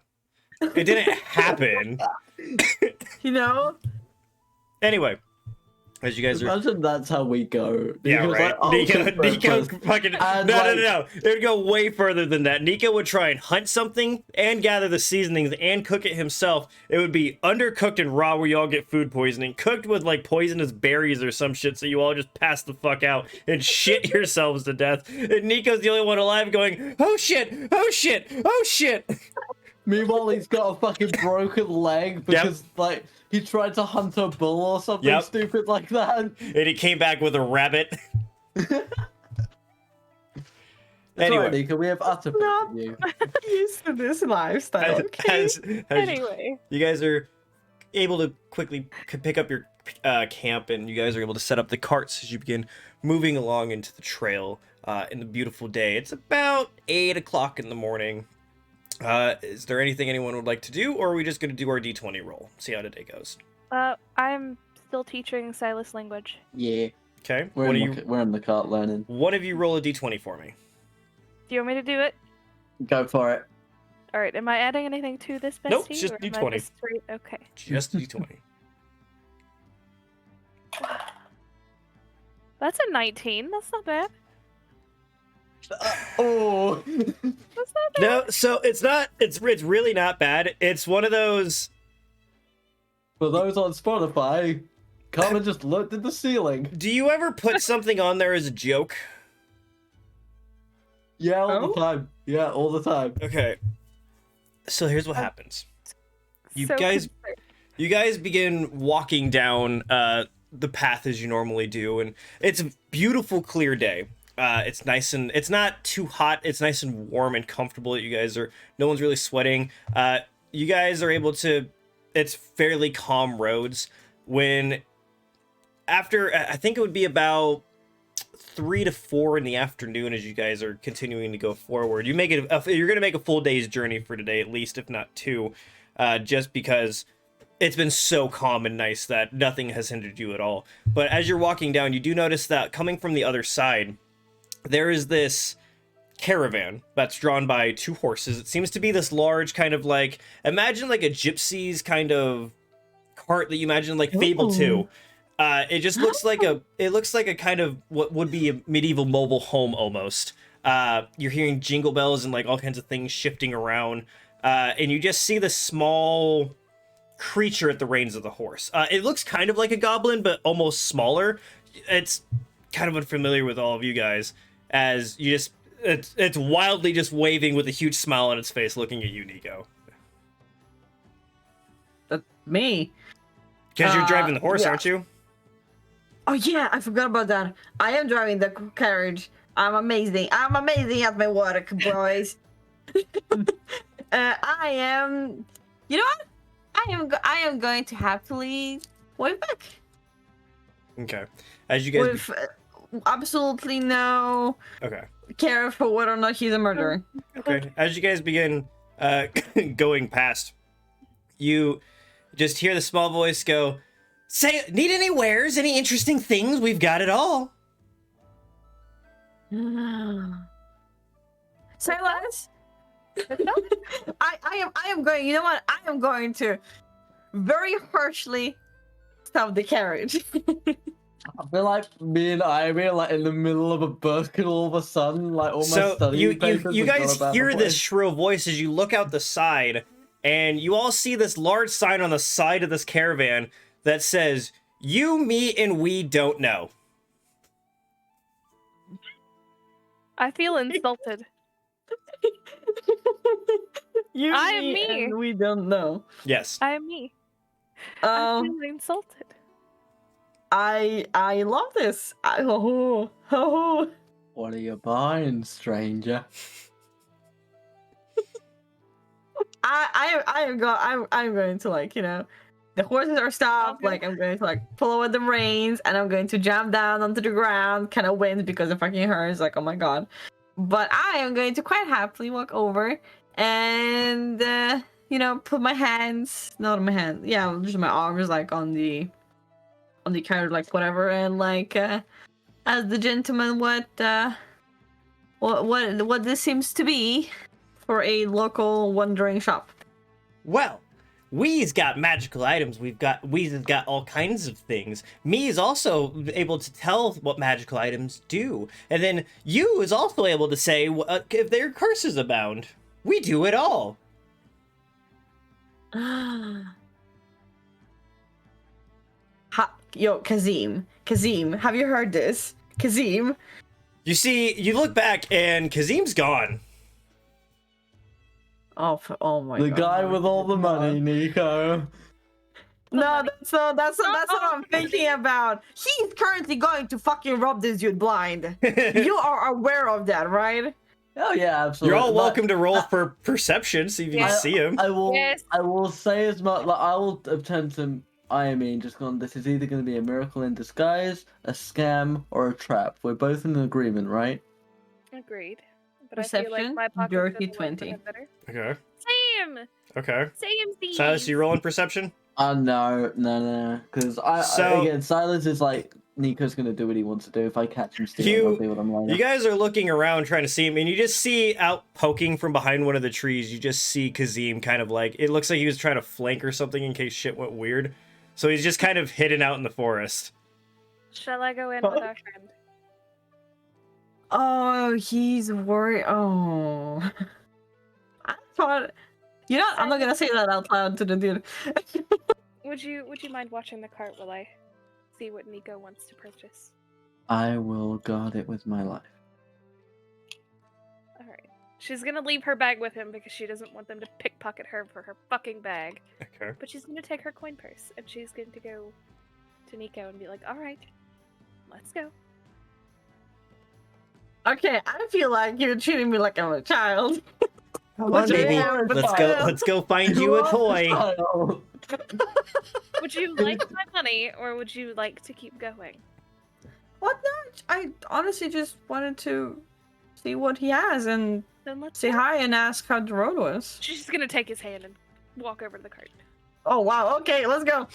It didn't happen. Anyway, as you guys are. Imagine that's how we go. Yeah, Nico's right. like, "Oh, Nico good breakfast." fucking And no. It would go way further than that. Nico would try and hunt something and gather the seasonings and cook it himself. It would be undercooked and raw where you all get food poisoning, cooked with poisonous berries or some shit, so you all just pass the fuck out and shit yourselves to death. And Nico's the only one alive going, "Oh shit, oh shit, oh shit." Meanwhile, he's got a fucking broken leg because he tried to hunt a bull or something Yep. stupid like that. And he came back with a rabbit. It's Anyway. alright, Nico, we have utter faith in you. used to this lifestyle. As Anyway, you guys are able to quickly pick up your camp, and you guys are able to set up the carts as you begin moving along into the trail in the beautiful day. It's about 8 o'clock in the morning. Is there anything anyone would like to do, or are we just going to do our D20 roll? See how today goes. I'm still teaching Silas language. Yeah, Okay. we're in the cart learning. One of you roll a D20 for me. Do you want me to do it? Go for it. All right. Am I adding anything to this, bestie? Nope, it's just or am I D20. just straight- Okay. Just a D20. That's a 19. That's not bad. Oh. That's not bad. No, so it's not. It's really not bad. It's one of those. For those on Spotify, Carmen just looked at the ceiling. Do you ever put something on there as a joke? Yeah, all Oh? the time. Yeah, all the time. Okay. So here's what happens. You So guys concerned. You guys begin walking down the path as you normally do, and it's a beautiful, clear day. It's nice and it's not too hot. It's nice and warm and comfortable. You guys are no one's really sweating. You guys are able to. It's fairly calm roads. When after I think it would be about 3 to 4 in the afternoon as you guys are continuing to go forward. You make it. You're gonna make a full day's journey for today at least, if not 2, just because. It's been so calm and nice that nothing has hindered you at all. But as you're walking down, you do notice that coming from the other side, there is this caravan that's drawn by 2 horses. It seems to be this large kind of like, imagine like a gypsy's kind of cart that you imagine like Fable 2. It just looks like a kind of what would be a medieval mobile home almost. You're hearing jingle bells and like all kinds of things shifting around. And you just see this small creature at the reins of the horse. It looks kind of like a goblin, but almost smaller. It's kind of unfamiliar with all of you guys, as you just it's wildly just waving with a huge smile on its face, looking at you, Nico. Me? Because you're driving the horse, yeah. aren't you? Oh yeah, I forgot about that. I am driving the carriage. I'm amazing. I'm amazing at my work, boys. I am. You know what? I am going to happily wave back Okay. As you guys. with absolutely no Okay. care for whether or not he's a murderer. Okay. As you guys begin going past, you just hear the small voice go, "Say, need any wares? Any interesting things? We've got it all." Silas, I am going. You know what? I am going to very harshly stop the carriage. I feel like me and Iahme are like in the middle of a book, and all of a sudden, like all my So study you papers have guys gone about hear the this way. shrill voice as you look out the side, and you all see this large sign on the side of this caravan that says, "You, me, and we don't know." I feel insulted. You, I am me. and we don't know. Yes. I am me. I Um, feel insulted. I love this. Oh. What are you buying, stranger? I'm going to, like, you know, the horses are stopped. Okay. Like, I'm going to like follow at the reins, and I'm going to jump down onto the ground, kind of wind because it fucking hurts. Like, oh my god. But I am going to quite happily walk over and you know, put my hands, not on my hand, yeah, just my arms, like on the carriage, like whatever, and like as the gentleman, what this seems to be for a local wandering shop. Well, we's got magical items. We's got all kinds of things. Me is also able to tell what magical items do, and then you is also able to say if their curses abound. We do it all. Yo, Kazim, have you heard this? Kazim? You see, you look back, and Kazim's gone. Oh my The god. guy with all the money, Nico. No, that's not what I'm thinking about. He's currently going to fucking rob this dude blind. You are aware of that, right? Oh yeah, absolutely. You're all But welcome to roll for perception, see if you can Yeah. see him. I will. Yes. I will say as much. Like I will attempt to. Iahme and just gone. This is either going to be a miracle in disguise, a scam, or a trap. We're both in agreement, right? Agreed. But I feel like Perception, my pocket's dirty gonna work 20. better. Okay. Same. Okay. Same thing. Silas, you rolling perception? No. Because So- again, Silence is like Nico's going to do what he wants to do. If I catch him stealing, You- I'll do what I'm like. You guys are looking around trying to see him, and you just see out poking from behind one of the trees, you just see Kazim kind of like, it looks like he was trying to flank or something in case shit went weird. So he's just kind of hidden out in the forest. Shall I go in with our friend? Oh, he's worried. Oh. I thought. You know, I'm not gonna say that out loud to the dude. Would you mind watching the cart while I see what Nico wants to purchase? I will guard it with my life. All right. She's gonna leave her bag with him because she doesn't want them to pickpocket her for her fucking bag. Okay. But she's gonna take her coin purse and she's going to go to Nico and be like, "All right, let's go." Okay, I feel like you're treating me like I'm a child. Come on, Okay, baby. yeah, Let's go find you a toy. Would you like my money or would you like to keep going? What? No, I honestly just wanted to see what he has and Then let's say go. hi and ask how the road was. She's just gonna take his hand and walk over to the cart. Oh wow, okay, let's go.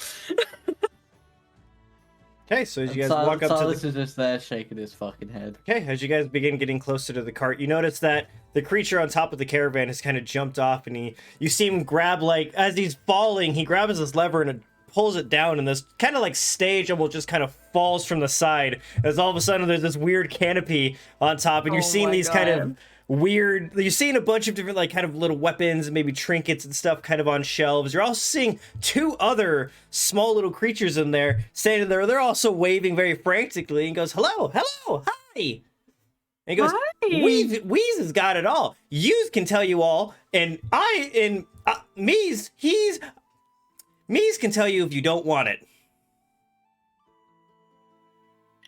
Okay, so as you guys walk up to Silas the... is just there shaking his fucking head. Okay, as you guys begin getting closer to the cart, you notice that the creature on top of the caravan has kind of jumped off, and you see him grab, like, as he's falling, he grabs this lever and it pulls it down, and this kind of like stage almost just kind of falls from the side, as all of a sudden there's this weird canopy on top, and you're Oh seeing my these kind of God. weird, you're seeing a bunch of different like kind of little weapons and maybe trinkets and stuff kind of on shelves. You're also seeing two other small little creatures in there standing there. They're also waving very frantically and goes, "Hello, hello, hi." And he goes, Hi. Weez has got it all. Yous can tell you all, and Mees can tell you if you don't want it.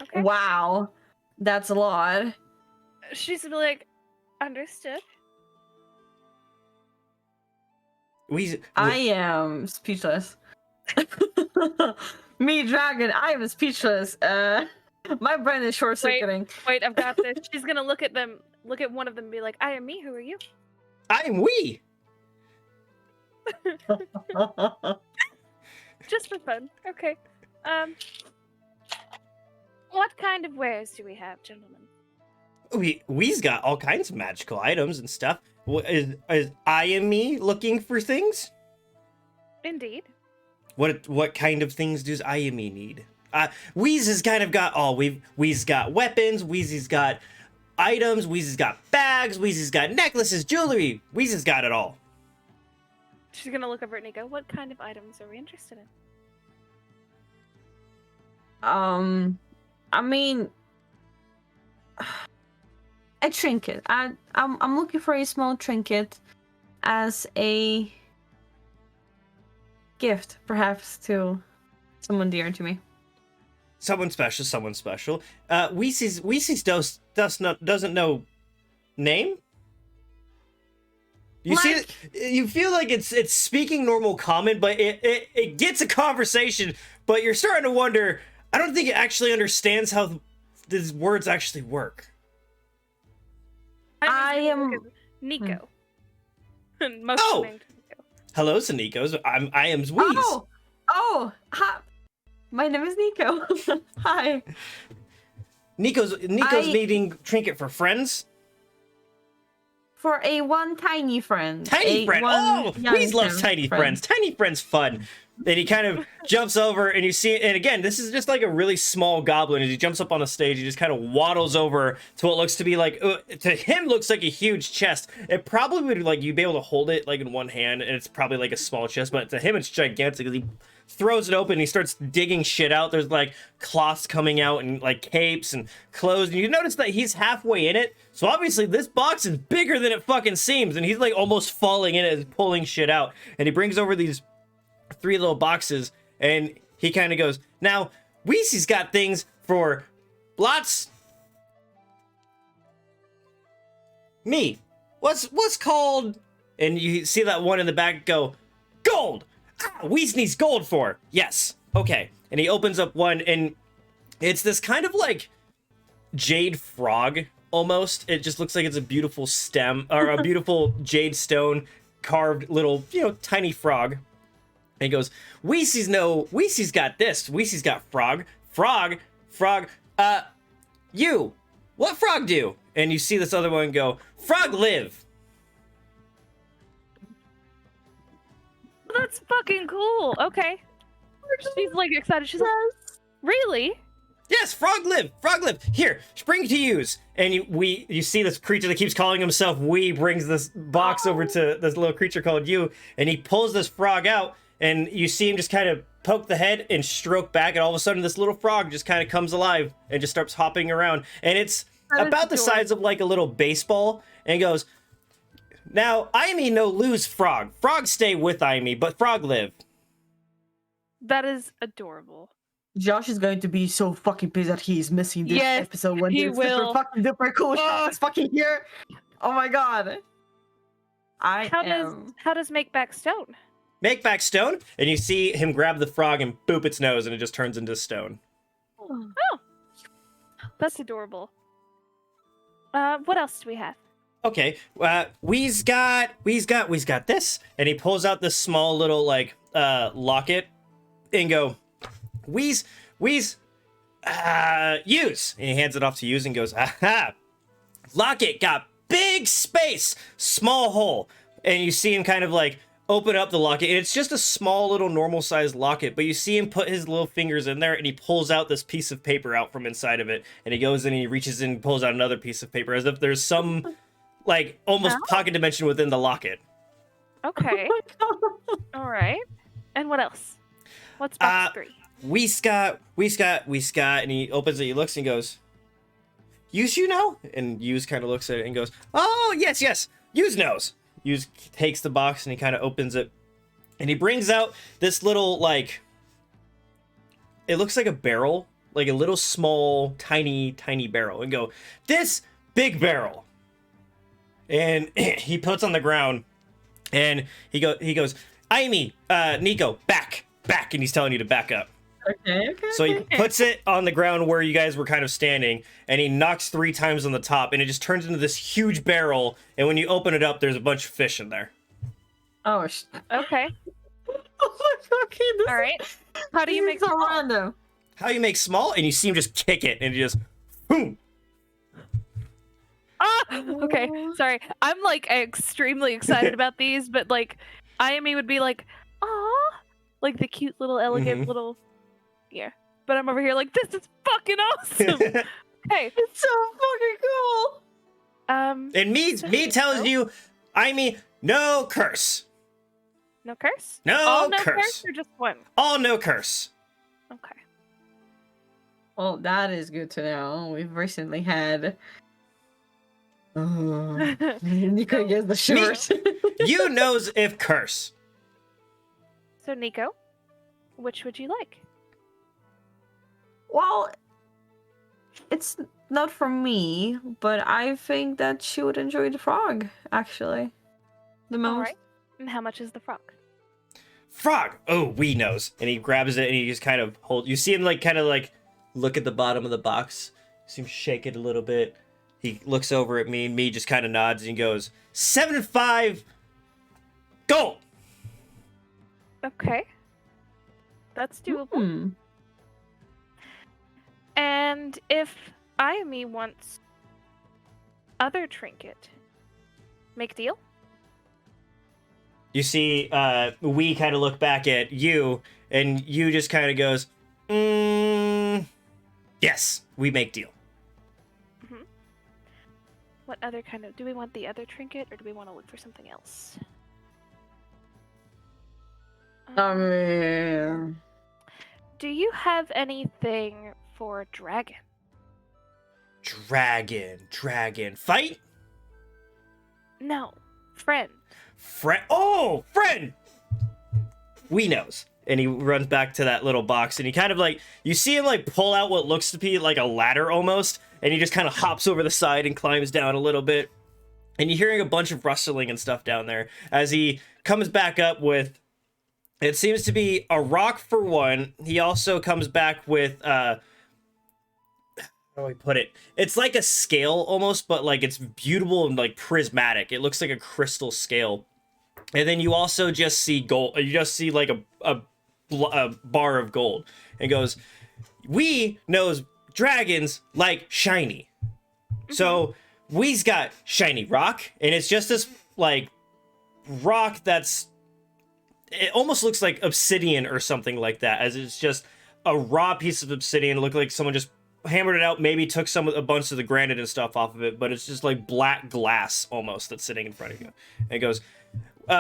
Okay. Wow, that's a lot. She's gonna be like, "Understood." I am speechless. Me, dragon, I am speechless. My brain is short circuiting. Wait, I've got this. She's gonna look at one of them and be like, "I am me, who are you?" I am we. Just for fun. Okay. What kind of wares do we have, gentlemen? We's got all kinds of magical items and stuff. Is I am me looking for things? Indeed. What kind of things does I am me need? Weez has kind of got all. We's got weapons. Weezy's got items. Weezy's got bags. Weezy's got necklaces, jewelry. Weezy's got it all. She's gonna look over at Nico. What kind of items are we interested in? I mean, a trinket. I'm looking for a small trinket as a gift, perhaps, to someone dear to me. Someone special. Weezy's doesn't know name. You see it, you feel like it's speaking normal common, but it gets a conversation, but you're starting to wonder, I don't think it actually understands how these words actually work. I am Nico. Most Oh! named Nico. Hello, Nikos. I am Weez. Oh, hi. My name is Nico. Hi. Nico's needing trinket for friends. For a one tiny friend. Tiny friend. Oh, Weez loves tiny friends. Tiny friends fun. And he kind of jumps over, and you see, and again, this is just like a really small goblin. As he jumps up on a stage, he just kind of waddles over to what looks to be like, to him, looks like a huge chest. It probably would, like, you'd be able to hold it, like, in one hand, and it's probably like a small chest, but to him, it's gigantic. He throws it open, and he starts digging shit out. There's, like, cloths coming out, and, like, capes and clothes, and you notice that he's halfway in it, so obviously this box is bigger than it fucking seems, and he's, like, almost falling in it and pulling shit out, and he brings over these 3 little boxes, and he kind of goes, "Now, Weezy's got things for lots." Me, what's called? And you see that one in the back go, "Gold! Weez needs gold for." Yes, okay. And he opens up one, and it's this kind of like jade frog, almost. It just looks like it's a beautiful stem, or a beautiful jade stone carved little, tiny frog. And he goes, Weezy's got this. Weezy's got frog. You, what frog do? And you see this other one go, "Frog live." That's fucking cool. Okay. She's like excited. She's like, "Really?" Yes, frog live, frog live. Here, spring to use. And you see this creature that keeps calling himself we brings this box over to this little creature called you, and he pulls this frog out, and you see him just kind of poke the head and stroke back, and all of a sudden this little frog just kind of comes alive and just starts hopping around, and it's about the size of like a little baseball, and goes, now Iahme no lose frog. Frog stay with Iahme, but frog live. That is adorable. Josh is going to be so fucking pissed that he's missing this Yes, episode when he this will. super fucking duper cool shot is fucking here. Oh my god. How does make back stone? Make back stone, and you see him grab the frog and boop its nose, and it just turns into stone. Oh, that's adorable. What else do we have? Okay, we's got this, and he pulls out this small little like locket, and go, use, and he hands it off to use and goes, aha, locket got big space, small hole, and you see him kind of like open up the locket, and it's just a small little normal sized locket, but you see him put his little fingers in there, and he pulls out this piece of paper out from inside of it, and he goes in and he reaches in and pulls out another piece of paper, as if there's some like almost pocket dimension within the locket. Okay. All right. And what else? What's box 3? We got, and he opens it, he looks and goes, Use you know? And Use kind of looks at it and goes, oh, yes, Use knows. Use takes the box and he kind of opens it, and he brings out this little, like, it looks like a barrel, like a little small, tiny barrel, and go, this big barrel. And he puts on the ground, and he goes, Iahme, Nico, back, and he's telling you to back up. Okay. So he puts it on the ground where you guys were kind of standing, and he knocks 3 times on the top, and it just turns into this huge barrel, and when you open it up, there's a bunch of fish in there. Oh, Okay. oh my fucking. All right. How do you make so small? random? How you make small, and you see him just kick it, and he just, boom. Okay. Sorry. I'm like extremely excited about these, but like Iahme would be like, "Aw," like the cute little elegant little, yeah. But I'm over here like, this is fucking awesome. Okay. It's so fucking cool. And me tells you, Iahme, no curse. No curse? No All no curse. or just one? All no curse. Okay. Well, that is good to know. We've recently had. Nico gets the shivers. You knows if curse. So Nico, which would you like? Well, it's not for me, but I think that she would enjoy the frog, actually. The most. All right. And how much is the frog? Frog. Oh, we knows. And he grabs it and he just kind of hold. You see him like kind of like look at the bottom of the box. You see him shake it a little bit. He looks over at me, and me just kind of nods, and he goes, 75 gold. Okay. That's doable. And if Iahme wants other trinket, make deal? You see, we kind of look back at you, and you just kind of goes, yes, we make deal. What other kind of... Do we want the other trinket, or do we want to look for something else? Do you have anything for dragon? Dragon. Fight? No. Friend. Oh, friend! We knows. And he runs back to that little box, and he kind of like, you see him like pull out what looks to be like a ladder almost, and he just kind of hops over the side and climbs down a little bit. And you're hearing a bunch of rustling and stuff down there as he comes back up with, it seems to be a rock for one. He also comes back with, how do I put it? It's like a scale almost, but like it's beautiful and like prismatic. It looks like a crystal scale. And then you also just see gold. You just see like a bar of gold. And goes, we knows dragons like shiny. So we's got shiny rock, and it's just this like rock that's, it almost looks like obsidian or something like that, as it's just a raw piece of obsidian. It looked like someone just hammered it out, maybe took a bunch of the granite and stuff off of it, but it's just like black glass almost that's sitting in front of you. And it goes,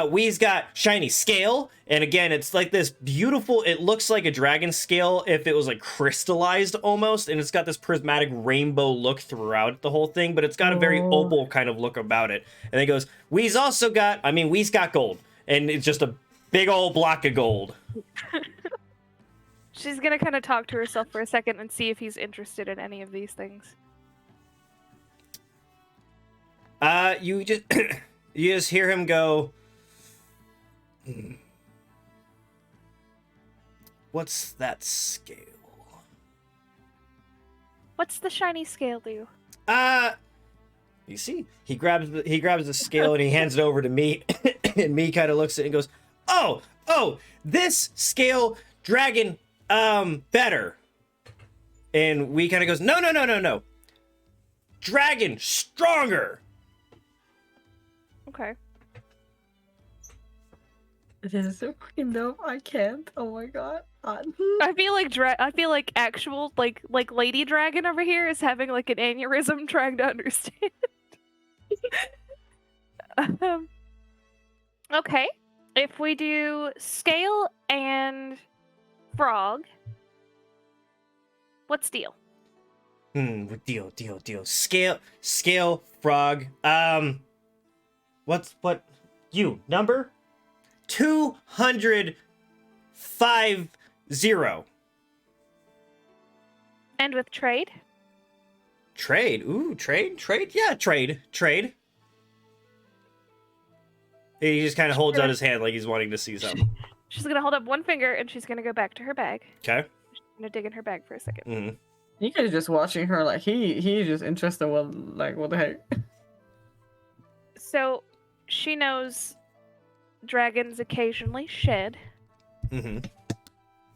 we's got shiny scale, and again, it's like this beautiful, it looks like a dragon scale if it was like crystallized almost, and it's got this prismatic rainbow look throughout the whole thing, but it's got a very opal kind of look about it. And it goes, we's got gold, and it's just a big old block of gold. She's gonna kind of talk to herself for a second and see if he's interested in any of these things. You just you just hear him go, what's that scale? What's the shiny scale do? You see, he grabs the scale and he hands it over to me, and me kind of looks at it and goes, oh, this scale dragon, better. And we kind of goes, no. Dragon stronger. Okay. This is so fucking dope. I can't. Oh my god. I feel like actual like Lady Dragon over here is having like an aneurysm trying to understand. Okay. If we do scale and frog, what's deal? Deal. Scale, frog. What you number? 250. And with trade? Trade. Ooh, trade. Yeah, trade. He just kind of holds out his hand like he's wanting to see something. She's gonna hold up one finger and she's gonna go back to her bag. Okay. She's gonna dig in her bag for a second. Mm-hmm. Nico's just watching her like he's just interested. What the heck? So she knows dragons occasionally shed. Mm-hmm.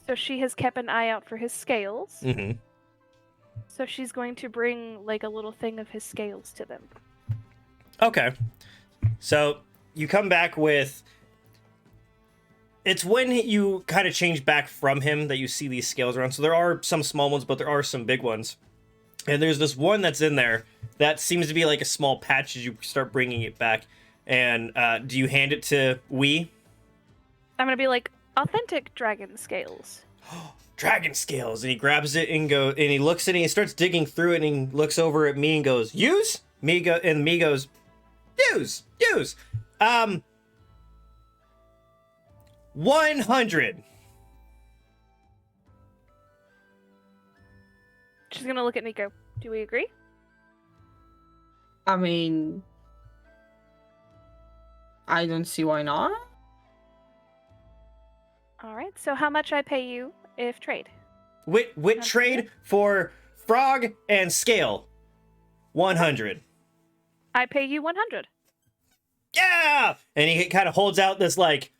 So she has kept an eye out for his scales. Mm-hmm. So she's going to bring like a little thing of his scales to them. Okay. So you come back with... It's when you kind of change back from him that you see these scales around. So there are some small ones, but there are some big ones. And there's this one that's in there that seems to be like a small patch as you start bringing it back. And do you hand it to Wee? I'm going to be like, authentic dragon scales. Dragon scales. And he grabs it and he looks at it and he starts digging through it and he looks over at me and goes, use? Me goes, use. 100. She's gonna look at Nico. Do we agree? I mean, I don't see why not. Alright, so how much I pay you if trade? Wit trade for frog and scale. 100. I pay you 100. Yeah! And he kind of holds out this, like,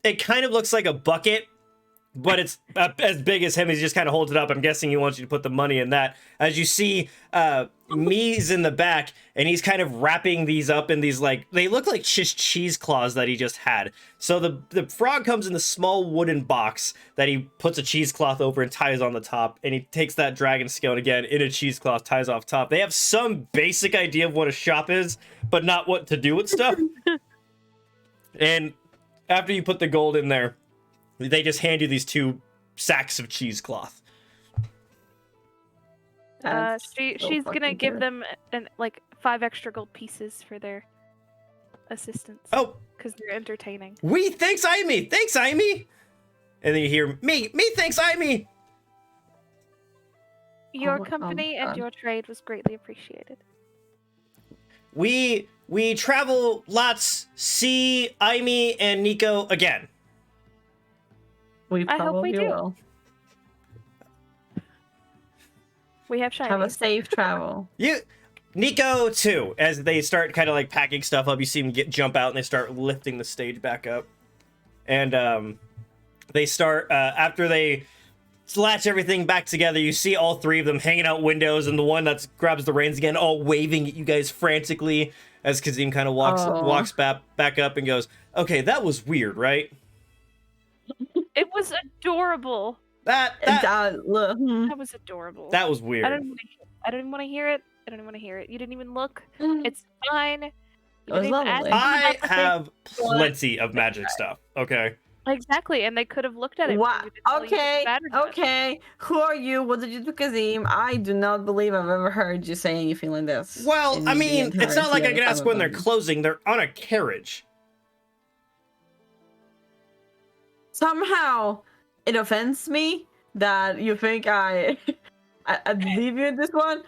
it kind of looks like a bucket, but it's as big as him. He just kind of holds it up. I'm guessing he wants you to put the money in that. As you see, Me's in the back, and he's kind of wrapping these up in these, like, they look like cheese claws that he just had. So the frog comes in the small wooden box that he puts a cheesecloth over and ties on the top, and he takes that dragon scale and again in a cheesecloth ties off top. They have some basic idea of what a shop is, but not what to do with stuff. And after you put the gold in there, they just hand you these 2 sacks of cheesecloth. She's gonna give them like 5 extra gold pieces for their assistance. Oh, because they're entertaining. Thanks, Iahme. Thanks, Iahme. And then you hear me. Thanks, Iahme. Your company and your trade was greatly appreciated. We travel lots. See Iahme and Nico again. I hope we do. Will. We have shinies. Have a safe travel. Nico too. As they start kind of like packing stuff up, you see them jump out and they start lifting the stage back up. And they start after they latch everything back together. You see all 3 of them hanging out windows, and the one that grabs the reins again, all waving at you guys frantically. As Kazim kind of walks back up and goes, "Okay, that was weird, right?" It was adorable. That That was adorable. that was I weird. don't even want to hear it. I don't even want to hear it. You didn't even look. Mm. It's fine. You was didn't even ask lovely. them I about the thing. have plenty of magic stuff. Okay. Exactly, and they could have looked at it. What? For you to tell you Okay, it's battered enough. okay. Who are you? What did you do, Kazim? I do not believe I've ever heard you say anything like this. Well, in I the mean, it's not like I entirety can of ask time when I've they're known you. closing. They're on a carriage. Somehow, it offends me that you think I believe you in this one.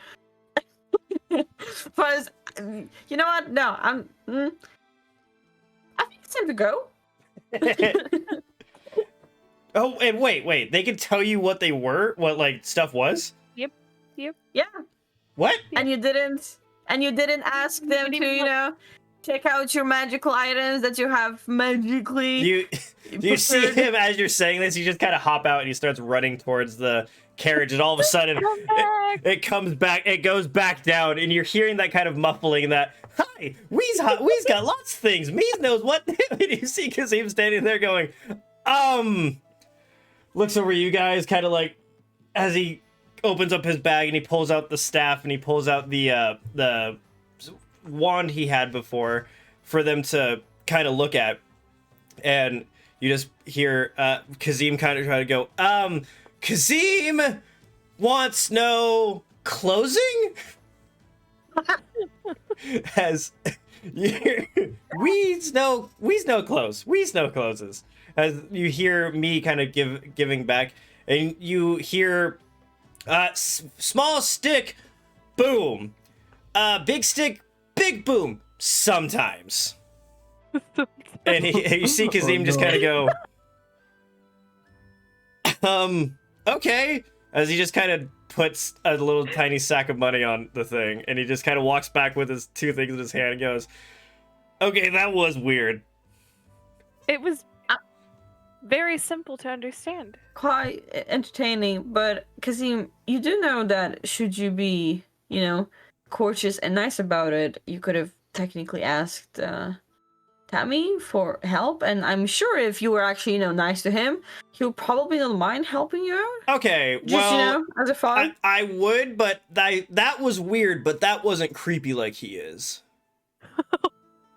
Because, you know what? No, I think it's time to go. Oh, and wait. They can tell you what they were, what like stuff was. Yeah. What? And you didn't ask them didn't to, even you know, check out your magical items that you have magically. You see prepared. him as you're saying this. He just kind of hop out and he starts running towards the carriage, and all of a sudden Come back. it comes back. It goes back down, and you're hearing that kind of muffling. That hi, we's got lots of things. Mees knows what. And you see Kazim standing there going, looks over you guys, kind of like as he opens up his bag and he pulls out the staff and he pulls out the wand he had before for them to kind of look at, and you just hear Kazim kind of try to go, Kazim wants no closing? As we's no closes. As you hear me kind of giving back, and you hear small stick, boom. Big stick, big boom. Sometimes. And you see Kazim just kind of go, okay. As he just kind of puts a little tiny sack of money on the thing, and he just kind of walks back with his two things in his hand and goes, okay, that was weird. It was very simple to understand. Quite entertaining, but Kazim, you do know that should you be, you know, courteous and nice about it, you could have technically asked Tammy for help, and I'm sure if you were actually, you know, nice to him, he'll probably not mind helping you out. Okay, Just, well, you know, as a father. I would, but that was weird, but that wasn't creepy like he is.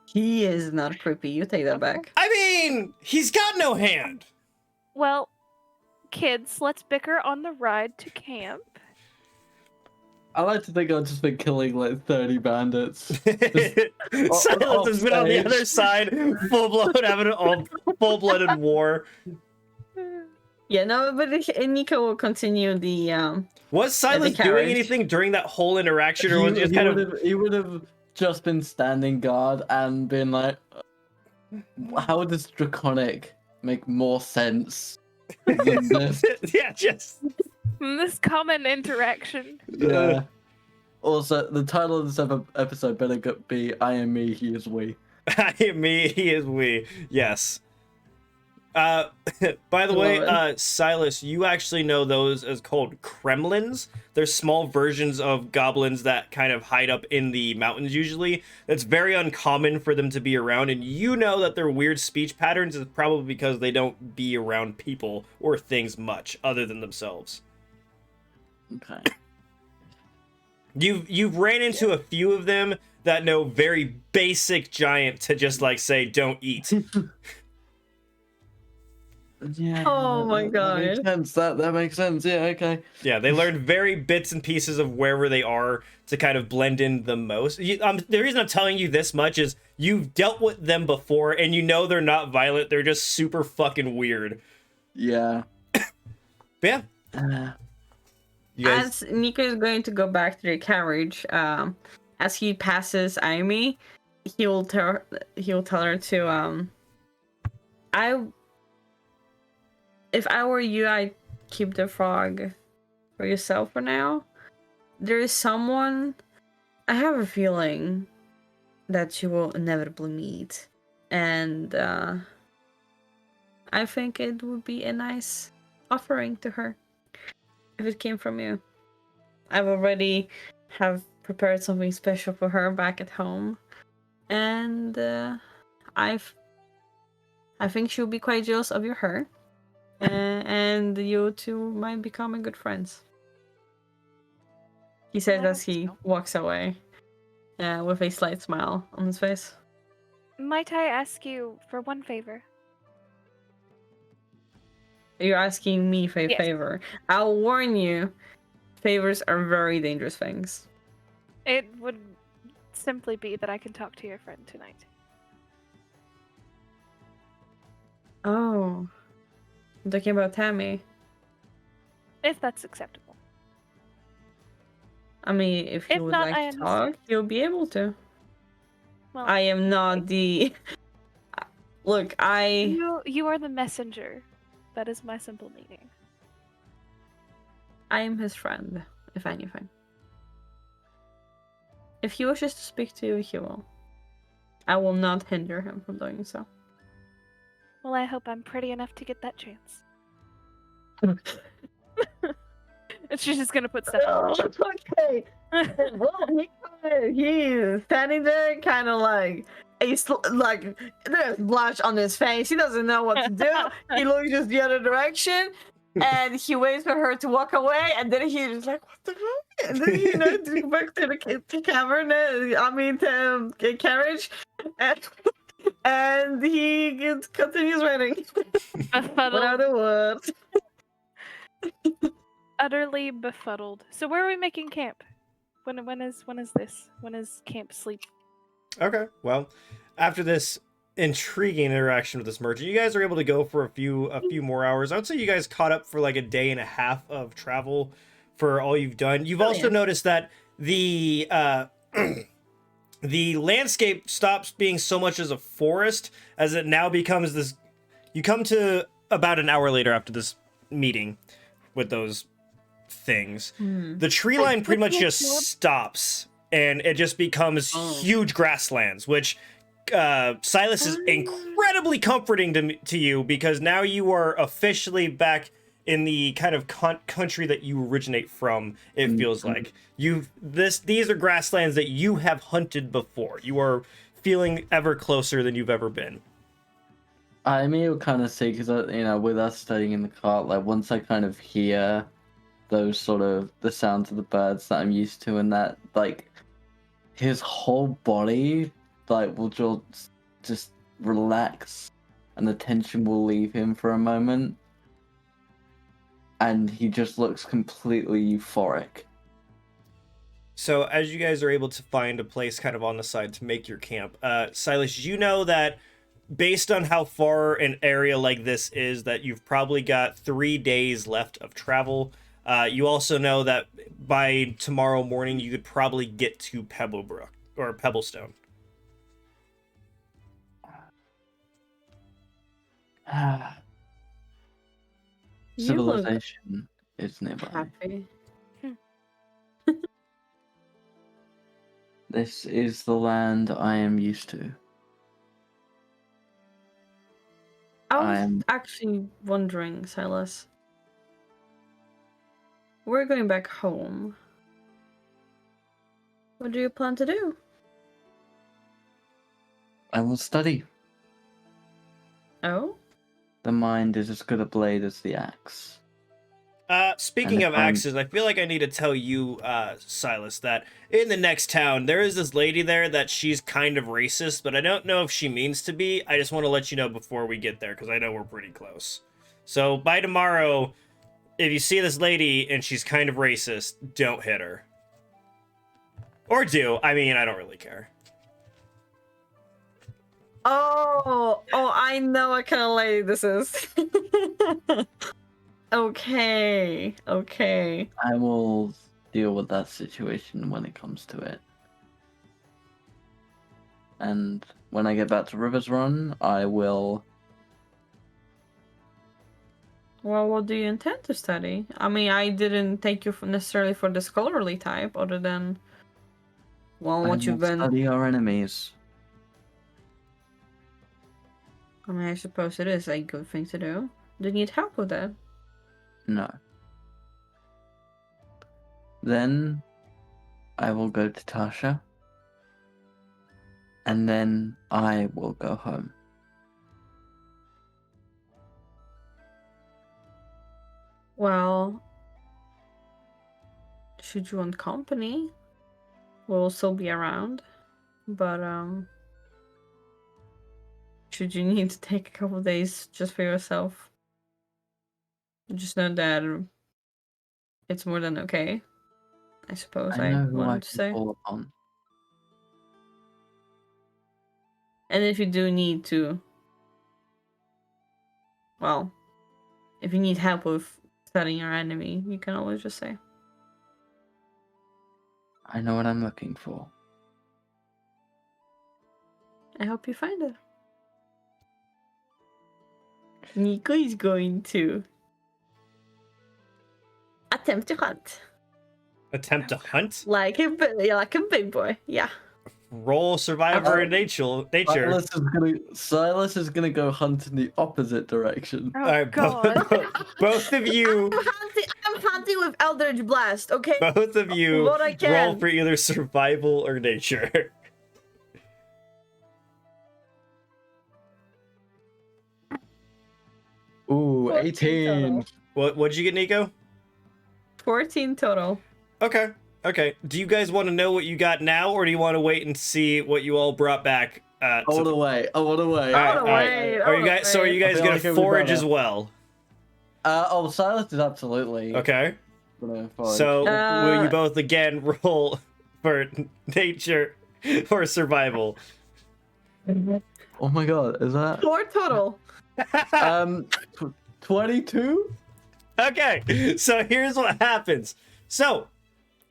He is not creepy. You take that back. I mean, he's got no hand. Well, kids, let's bicker on the ride to camp. I like to think I've just been killing like 30 bandits. Silas has been on the other side, having an full-blooded war. Yeah, no, but Nico will continue the Was Silas doing carriage. anything during that whole interaction, or was he just kind of? He would have just been standing guard and been like, how does Draconic make more sense than this? Yeah, just. This common interaction. Yeah. Also, the title of this episode better be I am me, he is we. I am me, he is we. Yes. By the way, Silas, you actually know those as called Kremlins. They're small versions of goblins that kind of hide up in the mountains usually. It's very uncommon for them to be around, and you know that their weird speech patterns is probably because they don't be around people or things much other than themselves. Okay. You've ran into a few of them that know very basic giant to just like say don't eat. Yeah. Oh my That makes God. sense. That makes sense. Yeah, okay. Yeah, they learn very bits and pieces of wherever they are to kind of blend in the most. The reason I'm telling you this much is you've dealt with them before, and you know they're not violent. They're just super fucking weird. Yeah. But yeah. You guys, As Nico is going to go back to the carriage, as he passes Iahme, he'll tell her to if I were you, I'd keep the frog for yourself for now. There is someone I have a feeling that you will inevitably meet, and I think it would be a nice offering to her if it came from you. I've already have prepared something special for her back at home, and I think she'll be quite jealous of your hair. and you two might become good friends. He says I as hope he so. walks away, with a slight smile on his face. Might I ask you for one favor? You're asking me for a Yes. favor. I'll warn you, favors are very dangerous things. It would simply be that I can talk to your friend tonight. Oh. I'm talking about Tammy. If that's acceptable. I mean, if you If would not, like I to talk, understand. you'll be able to. Well, I am not the... Look, you are the messenger. That is my simple meaning. I am his friend, if anything. If he wishes to speak to you, he will. I will not hinder him from doing so. Well, I hope I'm pretty enough to get that chance. And she's just gonna put stuff on. Okay. Well, he's standing there, kind of like like there's blush on his face. He doesn't know what to do. He looks just the other direction, and he waits for her to walk away. And then he's just like, "What the fuck?" And then to go back to the cavern. I mean, the carriage, and he continues waiting. Without Befuddled, a word. utterly befuddled. So where are we making camp? When is this? When is camp sleep? Okay, well, after this intriguing interaction with this merchant, you guys are able to go for a few more hours. I would say you guys caught up for like a day and a half of travel for all you've done. You've also noticed that the the landscape stops being so much as a forest as it now becomes this. You come to about an hour later after this meeting with those things. The tree line pretty much just stops and it just becomes huge grasslands, which Silas is incredibly comforting to you because now you are officially back in the kind of country that you originate from. It feels like these are grasslands that you have hunted before. You are feeling ever closer than you've ever been. I may kind of say, because, with us studying in the cart, like, once I kind of hear those sort of, the sounds of the birds that I'm used to, and that, like, his whole body, like, will just relax, and the tension will leave him for a moment, and he just looks completely euphoric. So as you guys are able to find a place kind of on the side to make your camp, Silas, you know that based on how far an area like this is, that you've probably got 3 days left of travel. You also know that by tomorrow morning, you could probably get to Pebblebrook or Pebblestone. Civilization is nearby. Happy. This is the land I am used to. I was actually wondering, Silas. We're going back home. What do you plan to do? I will study. Oh? The mind is as good a blade as the axe. Speaking of axes, I feel like I need to tell you, Silas, that in the next town, there is this lady there that she's kind of racist, but I don't know if she means to be. I just want to let you know before we get there, because I know we're pretty close. So by tomorrow, if you see this lady and she's kind of racist, don't hit her. Or do. I mean, I don't really care. Oh, I know what kind of lady this is. Okay. I will deal with that situation when it comes to it. And when I get back to River's Run, I will... Well, what do you intend to study? I mean, I didn't take you necessarily for the scholarly type, other than, well, I what will you've been... study our enemies. I mean, I suppose it is a good thing to do. Do you need help with that? No. Then I will go to Tasha. And then I will go home. should you want company, we'll still be around. But should you need to take a couple of days just for yourself, just know that it's more than okay. I suppose I know who I wanted to can say. call upon. And if you do need to, well, if you need help with studying your enemy, you can always just say. I know what I'm looking for. I hope you find it. Nico is going to attempt to hunt. Attempt to hunt? Like a big boy, yeah. Roll survivor in nature. Silas is gonna go hunt in the opposite direction. Oh, Alright, God. both of you. I'm hunting with Eldritch Blast, okay? Both of you What I can. roll for either survival or nature. Ooh, 14 18. total. What'd you get, Nico? 14 total. Okay. Okay. Do you guys want to know what you got now, or do you want to wait and see what you all brought back? I want to wait. I want to wait. All right. Are you guys? So are you guys I feel gonna like it would be forage better. as well? Silas is absolutely. Okay. gonna forage. So will you Uh, both again roll for nature or survival? Oh my god, is that 4 total. 22? Okay, so here's what happens. So,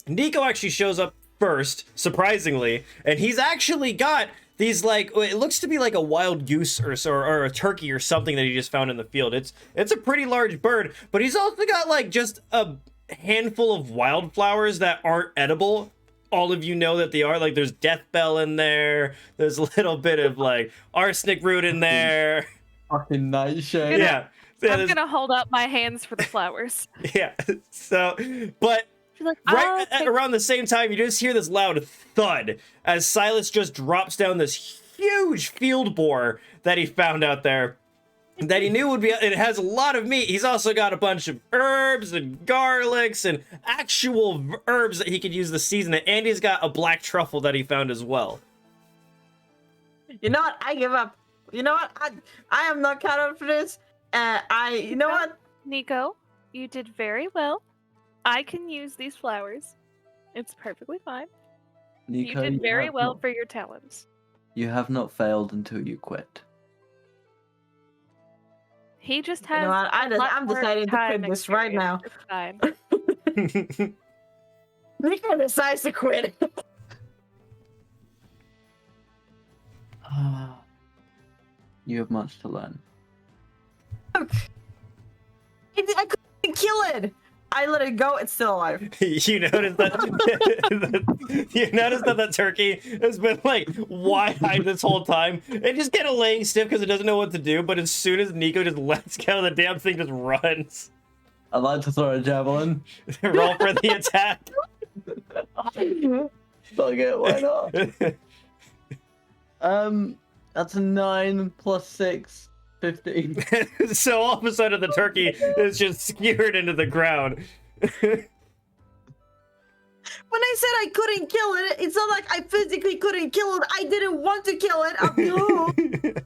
Nico actually shows up first, surprisingly, and he's actually got these, like, it looks to be like a wild goose or a turkey or something that he just found in the field. It's a pretty large bird, but he's also got, like, just a handful of wildflowers that aren't edible. All of you know that they are. Like, there's death bell in there. There's a little bit of, like, arsenic root in there. Fucking nightshade. Yeah. I'm gonna hold up my hands for the flowers. Yeah. So, but She's like, right "Oh, okay." around the same time, you just hear this loud thud as Silas just drops down this huge field boar that he found out there that he knew would be. It has a lot of meat. He's also got a bunch of herbs and garlics and actual herbs that he could use to season it. And he's got a black truffle that he found as well. You know what? I give up. You know what? I am not cut out for this. You know what? Nico, you did very well. I can use these flowers. It's perfectly fine. Nico, You did very have well not- for your talents. You have not failed until you quit. He just You has. know what? a lot I'm more deciding to time quit this right now. experience. It's fine. Nico decides to quit. You have much to learn. I couldn't kill it. I let it go. It's still alive. You notice that you notice that the turkey has been like wide-eyed this whole time and just kind of laying stiff because it doesn't know what to do. But as soon as Nico just lets go, the damn thing just runs. I'd like to throw a javelin. Roll for the attack. Fuck it, why not? That's a 9 plus 6, 15. So all of a sudden the turkey is just skewered into the ground. When I said I couldn't kill it, it's not like I physically couldn't kill it. I didn't want to kill it.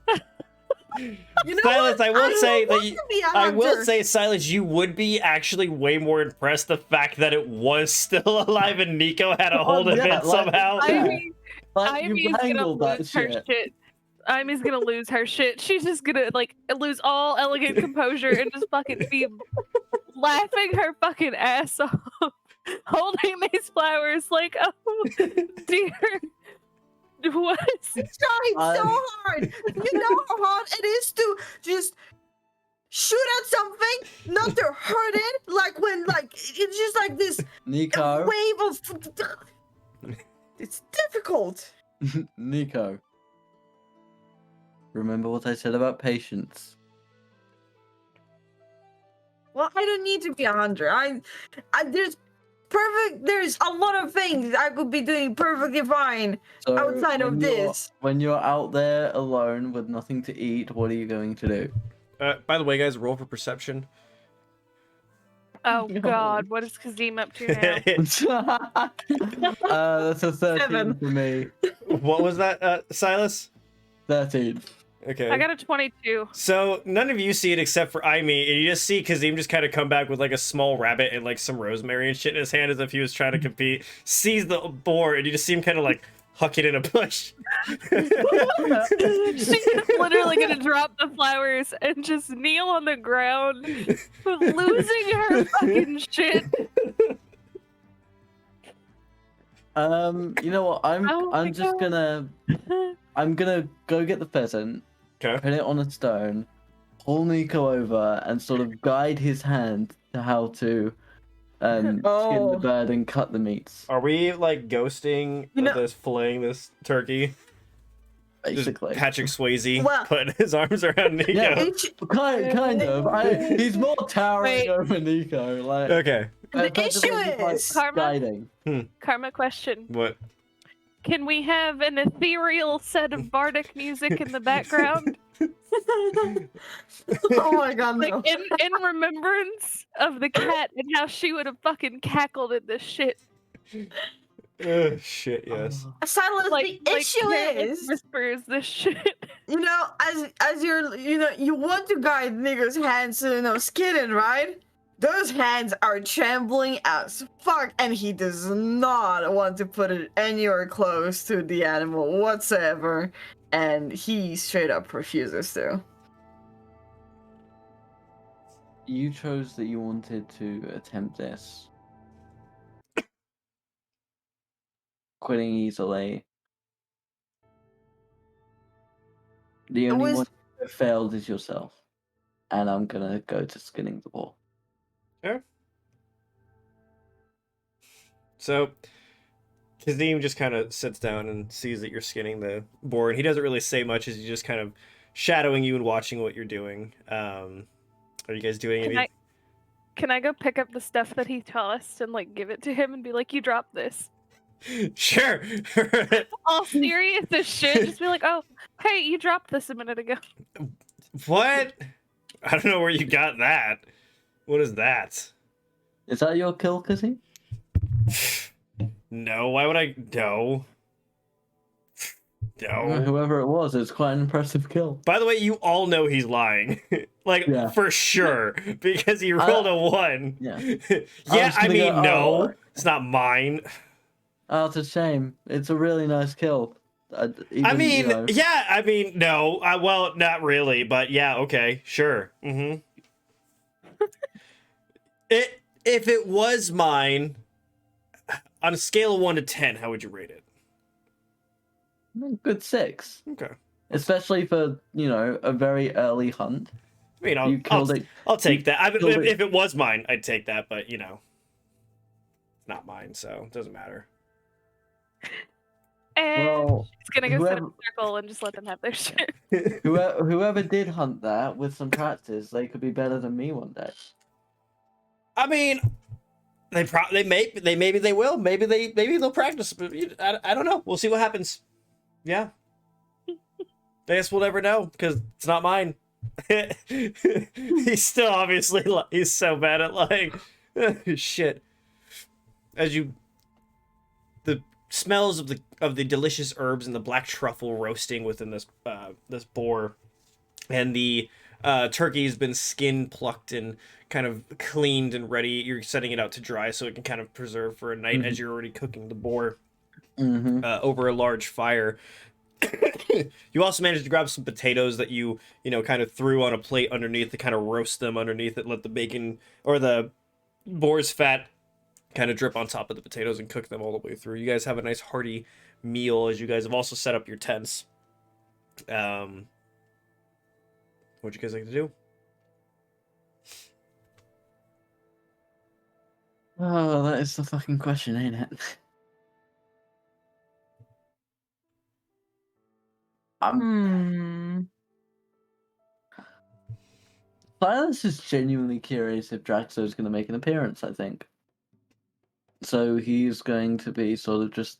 You know Silas, what? I will say don't that want to be a I will hunter. say, Silas, you would be actually way more impressed the fact that it was still alive and Nico had a hold of yeah, it like- somehow. Yeah. Iahme's you gonna wrangled that lose her shit. shit. Iahme's gonna lose her shit. She's just gonna like lose all elegant composure and just fucking be laughing her fucking ass off, holding these flowers like, oh dear. What? Trying so hard. You know how hard it is to just shoot at something, not to hurt it. Like when, like it's just like this Nico. wave of. It's difficult. Nico. Remember what I said about patience. Well, I don't need to be a hunter. There's a lot of things I could be doing perfectly fine So outside of this. When you're out there alone with nothing to eat, what are you going to do? By the way, guys, roll for perception. Oh No. God, what is Kazim up to now? That's a 13 7. for me. What was that, Silas? 13. Okay. I got a 22. So none of you see it except for Iahme, and you just see Kazim just kind of come back with like a small rabbit and like some rosemary and shit in his hand as if he was trying to compete. Sees the boar, and you just see him kind of like huck it in a bush. She's literally gonna drop the flowers and just kneel on the ground, losing her fucking shit. You know what? Oh my I'm just God. gonna go get the pheasant, Okay. put it on a stone, pull Nico over, and sort of guide his hand to how to skin Oh. the bird and cut the meats. Are we like ghosting this, filleting this turkey? Basically. Just Patrick Swayze Well- putting his arms around Nico. Yeah. Kind of. He's more towering Wait. over Nico. Like, Okay. The but just issue like is- Karma? guiding. Karma question. What? Can we have an ethereal set of bardic music in the background? Oh my god, Like no. in remembrance of the cat and how she would have fucking cackled at this shit. Shit, yes. Silas, Like the issue Meredith is, whispers this shit. you know, as you're, you want to guide niggas' hands to, skinning, right? Those hands are trembling as fuck, and he does not want to put it anywhere close to the animal whatsoever, and he straight up refuses to. You chose that you wanted to attempt this. Quitting easily. The only was- one that failed is yourself. And I'm gonna go to skinning the boar. So, Kazim just kind of sits down and sees that you're skinning the boar, and he doesn't really say much as he's just kind of shadowing you and watching what you're doing. Are you guys doing anything? Can I go pick up the stuff that he tossed and like give it to him and be like, you dropped this? Sure. All serious as shit. Just be like, oh, hey, you dropped this a minute ago. What? I don't know where you got that. What is that? Is that your kill, Kazim? No, why would I? No. No. Whoever it was, it's quite an impressive kill. By the way, you all know he's lying. Like, Yeah. for sure. Because he rolled a 1. Yeah. Yeah, I gonna mean, go, no. oh. It's not mine. Oh, it's a shame. It's a really nice kill. I Even, mean, you know, yeah, I mean, no. Well, not really, but yeah, okay, sure. Mm-hmm. If it was mine, on a scale of 1 to 10, how would you rate it? good 6. Okay. Especially for, a very early hunt. I mean, You killed it. I'll take that. killed it. If it was mine, I'd take that, but, it's not mine, so it doesn't matter. And Well, she's gonna go sit in whoever- a circle and just let them have their shit. whoever did hunt that with some practice, they could be better than me one day. I mean, maybe they will. Maybe they'll practice. But I don't know. We'll see what happens. Yeah. I guess we'll never know because it's not mine. He's still obviously he's so bad at lying. Shit. The smells of the delicious herbs and the black truffle roasting within this boar, and the turkey has been skin plucked and kind of cleaned and ready. You're setting it out to dry so it can kind of preserve for a night as you're already cooking the boar over a large fire. You also managed to grab some potatoes that you kind of threw on a plate underneath to kind of roast them underneath it, let the bacon or the boar's fat kind of drip on top of the potatoes and cook them all the way through. You guys have a nice hearty meal as you guys have also set up your tents. What'd you guys like to do? Oh, that is the fucking question, ain't it? Silas is genuinely curious if Draxto is going to make an appearance, I think. So he's going to be sort of just...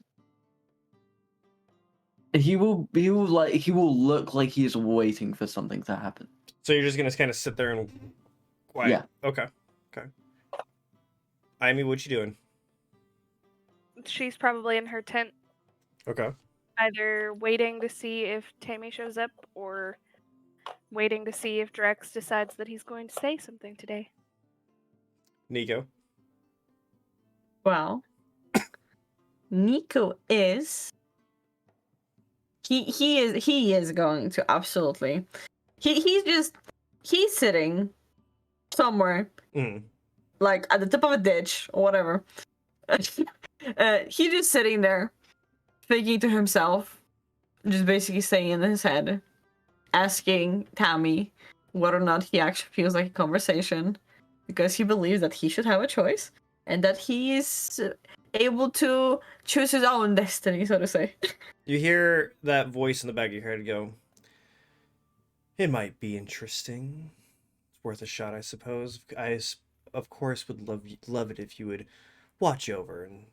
He will look like he's waiting for something to happen. So you're just gonna kind of sit there and quiet. Yeah. Okay. Iahme, what you doing? She's probably in her tent, Okay. either waiting to see if Tammy shows up or waiting to see if Drax decides that he's going to say something today. Nico. Well, Nico is. He is going to absolutely. He's sitting somewhere Mm. like at the tip of a ditch or whatever. He's just sitting there, thinking to himself, just basically saying in his head, asking Tammy whether or not he actually feels like a conversation, because he believes that he should have a choice and that he is able to choose his own destiny, so to say. You hear that voice in the back of your head go, it might be interesting. It's worth a shot, I suppose. Of course, would love it if you would watch over and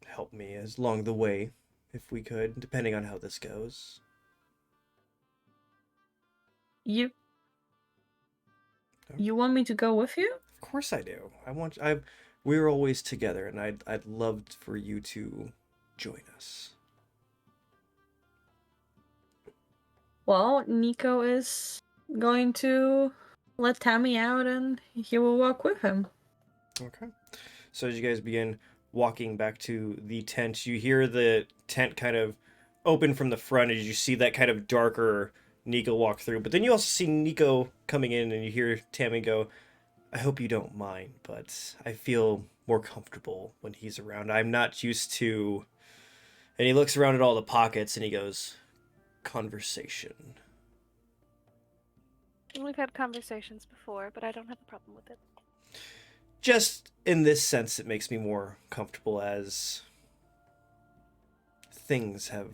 help me along the way, if we could, depending on how this goes. You want me to go with you? Of course I do. We're always together, and I'd love for you to join us. Well, Nico is going to let Tammy out and he will walk with him. Okay. So as you guys begin walking back to the tent, you hear the tent kind of open from the front as you see that kind of darker Nico walk through. But then you also see Nico coming in and you hear Tammy go, I hope you don't mind, but I feel more comfortable when he's around. I'm not used to... And he looks around at all the pockets and he goes, conversation. We've had conversations before, but I don't have a problem with it. Just in this sense, it makes me more comfortable as things have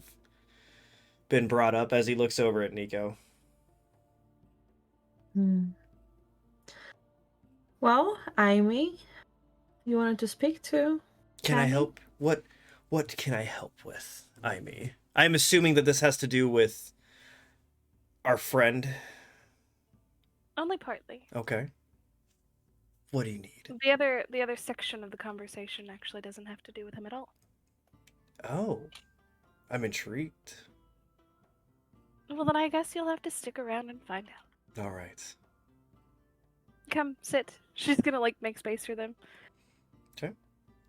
been brought up as he looks over at Nico. Well, Iahme, you wanted to speak to Can I Tammy? help? What can I help with, Iahme? I'm assuming that this has to do with our friend. Only partly. Okay. What do you need? The other section of the conversation actually doesn't have to do with him at all. Oh, I'm intrigued. Well, then I guess you'll have to stick around and find out. All right. Come, sit. She's gonna, make space for them.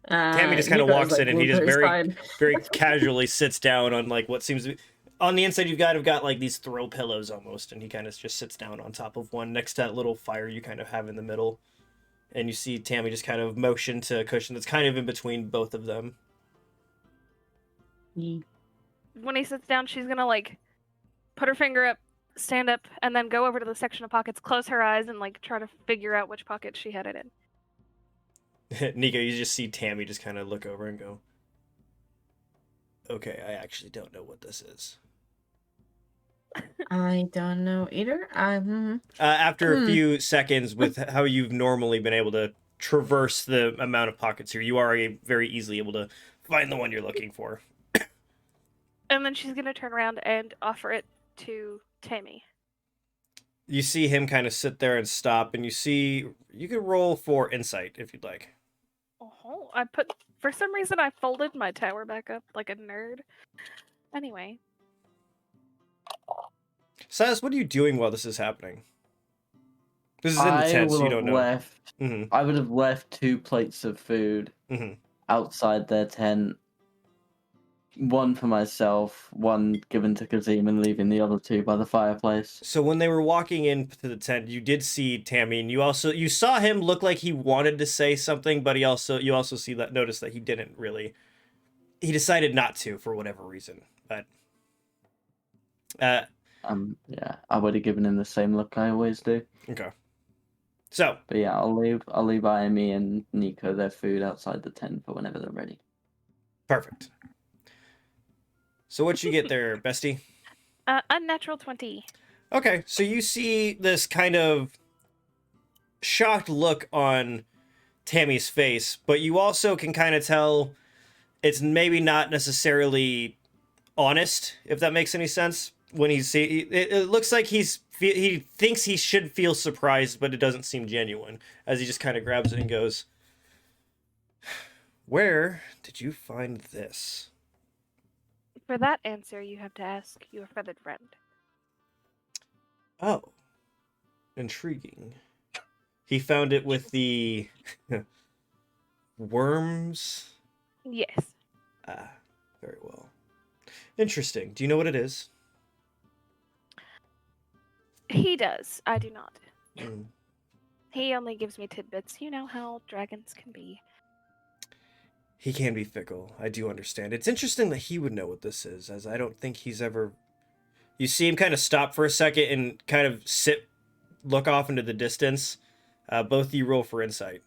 Tammy just kind of Nico's, walks in and he just side. very casually sits down on what seems to be... On the inside, you've got these throw pillows almost, and he kind of just sits down on top of one next to that little fire you kind of have in the middle. And you see Tammy just kind of motion to a cushion that's kind of in between both of them. When he sits down, she's gonna, put her finger up, stand up, and then go over to the section of pockets, close her eyes, and, try to figure out which pocket she had it in. Nico, you just see Tammy just kind of look over and go, okay, I actually don't know what this is. I don't know either. After a few seconds, with how you've normally been able to traverse the amount of pockets here, you are very easily able to find the one you're looking for. And then she's gonna turn around and offer it to Tammy. You see him kind of sit there and stop, and you can roll for insight if you'd like. Oh, for some reason I folded my tower back up like a nerd. Anyway. Silas, what are you doing while this is happening? This is in the tent, so you don't know. I would have left 2 plates of food outside their tent. One for myself, one given to Kazim, and leaving the other 2 by the fireplace. So when they were walking into the tent, you did see Tammy, and you saw him look like he wanted to say something, but you also noticed that he didn't really. He decided not to for whatever reason, but. Yeah, I would have given him the same look I always do. Okay. So. But yeah, I'll leave Iahme and Nico their food outside the tent for whenever they're ready. Perfect. So what you get there, bestie? Unnatural 20. Okay, so you see this kind of shocked look on Tammy's face, but you also can kind of tell it's maybe not necessarily honest, if that makes any sense. When it looks like he thinks he should feel surprised, but it doesn't seem genuine, as he just kind of grabs it and goes, Where did you find this? For that answer, you have to ask your feathered friend. Oh, intriguing. He found it with the worms? Yes, Ah, very well. Interesting. Do you know what it is? he does. I do not. Mm. He only gives me tidbits. You know how dragons can be. He can be fickle. I do understand. It's interesting that he would know what this is, as I don't think he's ever. You see him kind of stop for a second and kind of look off into the distance. Both of you roll for insight.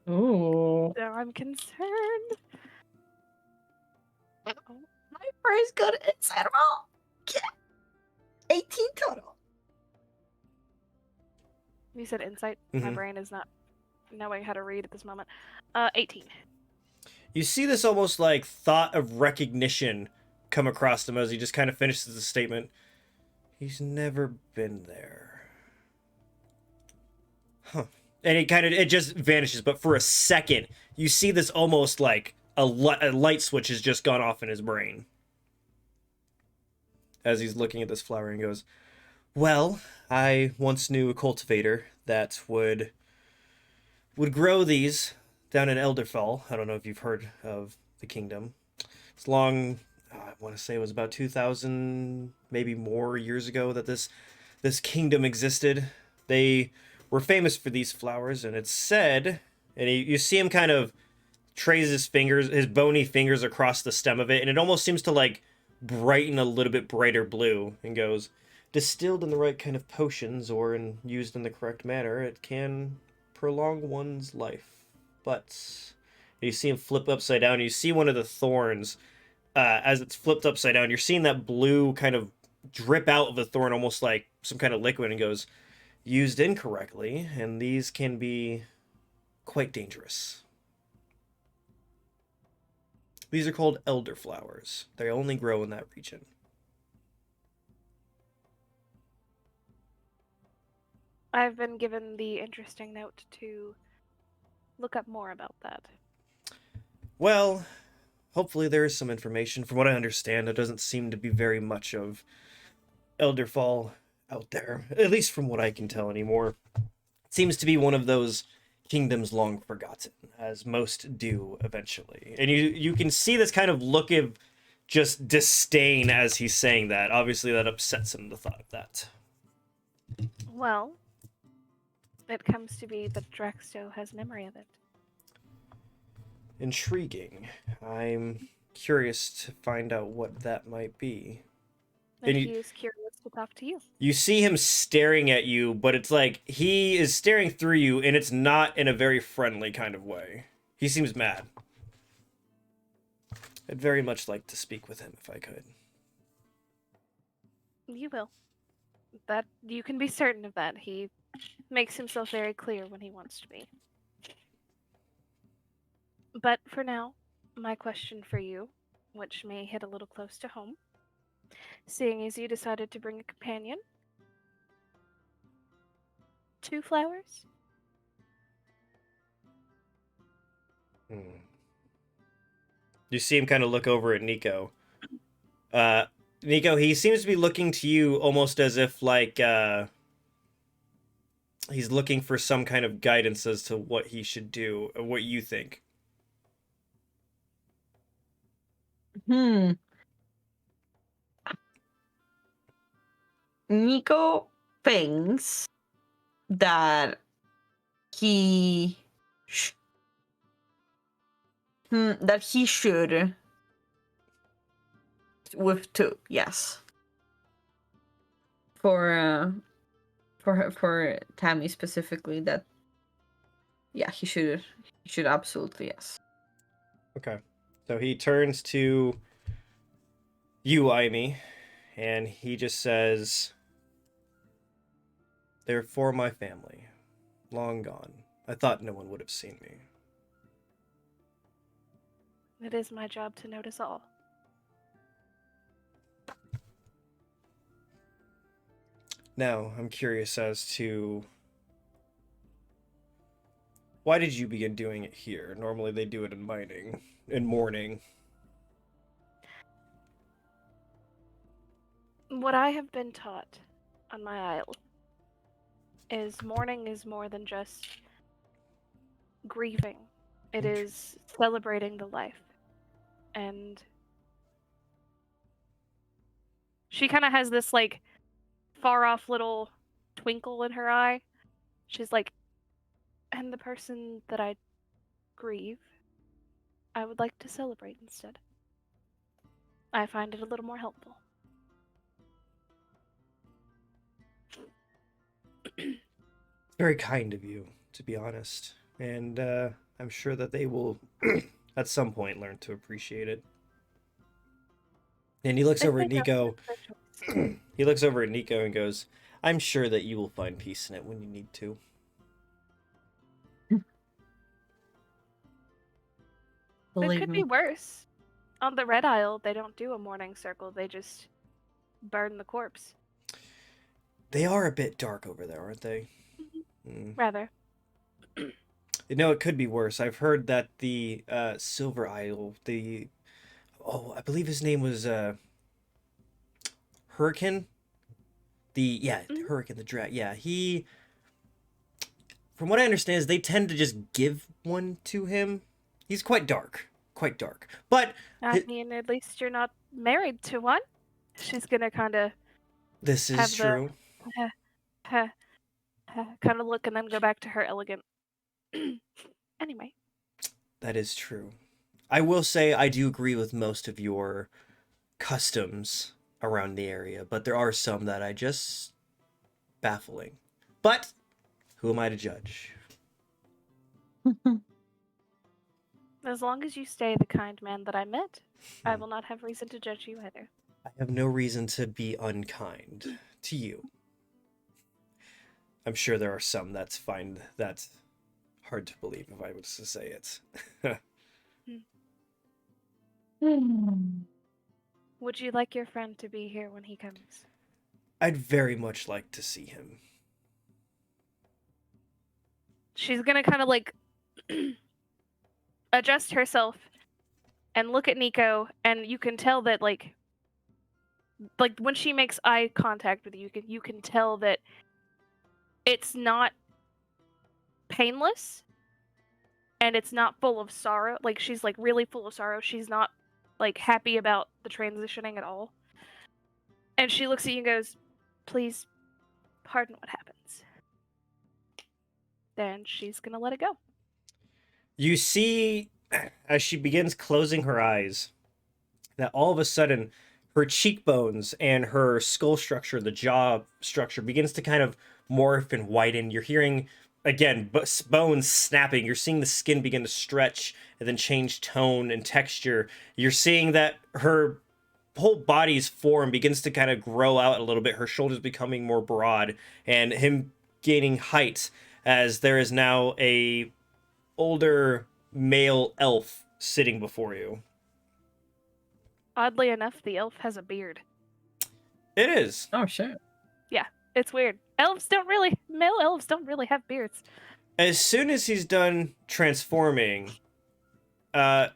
Ooh. So I'm concerned. Oh, My first good insight roll. Yeah. 18 total. you said insight. My Mhm. brain is not knowing how to read at this moment. 18. You see this almost like thought of recognition come across him as he just kind of finishes the statement. He's never been there. Huh. And it just vanishes, but for a second, you see this almost like a light switch has just gone off in his brain. As he's looking at this flower and goes, well, I once knew a cultivator that would grow these down in Elderfell. I don't know if you've heard of the kingdom. It's long, I want to say it was about 2,000, maybe more years ago that this kingdom existed. They were famous for these flowers, and it's said, and you see him kind of trace his fingers, his bony fingers across the stem of it, and it almost seems to like brighten a little bit brighter blue, and goes, distilled in the right kind of potions or used in the correct manner, it can prolong one's life. But you see him flip upside down, you see one of the thorns as it's flipped upside down, you're seeing that blue kind of drip out of the thorn almost like some kind of liquid, and goes, used incorrectly, and these can be quite dangerous. These are called elderflowers. They only grow in that region. I've been given the interesting note to look up more about that. Well, hopefully there is some information. From what I understand, there doesn't seem to be very much of Elderfall out there, at least from what I can tell anymore. It seems to be one of those kingdoms long forgotten, as most do eventually. And you can see this kind of look of just disdain as he's saying that. Obviously, that upsets him, the thought of that. Well, it comes to be that Draxto has memory of it. Intriguing. I'm curious to find out what that might be. And And he is curious to talk to you. you see him staring at you, but it's like he is staring through you, and it's not in a very friendly kind of way. He seems mad. I'd very much like to speak with him if I could. You will. That you can be certain of that. He makes himself very clear when he wants to be. But for now, my question for you, which may hit a little close to home, seeing as you decided to bring a companion, 2 flowers? You see him kind of look over at Nico. Nico, he seems to be looking to you almost as if like he's looking for some kind of guidance as to what he should do, or what you think. Nico thinks that he should with 2, yes. For Tammy specifically, that he should absolutely, yes. Okay. So he turns to you, Iahme, and he just says, they're for my family. Long gone. I thought no one would have seen me. It is my job to notice all. Now, I'm curious as to Why did you begin doing it here? Normally they do it in mining, in mourning. What I have been taught on my isle is mourning is more than just grieving. It is celebrating the life. And she kind of has this like far off little twinkle in her eye. She's like, and the person that I grieve, I would like to celebrate instead. I find it a little more helpful. Very kind of you, to be honest. And I'm sure that they will, at some point, learn to appreciate it. And he looks over at Nico. He looks over at Nico and goes, I'm sure that you will find peace in it when you need to. It could be worse. On the Red Isle, they don't do a mourning circle. They just burn the corpse. They are a bit dark over there, aren't they? Rather. You know, it could be worse. I've heard that the Silver Isle, I believe his name was Hurricane. Hurricane, the drag. Yeah, from what I understand, is they tend to just give one to him. He's quite dark. But I mean, at least you're not married to one. She's gonna kind of. This is true. Kind of look and then go back to her elegant. Anyway. That is true. I will say I do agree with most of your customs around the area, but there are some that I just baffling. But who am I to judge? As long as you stay the kind man that I met, I will not have reason to judge you either. I have no reason to be unkind to you. I'm sure there are some that find that hard to believe, if I was to say it. Would you like your friend to be here when he comes? I'd very much like to see him. She's gonna kind of like adjust herself and look at Nico, and you can tell that like when she makes eye contact with you, you can tell that it's not painless and it's not full of sorrow. Like she's like really full of sorrow. She's not like happy about the transitioning at all. And she looks at you and goes, "Please pardon what happens." Then she's gonna let it go. You see, as she begins closing her eyes, that all of a sudden her cheekbones and her skull structure, the jaw structure, begins to kind of morph and whiten. You're hearing, again, bones snapping. You're seeing the skin begin to stretch and then change tone and texture. You're seeing that her whole body's form begins to kind of grow out a little bit. Her shoulders becoming more broad and him gaining height, as there is now a older male elf sitting before you. Oddly enough, the elf has a beard. It is. Oh shit. Yeah, it's weird. Male elves don't really have beards. As soon as he's done transforming,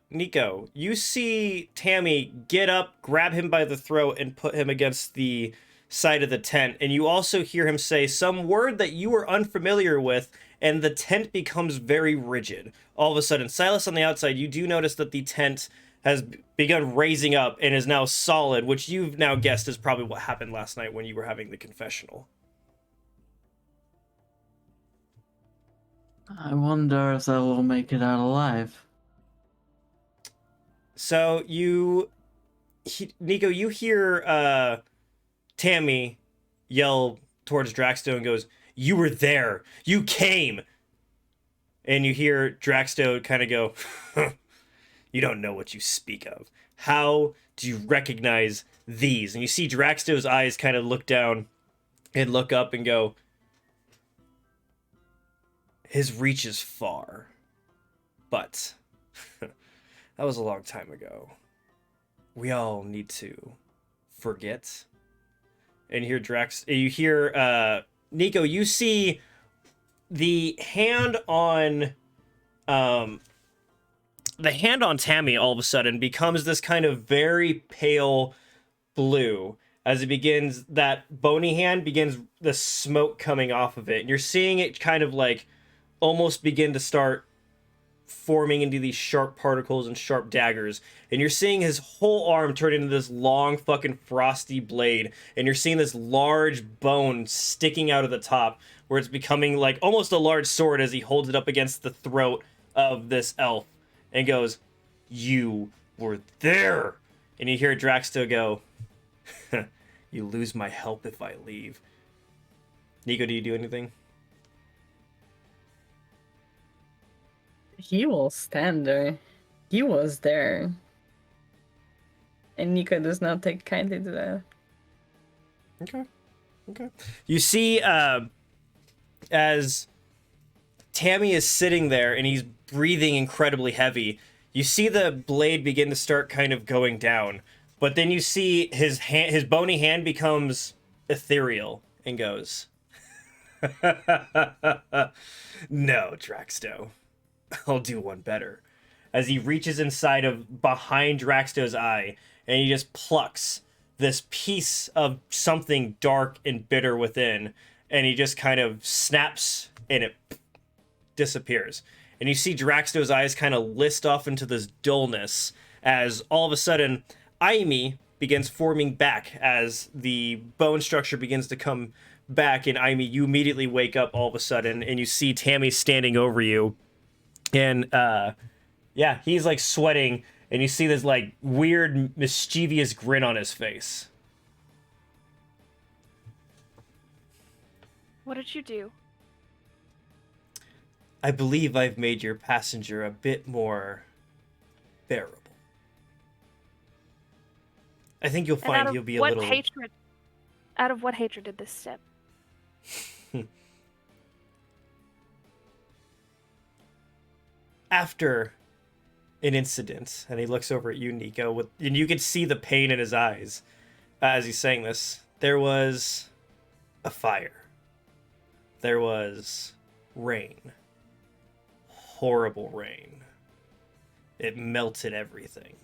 Nico, you see Tammy get up, grab him by the throat, and put him against the side of the tent. And you also hear him say some word that you are unfamiliar with, and the tent becomes very rigid. All of a sudden, Silas, on the outside, you do notice that the tent has begun raising up and is now solid, which you've now guessed is probably what happened last night when you were having the confessional. I wonder if they'll make it out alive. So Nico, you hear Tammy yell towards Draxto and goes, "You were there! You came!" And you hear Draxto kind of go, "You don't know what you speak of. How do you recognize these?" And you see Draxto's eyes kind of look down and look up and go, "His reach is far. But that was a long time ago. We all need to forget." And you hear Nico, you see the hand on the hand on Tammy all of a sudden becomes this kind of very pale blue as it begins, that bony hand begins the smoke coming off of it, and you're seeing it kind of like almost begin to start forming into these sharp particles and sharp daggers, and you're seeing his whole arm turn into this long fucking frosty blade, and you're seeing this large bone sticking out of the top where it's becoming like almost a large sword as he holds it up against the throat of this elf and goes, "You were there." And you hear Draxto go, "You lose my help if I leave." Nico, do you do anything? He will stand there. He was there. And Nico does not take kindly to that. Okay. You see, as Tammy is sitting there and he's breathing incredibly heavy, you see the blade begin to start kind of going down. But then you see his bony hand becomes ethereal and goes, "No, Draxto. I'll do one better." As he reaches inside of behind Draxto's eye and he just plucks this piece of something dark and bitter within, and he just kind of snaps and it disappears. And you see Draxto's eyes kind of list off into this dullness as all of a sudden Iahme begins forming back as the bone structure begins to come back. And Iahme, you immediately wake up all of a sudden and you see Tammy standing over you. And yeah, he's like sweating, and you see this like weird mischievous grin on his face. What did you do? I believe I've made your passenger a bit more bearable. I think you'll find he'll be a little... Out of what hatred did this stem? After an incident, and he looks over at you, Nico, and you can see the pain in his eyes as he's saying this. There was a fire. There was rain. Horrible rain. It melted everything.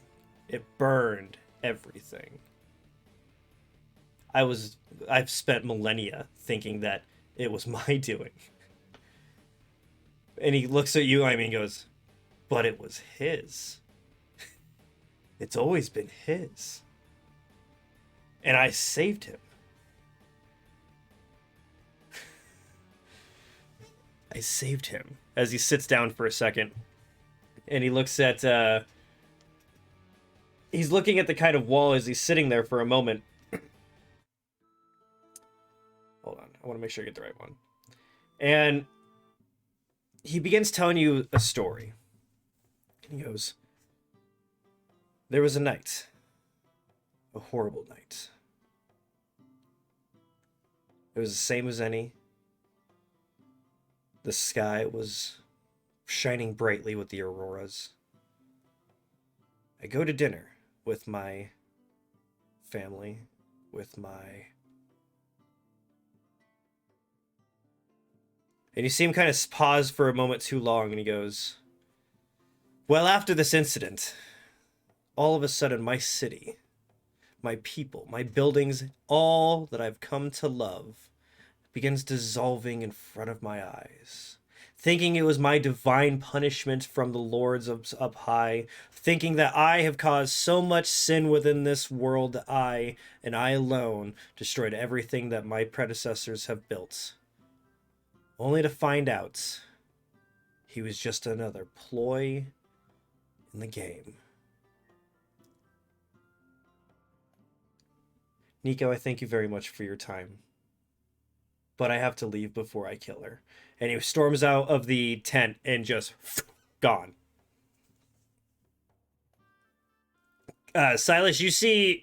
It burned everything. I've spent millennia thinking that it was my doing. And he looks at you, and goes, "But it was his. It's always been his. And I saved him. I saved him." As he sits down for a second, and he looks at, he's looking at the kind of wall as he's sitting there for a moment. Hold on, I want to make sure I get the right one. And he begins telling you a story. And he goes, "There was a night, a horrible night. It was the same as any. The sky was shining brightly with the auroras. I go to dinner with my family, with my..." And you see him kind of pause for a moment too long, and he goes, "Well, after this incident, all of a sudden my city, my people, my buildings, all that I've come to love begins dissolving in front of my eyes. Thinking it was my divine punishment from the lords up high, thinking that I have caused so much sin within this world that I, and I alone, destroyed everything that my predecessors have built. Only to find out he was just another ploy in the game. Nico, I thank you very much for your time. But I have to leave before I kill her." And he storms out of the tent and just gone. Silas, you see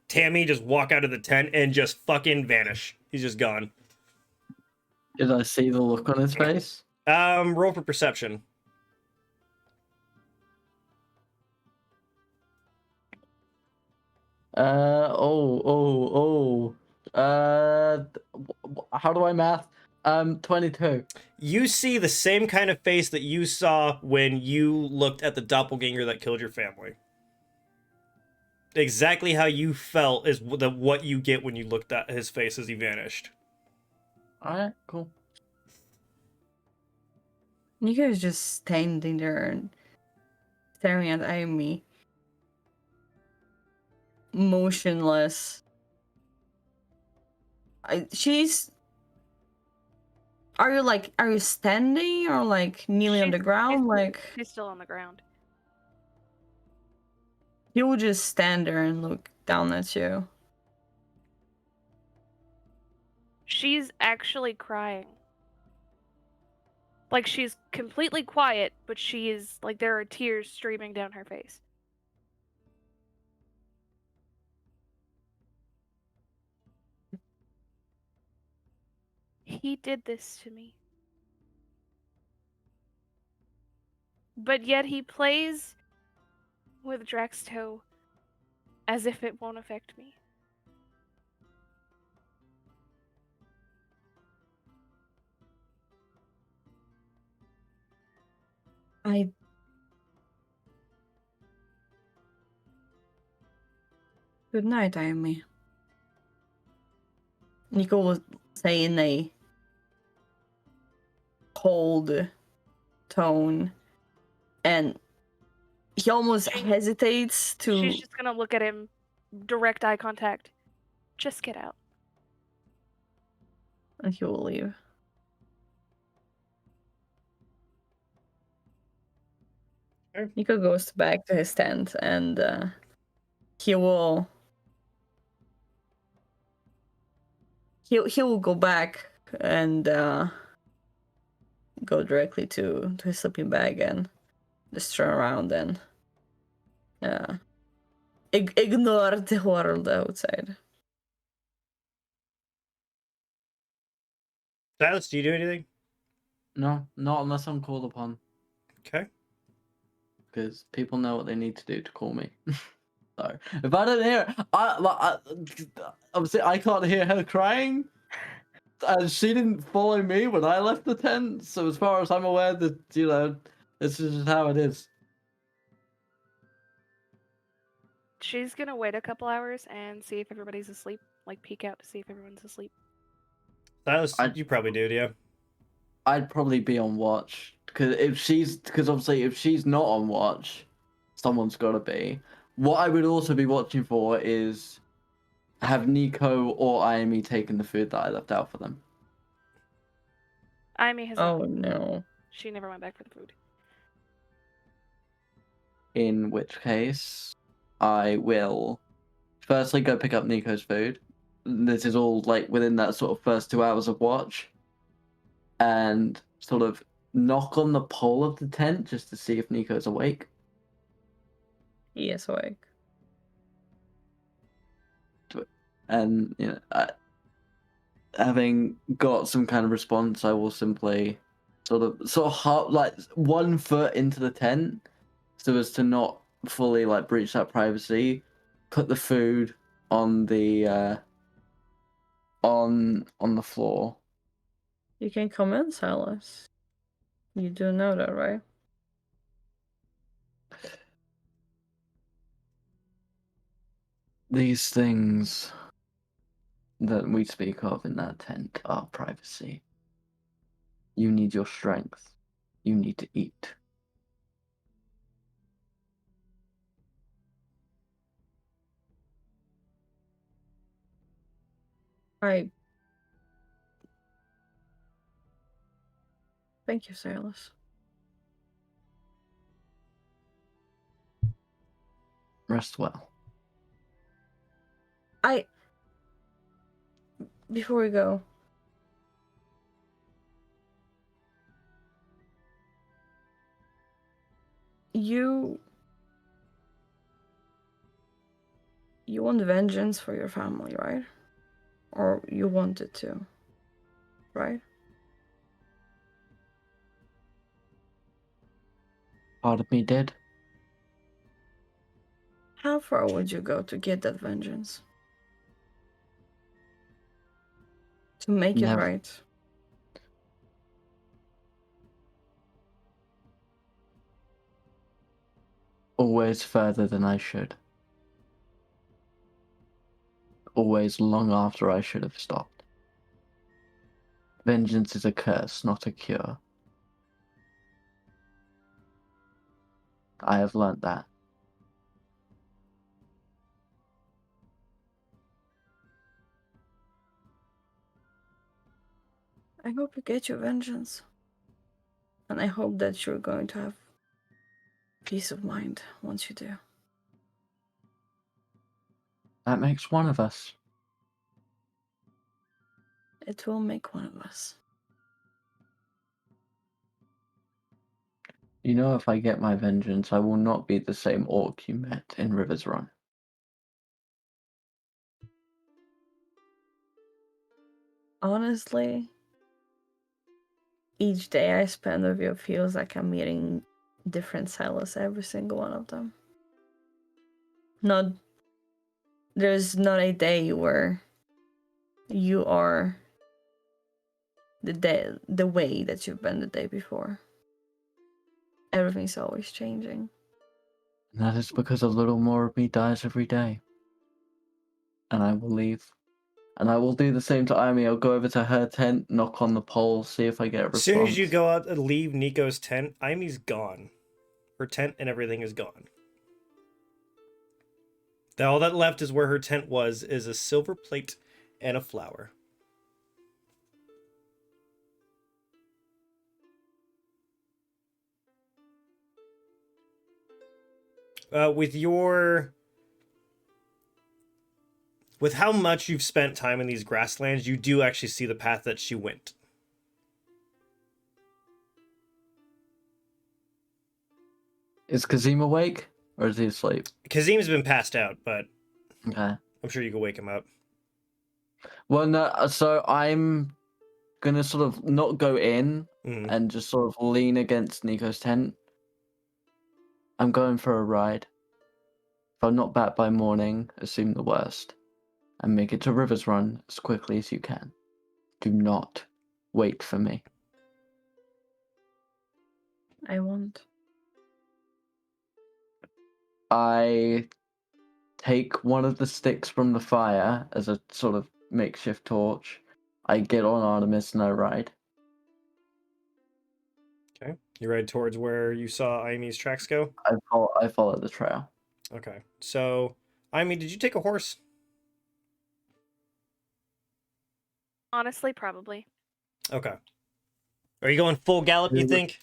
Tammy just walk out of the tent and just fucking vanish. He's just gone. Did I see the look on his face? Roll for perception. How do I math? 22. You see the same kind of face that you saw when you looked at the doppelganger that killed your family. Exactly how you felt is what you get when you looked at his face as he vanished. Alright, cool. Nico is just standing there and staring at Iahme. Motionless. She's... Are you standing or like kneeling on the ground? She's still on the ground. He will just stand there and look down at you. She's actually crying. Like, she's completely quiet, but she is, like, there are tears streaming down her face. He did this to me. But yet he plays with Draxto as if it won't affect me. Good night, Iahme. Nico will say in a cold tone, and he almost hesitates to... She's just gonna look at him, direct eye contact. Just get out. And he will leave. Okay. Nico goes back to his tent, and he will go back and go directly to his sleeping bag and just turn around and ignore the world outside. Silas, do you do anything? No, not unless I'm called upon. Okay. Because people know what they need to do to call me. So if I don't hear, obviously I can't hear her crying, and she didn't follow me when I left the tent. So as far as I'm aware, that this is just how it is. She's gonna wait a couple hours and see if everybody's asleep. Like, peek out to see if everyone's asleep. Silas, you probably do, yeah. I'd probably be on watch because obviously if she's not on watch, someone's got to be. What I would also be watching for is have Nico or Iahme taken the food that I left out for them. Iahme has Oh not. no. She never went back for the food. In which case, I will firstly go pick up Nico's food. This is all like within that sort of first 2 hours of watch. And sort of knock on the pole of the tent just to see if Nico's awake. He is awake. And having got some kind of response, I will simply sort of hop like 1 foot into the tent, so as to not fully like breach that privacy. Put the food on the on the floor. You can come in, Silas. You do know that, right? These things that we speak of in that tent are privacy. You need your strength. You need to eat. Thank you, Silas. Rest well. Before we go, you want vengeance for your family, right? Or you wanted to, right? Part of me did. How far would you go to get that vengeance? To make it Never. right? Always further than I should. Always long after I should have stopped. Vengeance is a curse, not a cure. I have learnt that. I hope you get your vengeance. And I hope that you're going to have peace of mind once you do. That makes one of us. It will make one of us. You know, if I get my vengeance, I will not be the same orc you met in River's Run. Honestly, each day I spend with you feels like I'm meeting different Silas, every single one of them. There's not a day where you are the way that you've been the day before. Everything's always changing. And that is because a little more of me dies every day. And I will leave. And I will do the same to Iahme. I'll go over to her tent, knock on the pole, see if I get a As response. soon as you go out and leave Nico's tent, Iahme's gone. Her tent and everything is gone. All that left is where her tent was, is a silver plate and a flower. With how much you've spent time in these grasslands, you do actually see the path that she went. Is Kazim awake? Or is he asleep? Kazim's been passed out, but Okay. I'm sure you can wake him up. Well, no, so I'm gonna sort of not go in Mm. and just sort of lean against Nico's tent. I'm going for a ride. If I'm not back by morning, assume the worst. And make it to River's Run as quickly as you can. Do not wait for me. I won't. I take one of the sticks from the fire as a sort of makeshift torch. I get on Artemis and I ride. Okay. You ride towards where you saw Iahme's tracks go? I follow the trail. Okay. So, Iahme, did you take a horse? Honestly, probably. Okay. Are you going full gallop, you think?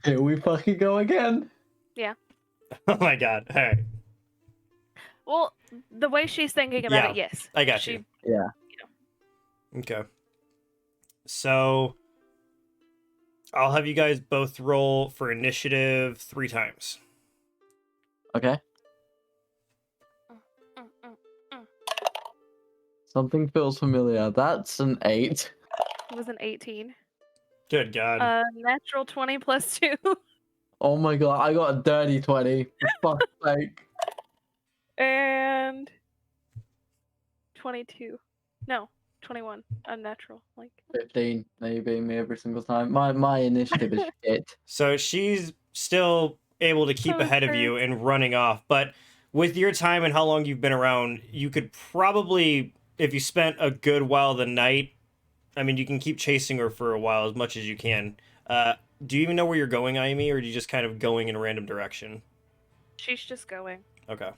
Here we fucking go again. Yeah. Oh my god. All right. Well, the way she's thinking about it, yes. I got you. Yeah. Okay. So, I'll have you guys both roll for initiative 3 times. Okay. Something feels familiar. That's an 8. It was an 18. Good god. Natural 20 plus 2. Oh my god, I got a dirty 20. For fuck's sake. And 22. No, 21. Unnatural. Like 15. Now you're beating me every single time. My initiative is shit. So she's still able to keep ahead of you and running off, but with your time and how long you've been around, you could probably, if you spent a good while of the night, I mean, you can keep chasing her for a while as much as you can. Do you even know where you're going, Iahme, or are you just kind of going in a random direction? she's just going. Okay.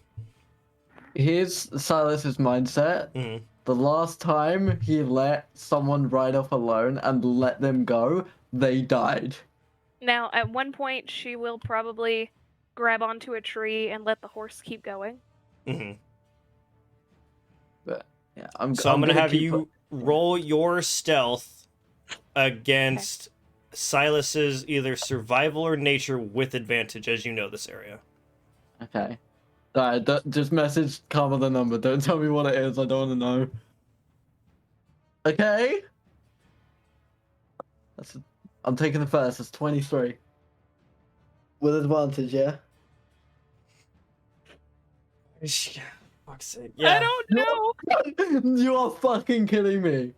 Here's Silas's mindset. Mhm. The last time he let someone ride off alone and let them go, they died. Now, at one point, she will probably grab onto a tree and let the horse keep going. Mhm. But yeah, I'm gonna have keep you roll your stealth against Silas's either survival or nature with advantage, as you know this area. Okay. Alright, just message Karma the number. Don't tell me what it is. I don't want to know. Okay. I'm taking the first. It's 23. With advantage, yeah? Fuck's sake. Yeah. I don't know. You are fucking kidding me.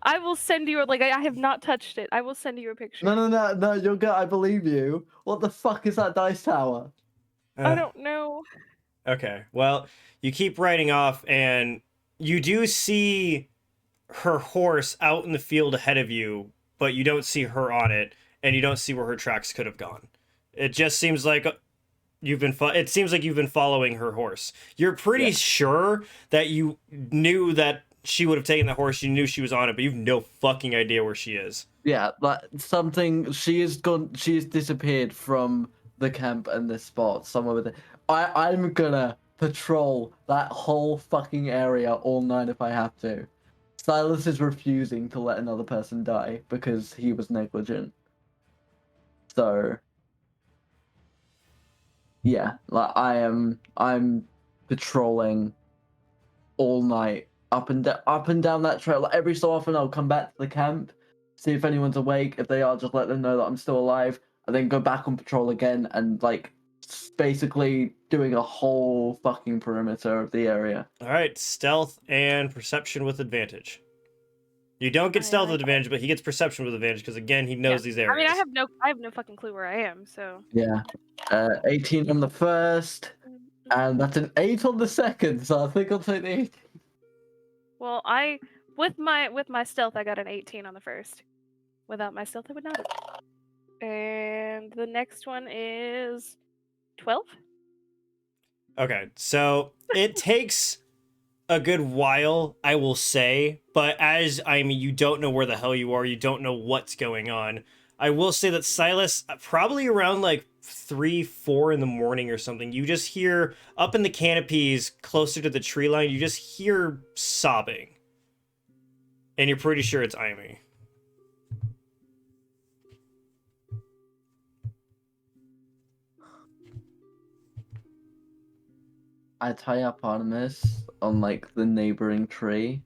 I will send you like I have not touched it. I will send you a picture. No, you're good. I believe you. What the fuck is that dice tower? I don't know. Okay, well, you keep riding off, and you do see her horse out in the field ahead of you, but you don't see her on it, and you don't see where her tracks could have gone. It just seems like it seems like you've been following her horse. You're pretty sure that you knew that she would have taken the horse. You knew she was on it, but you've no fucking idea where she is. Yeah, like something. She is gone. She has disappeared from the camp and this spot somewhere with it. I'm gonna patrol that whole fucking area all night if I have to. Silas is refusing to let another person die because he was negligent. So yeah, like I'm patrolling all night up and down that trail. Like, every so often I'll come back to the camp, see if anyone's awake. If they are, just let them know that I'm still alive, and then go back on patrol again and like basically doing a whole fucking perimeter of the area. All right, stealth and perception with advantage. You don't get stealth with advantage, but he gets perception with advantage because again he knows these areas. I mean, I have no fucking clue where I am. So Yeah, 18 on the first, and that's an 8 on the second. So I think I'll take the 18. Well, with my stealth, I got an 18 on the first. Without my stealth, I would not have. And the next one is 12. Okay, so it takes a good while, I will say, but you don't know where the hell you are, you don't know what's going on. I will say that Silas, probably around like 3, 4 in the morning or something, you just hear up in the canopies closer to the tree line, you just hear sobbing. And you're pretty sure it's Iahme. I tie up Artemis on like the neighboring tree,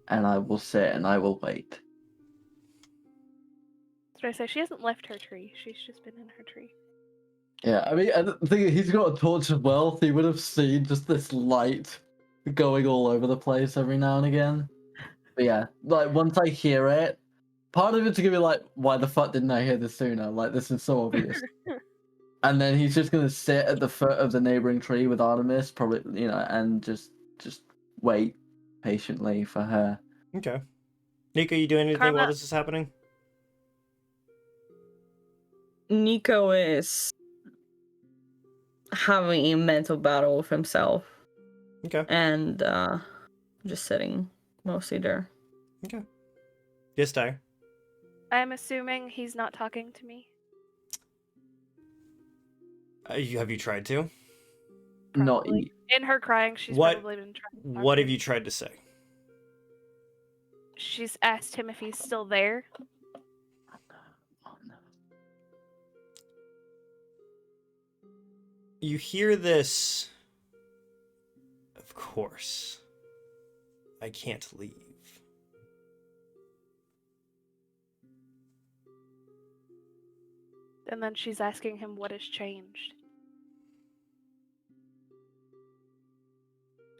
and I will sit and I will wait. That's what I say. She hasn't left her tree. She's just been in her tree. Yeah, I mean, and the thing is, he's got a torch as well, so he would have seen just this light going all over the place every now and again. But yeah, like once I hear it, part of it's gonna be like, why the fuck didn't I hear this sooner? Like, this is so obvious. And then he's just gonna sit at the foot of the neighboring tree with Artemis, probably, and just wait patiently for her. Okay. Nico, you doing anything while this is happening? Nico is having a mental battle with himself. Okay. And just sitting mostly there. Okay. Yes, Tyre. I'm assuming he's not talking to me. Have you tried to? Probably. Not In her crying, she's probably been trying to talk What to have him. you tried to say? She's asked him if he's still there. You hear this. Of course. I can't leave. And then she's asking him what has changed.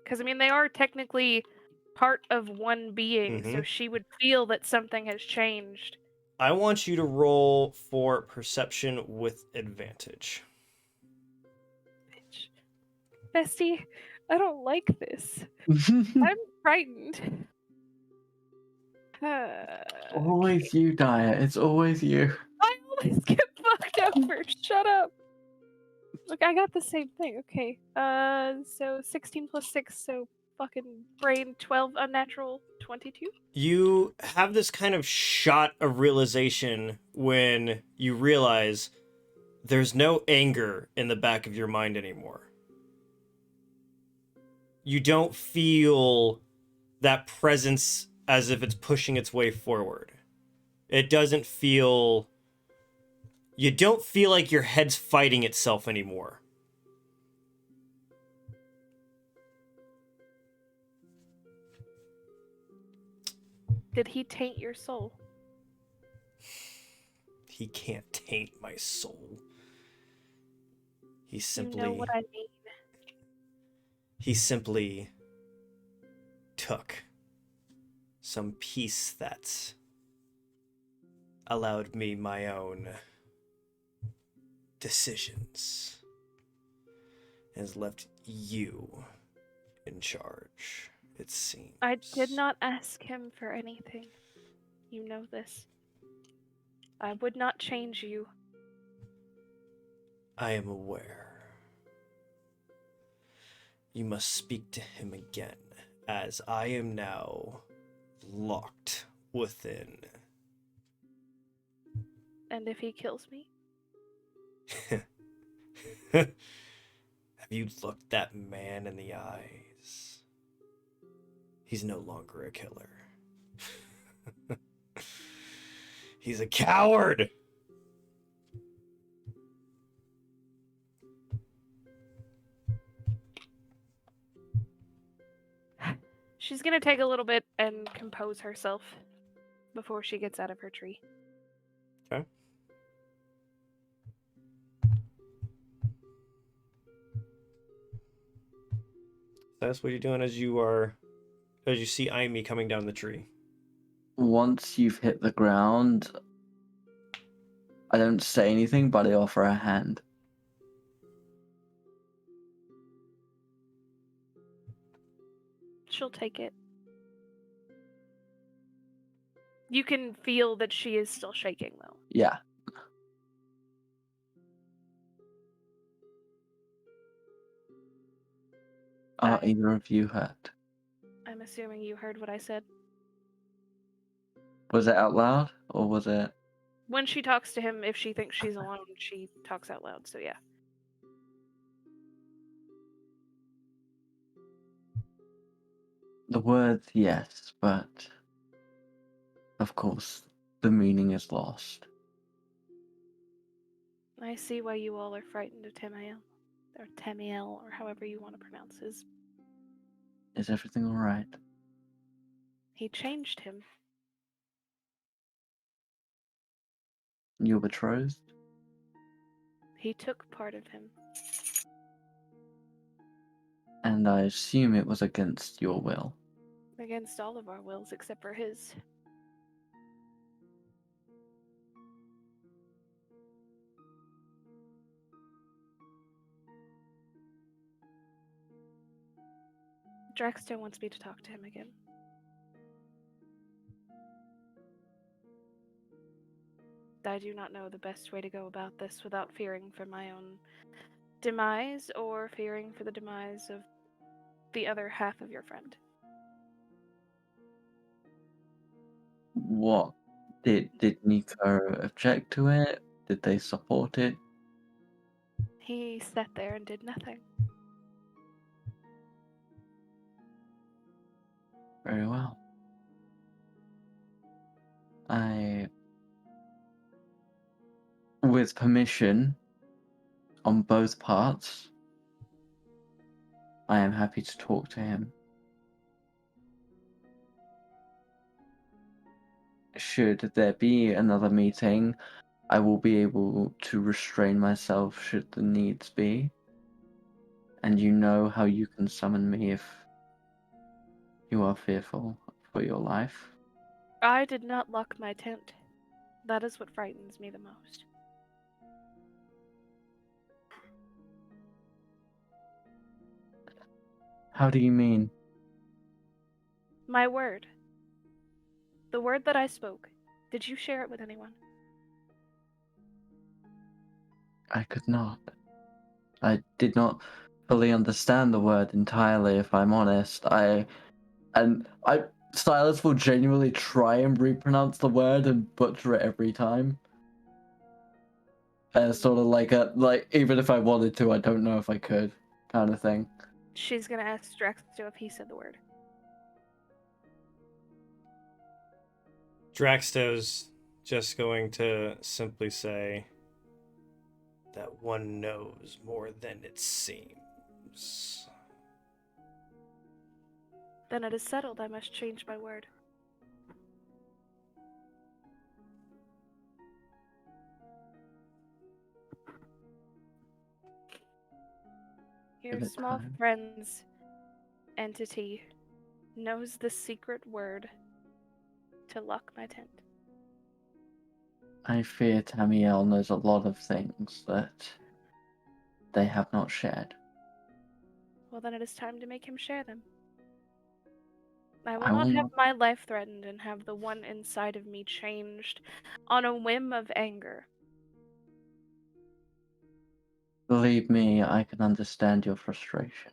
Because, I mean, they are technically part of one being, so she would feel that something has changed. I want you to roll for perception with advantage. Bitch. Bestie, I don't like this. I'm frightened. Always you, Daya. It's always you. I always get fucked up first. Shut up. Look, I got the same thing. Okay. So 16 plus 6, so fucking brain 12, unnatural 22. You have this kind of shot of realization when you realize there's no anger in the back of your mind anymore. You don't feel that presence as if it's pushing its way forward. It doesn't feel... You don't feel like your head's fighting itself anymore. Did he taint your soul? He can't taint my soul. He simply... You know what I mean. He simply took some peace that allowed me my own decisions, has left you in charge, it seems. I did not ask him for anything. You know this. I would not change you. I am aware. You must speak to him again, as I am now locked within. And if he kills me? Have you looked that man in the eyes? He's no longer a killer. He's a coward! She's gonna take a little bit and compose herself before she gets out of her tree. Okay. That's what you're doing as you see Iahme coming down the tree. Once you've hit the ground, I don't say anything, but I offer a hand. She'll take it. You can feel that she is still shaking, though. Yeah. Are either of you hurt? I'm assuming you heard what I said. Was it out loud, or was it... When she talks to him, if she thinks she's alone, she talks out loud, so yeah. The words, yes, but... Of course, the meaning is lost. I see why you all are frightened of Tamiel. Or Tamiel, or however you want to pronounce his. Is everything alright? He changed him. Your betrothed? He took part of him. And I assume it was against your will. Against all of our wills except for his. Draxto wants me to talk to him again. I do not know the best way to go about this without fearing for my own demise or fearing for the demise of the other half of your friend. What? Did Nico object to it? Did they support it? He sat there and did nothing. Very well. With permission, on both parts, I am happy to talk to him. Should there be another meeting, I will be able to restrain myself should the needs be. And you know how you can summon me if you are fearful for your life. I did not lock my tent. That is what frightens me the most. How do you mean? My word. The word that I spoke. Did you share it with anyone? I could not. I did not fully understand the word entirely, if I'm honest. Silas will genuinely try and repronounce the word and butcher it every time. Sort of like even if I wanted to, I don't know if I could, kind of thing. She's gonna ask Draxto if he said the word. Draxto's just going to simply say that one knows more than it seems. Then it is settled. I must change my word. Your Give it small time. friend's entity knows the secret word to lock my tent. I fear Tamiel knows a lot of things that they have not shared. Well, then it is time to make him share them. I will I not will have not. my life threatened and have the one inside of me changed on a whim of anger. Believe me, I can understand your frustration.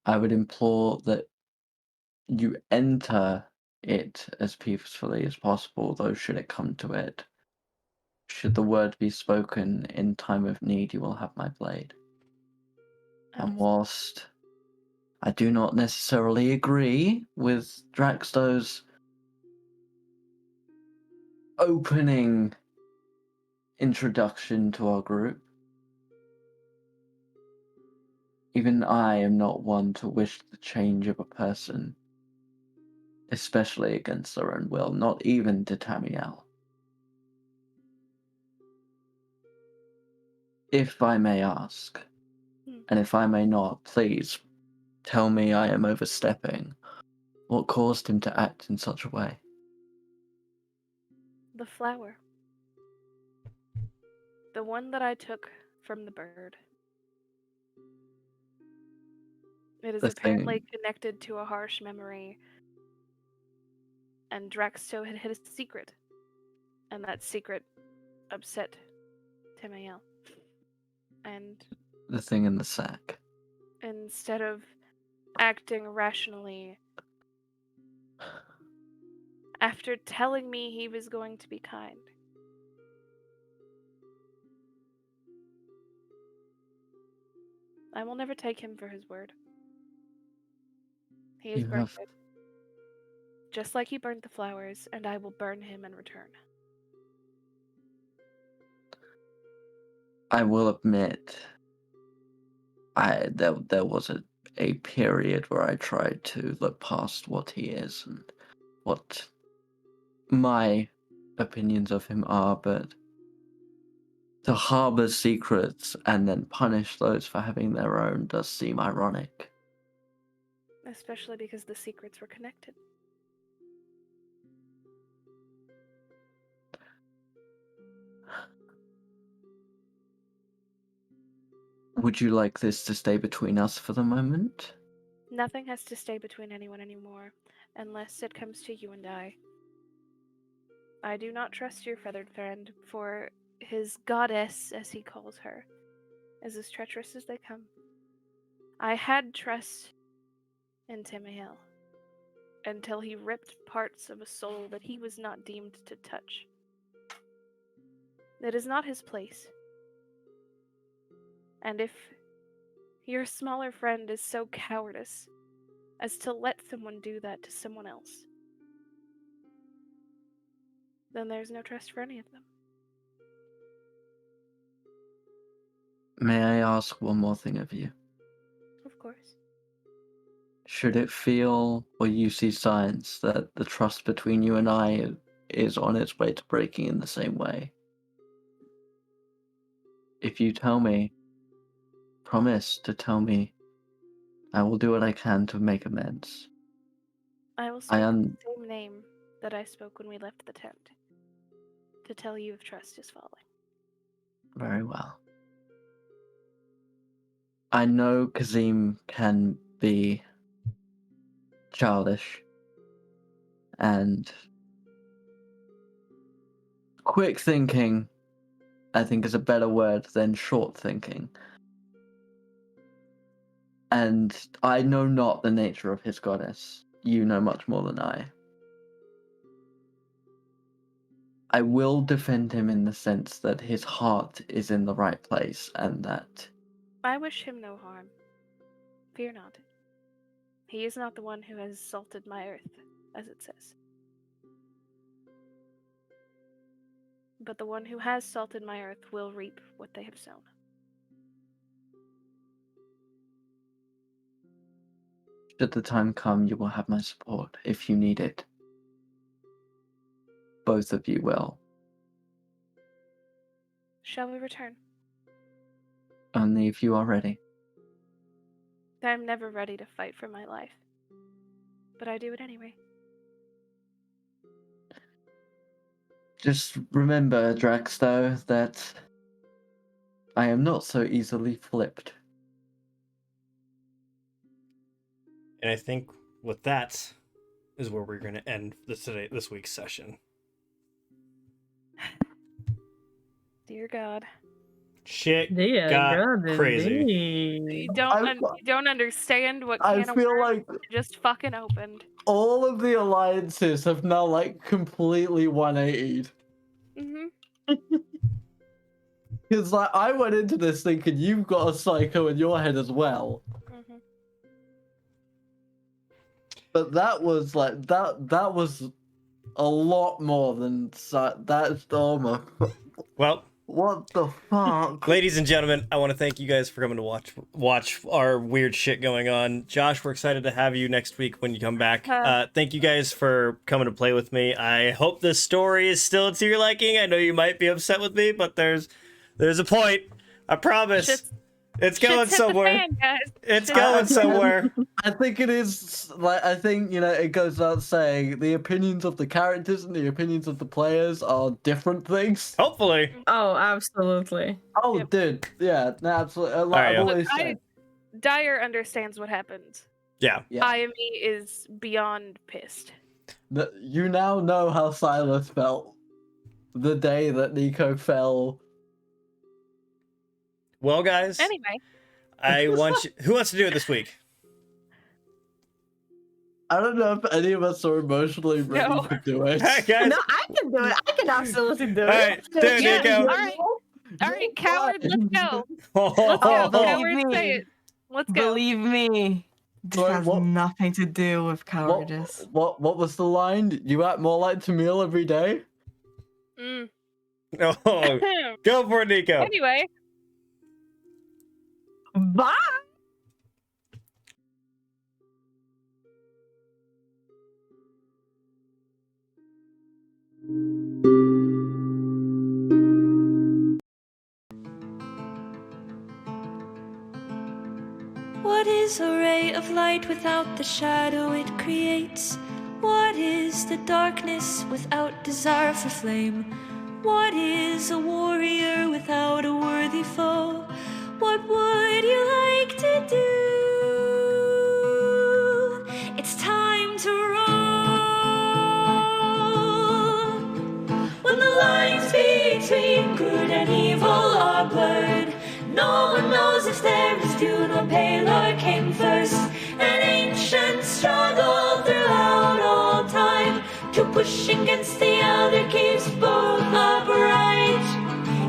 I would implore that you enter it as peacefully as possible, though should it come to it. Should the word be spoken in time of need, you will have my blade. And whilst I do not necessarily agree with Draxto's opening introduction to our group, even I am not one to wish the change of a person, especially against their own will, not even to Tamiel. If I may ask, and if I may not, please tell me I am overstepping. What caused him to act in such a way? The flower. The one that I took from the bird. It is The apparently thing, connected to a harsh memory, and Draxto had hid a secret, and that secret upset Tamiel. And the thing in the sack. instead of acting rationally, after telling me he was going to be kind, I will never take him for his word. He has You burned have. it. Just like he burned the flowers, and I will burn him in return. I will admit, there was a period where I tried to look past what he is and what my opinions of him are, but to harbor secrets and then punish those for having their own does seem ironic. Especially because the secrets were connected. Would you like this to stay between us for the moment? Nothing has to stay between anyone anymore, unless it comes to you and I. I do not trust your feathered friend, for his goddess, as he calls her, is as treacherous as they come. I had trust in Tamiel until he ripped parts of a soul that he was not deemed to touch. It is not his place. And if your smaller friend is so cowardice as to let someone do that to someone else, then there's no trust for any of them. May I ask one more thing of you? Of course. Should it feel, or you see signs that the trust between you and I is on its way to breaking in the same way? If you tell me, promise to tell me, I will do what I can to make amends. I will I speak the same name that I spoke when we left the tent, to tell you if trust is falling. Very well. I know Kazim can be childish and quick thinking, I think, is a better word than short thinking. And I know not the nature of his goddess. You know much more than I. I will defend him in the sense that his heart is in the right place and that I wish him no harm. Fear not. He is not the one who has salted my earth, as it says. But the one who has salted my earth will reap what they have sown. should the time come, you will have my support if you need it. Both of you will. Shall we return? Only if you are ready. I am never ready to fight for my life. But I do it anyway. Just remember, Draxto, that I am not so easily flipped. And I think with that is where we're going to end this week's session. Dear God. Shit Dear got God, crazy. indeed. You don't understand what I can of feel worms like just fucking opened. all of the alliances have now like completely 180'd. Mm-hmm. Because like I went into this thinking you've got a psycho in your head as well. Mm-hmm. But that was like that was a lot more than that's Well, what the fuck? ladies and gentlemen, I want to thank you guys for coming to watch our weird shit going on. Josh, we're excited to have you next week when you come back. Thank you guys for coming to play with me. I hope this story is still to your liking. I know you might be upset with me, but there's a point. I promise. It's going somewhere. Fan, guys. It's going somewhere. I think it is like I think it goes without saying the opinions of the characters and the opinions of the players are different things. Hopefully. Oh, absolutely. Oh, Yep. dude, yeah, no, absolutely. Like Alright, I've yeah. always said, Dyer understands what happened. Yeah. Iahme is beyond pissed. You now know how Silas felt the day that Nico fell. Well, guys. Anyway. Who wants to do it this week? I don't know if any of us are emotionally ready No. to do it. Alright, guys. No, I can do it. I can absolutely do it. Alright, do it, Yeah, Nico. all right, coward, let's go. Let's Oh, go. Believe Coward, me. say it. Let's go. Believe me, this Wait, has what? nothing to do with cowardice. What was the line? You act more like Tamiel every day? Mm. Oh, go for it, Nico. Anyway. Bye! What is a ray of light without the shadow it creates? What is the darkness without desire for flame? What is a warrior without a worthy foe? What would you like to do? It's time to roll. When the lines between good and evil are blurred, no one knows if there is Dune or Paler came first. An ancient struggle throughout all time to push against the other keeps both upright.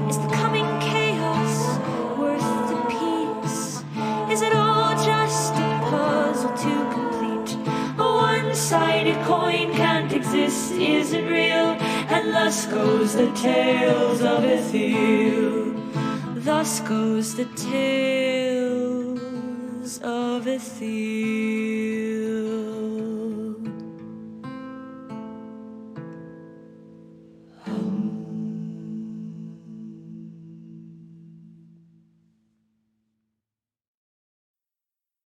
Is the coming chaos worth the peace? Is it all just a puzzle to complete? A one-sided coin can't exist, isn't real, and thus goes the tales of Ethyl. Thus goes the tales of Ethyl.